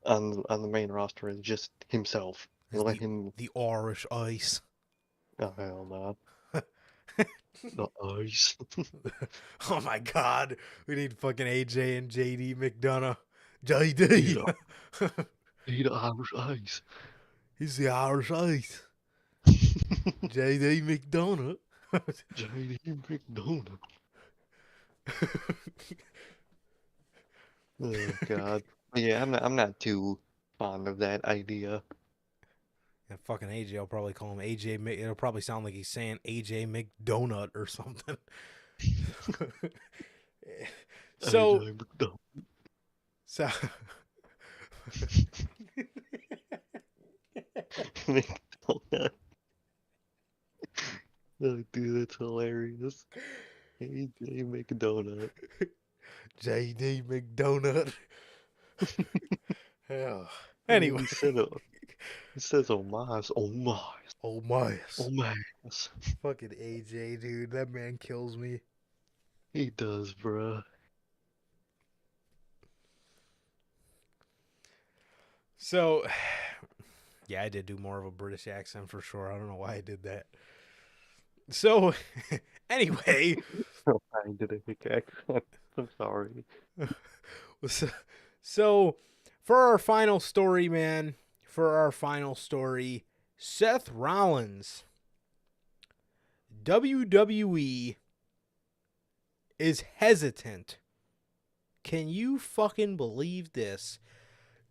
on the main roster as just himself. Let him. The Irish Ice. Oh hell no. The ice. Oh my God, we need fucking AJ and JD McDonough. JD. He's the Irish Ice. He's the Irish Ice. JD McDonough. JD McDonough. Oh God. Yeah, I'm not too fond of that idea. And fucking AJ will probably call him AJ. It'll probably sound like he's saying AJ McDonut or something. So. McDonut. Oh, dude, that's hilarious. AJ McDonut. JD McDonut. Hell. Anyway. It says Omas. Fucking AJ, dude. That man kills me. He does, bruh. So, yeah, I did do more of a British accent for sure. I don't know why I did that. So, anyway. I did a hick accent. I'm sorry. So, for our final story, man. Seth Rollins. WWE is hesitant. Can you fucking believe this?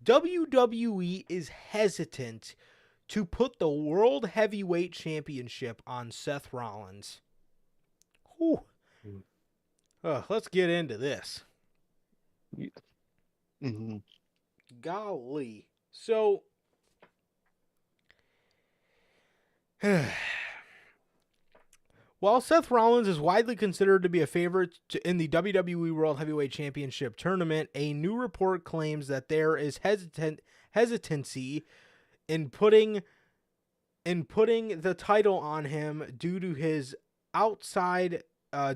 WWE is hesitant to put the World Heavyweight Championship on Seth Rollins. Whew. Let's get into this. Yeah. Mm-hmm. Golly. So, while Seth Rollins is widely considered to be a favorite in the WWE World Heavyweight Championship tournament, a new report claims that there is hesitancy in putting the title on him due to his outside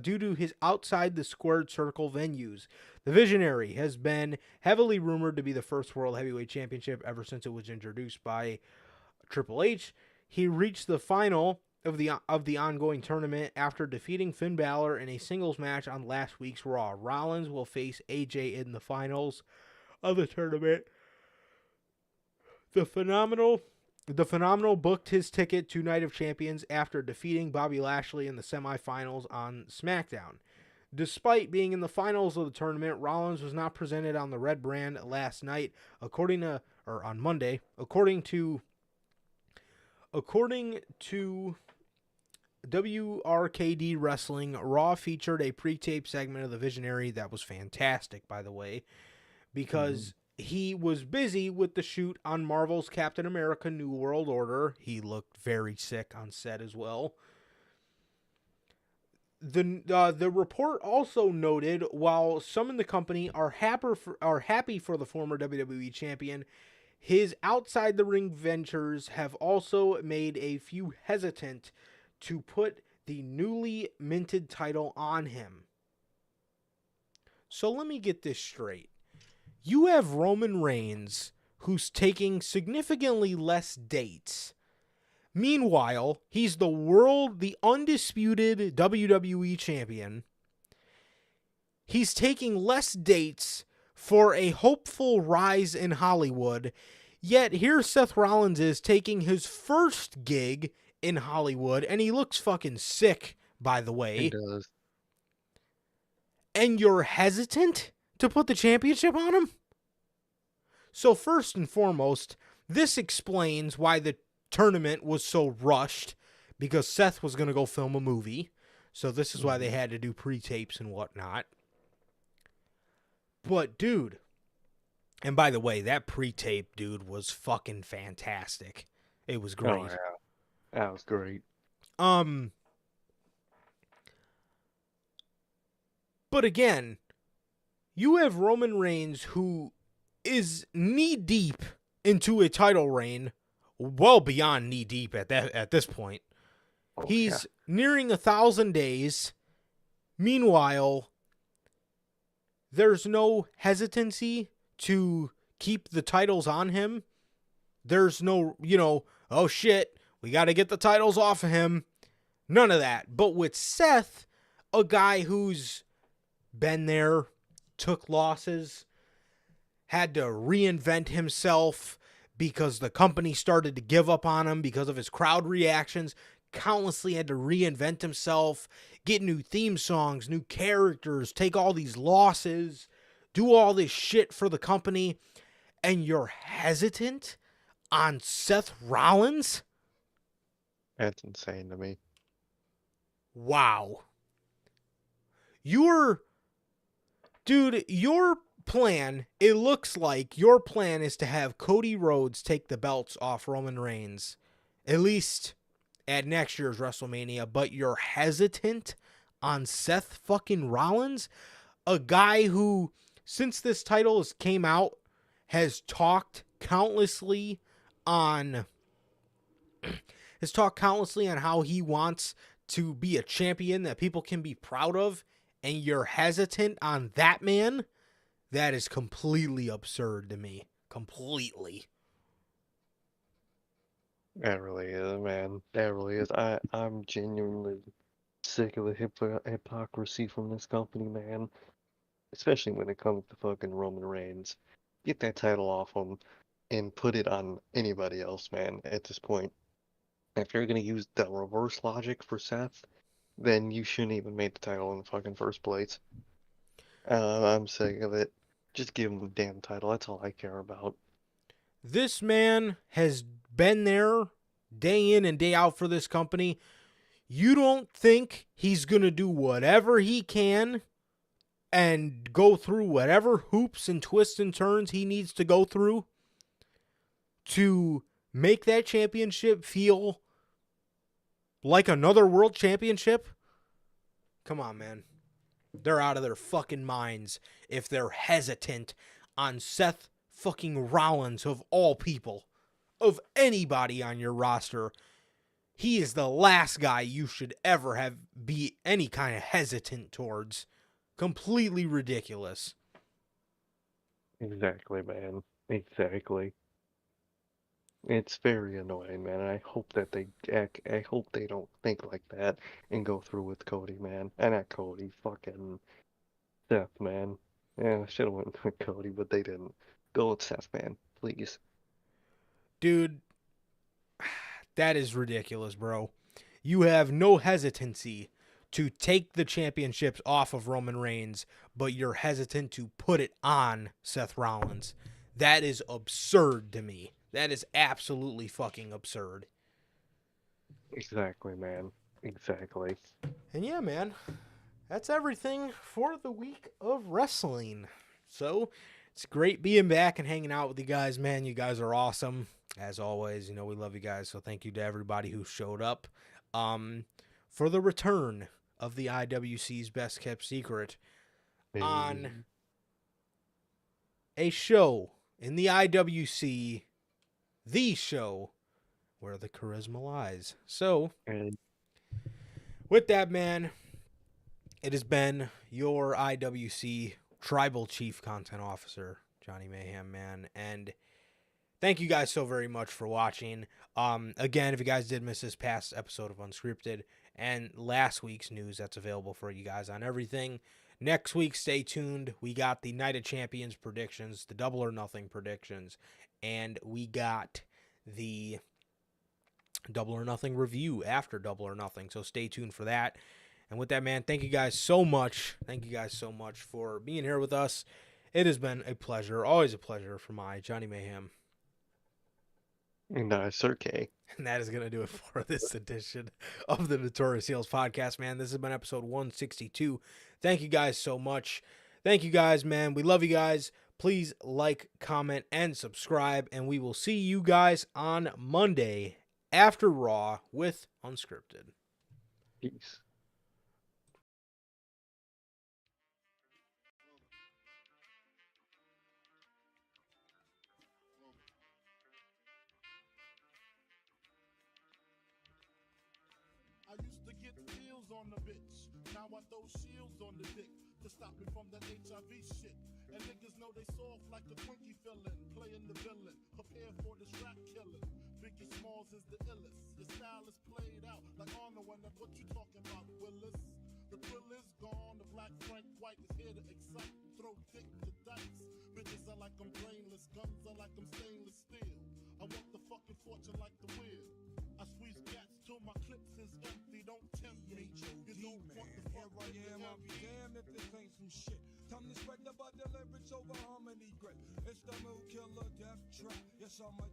due to his outside the squared circle venues. The Visionary has been heavily rumored to be the first World Heavyweight Championship ever since it was introduced by Triple H. He reached the final of the ongoing tournament after defeating Finn Balor in a singles match on last week's Raw. Rollins will face AJ in the finals of the tournament. The Phenomenal booked his ticket to Night of Champions after defeating Bobby Lashley in the semifinals on SmackDown. Despite being in the finals of the tournament, Rollins was not presented on the red brand last night, on Monday. According to WRKD Wrestling, Raw featured a pre-tape segment of the Visionary that was fantastic, by the way, because he was busy with the shoot on Marvel's Captain America New World Order. He looked very sick on set as well. The report also noted, while some in the company are happy for the former WWE champion, his outside-the-ring ventures have also made a few hesitant to put the newly minted title on him. So let me get this straight. You have Roman Reigns, who's taking significantly less dates. Meanwhile, he's the undisputed WWE champion. He's taking less dates for a hopeful rise in Hollywood, yet here Seth Rollins is taking his first gig in Hollywood, and he looks fucking sick, by the way. He does. And you're hesitant to put the championship on him? So first and foremost, this explains why the tournament was so rushed, because Seth was going to go film a movie. So this is why they had to do pre-tapes and whatnot. But, dude, and by the way, that pre-tape, dude, was fucking fantastic. It was great. Oh, yeah. That was great. But again, you have Roman Reigns, who is knee-deep into a title reign, well beyond knee-deep at this point. Oh, He's nearing 1,000 days. Meanwhile, there's no hesitancy to keep the titles on him. There's no, oh shit, we got to get the titles off of him. None of that. But with Seth, a guy who's been there, took losses, had to reinvent himself because the company started to give up on him because of his crowd reactions, countlessly had to reinvent himself, get new theme songs, new characters, take all these losses, do all this shit for the company, and you're hesitant on Seth Rollins? That's insane to me. Wow. Your plan, it looks like your plan is to have Cody Rhodes take the belts off Roman Reigns, at least at next year's WrestleMania, but you're hesitant on Seth fucking Rollins, a guy who, since this title came out, has talked countlessly on how he wants to be a champion that people can be proud of, and you're hesitant on that man? That is completely absurd to me. Completely. That really is, man. That really is. I'm genuinely sick of the hypocrisy from this company, man. Especially when it comes to fucking Roman Reigns. Get that title off him and put it on anybody else, man, at this point. If you're gonna use the reverse logic for Seth, then you shouldn't even make the title in the fucking first place. I'm sick of it. Just give him the damn title. That's all I care about. This man has been there day in and day out for this company. You don't think he's going to do whatever he can and go through whatever hoops and twists and turns he needs to go through to make that championship feel like another world championship? Come on, man. They're out of their fucking minds if they're hesitant on Seth fucking Rollins, of all people, of anybody on your roster. he is the last guy you should ever be any kind of hesitant towards. Completely ridiculous. Exactly, man. Exactly. It's very annoying, man. And I hope that I hope they don't think like that and go through with Cody, man. And not Cody, fucking Seth, man. Yeah, I should have went with Cody, but they didn't. Go with Seth, man. Please. Dude, that is ridiculous, bro. You have no hesitancy to take the championships off of Roman Reigns, but you're hesitant to put it on Seth Rollins. That is absurd to me. That is absolutely fucking absurd. Exactly, man. Exactly. And yeah, man, that's everything for the week of wrestling. So it's great being back and hanging out with you guys, man. You guys are awesome. As always, we love you guys. So thank you to everybody who showed up for the return of the IWC's Best Kept Secret on a show in the IWC, the show where the charisma lies. So, with that, man, it has been your IWC Tribal Chief Content Officer, Johnny Mayhem, man, and thank you guys so very much for watching. Again, if you guys did miss this past episode of Unscripted and last week's news, that's available for you guys on everything. Next week, stay tuned. We got the Night of Champions predictions, the Double or Nothing predictions, and we got the Double or Nothing review after Double or Nothing. So stay tuned for that. And with that, man, thank you guys so much. Thank you guys so much for being here with us. It has been a pleasure, always a pleasure for my Johnny Mayhem. And Sir K. And that is going to do it for this edition of the Notorious Heels podcast, man. This has been episode 162. Thank you guys so much. Thank you guys, man. We love you guys. Please like, comment, and subscribe. And we will see you guys on Monday after Raw with Unscripted. Peace. I used to get deals on the bitch. Now I throw shields on the dick to stop me from that HIV shit. And niggas know they soft like a Twinkie fillin', playing the villain, prepare for this rap killing. Biggie Smalls is the illest. Your style is played out like Arnold when what you talking about, Willis? The thrill is gone, the black Frank White is here to excite, throw dick to dice. Bitches are like I'm brainless, guns are like I'm stainless steel. I want the fucking fortune like the wheel. I squeeze gats till my clips is empty, don't tempt me. You don't want the fuck with the I'll be damned if this ain't some shit. Time to spread the lyrics over harmony grip. It's the mood killer death trap. Yes, I'm a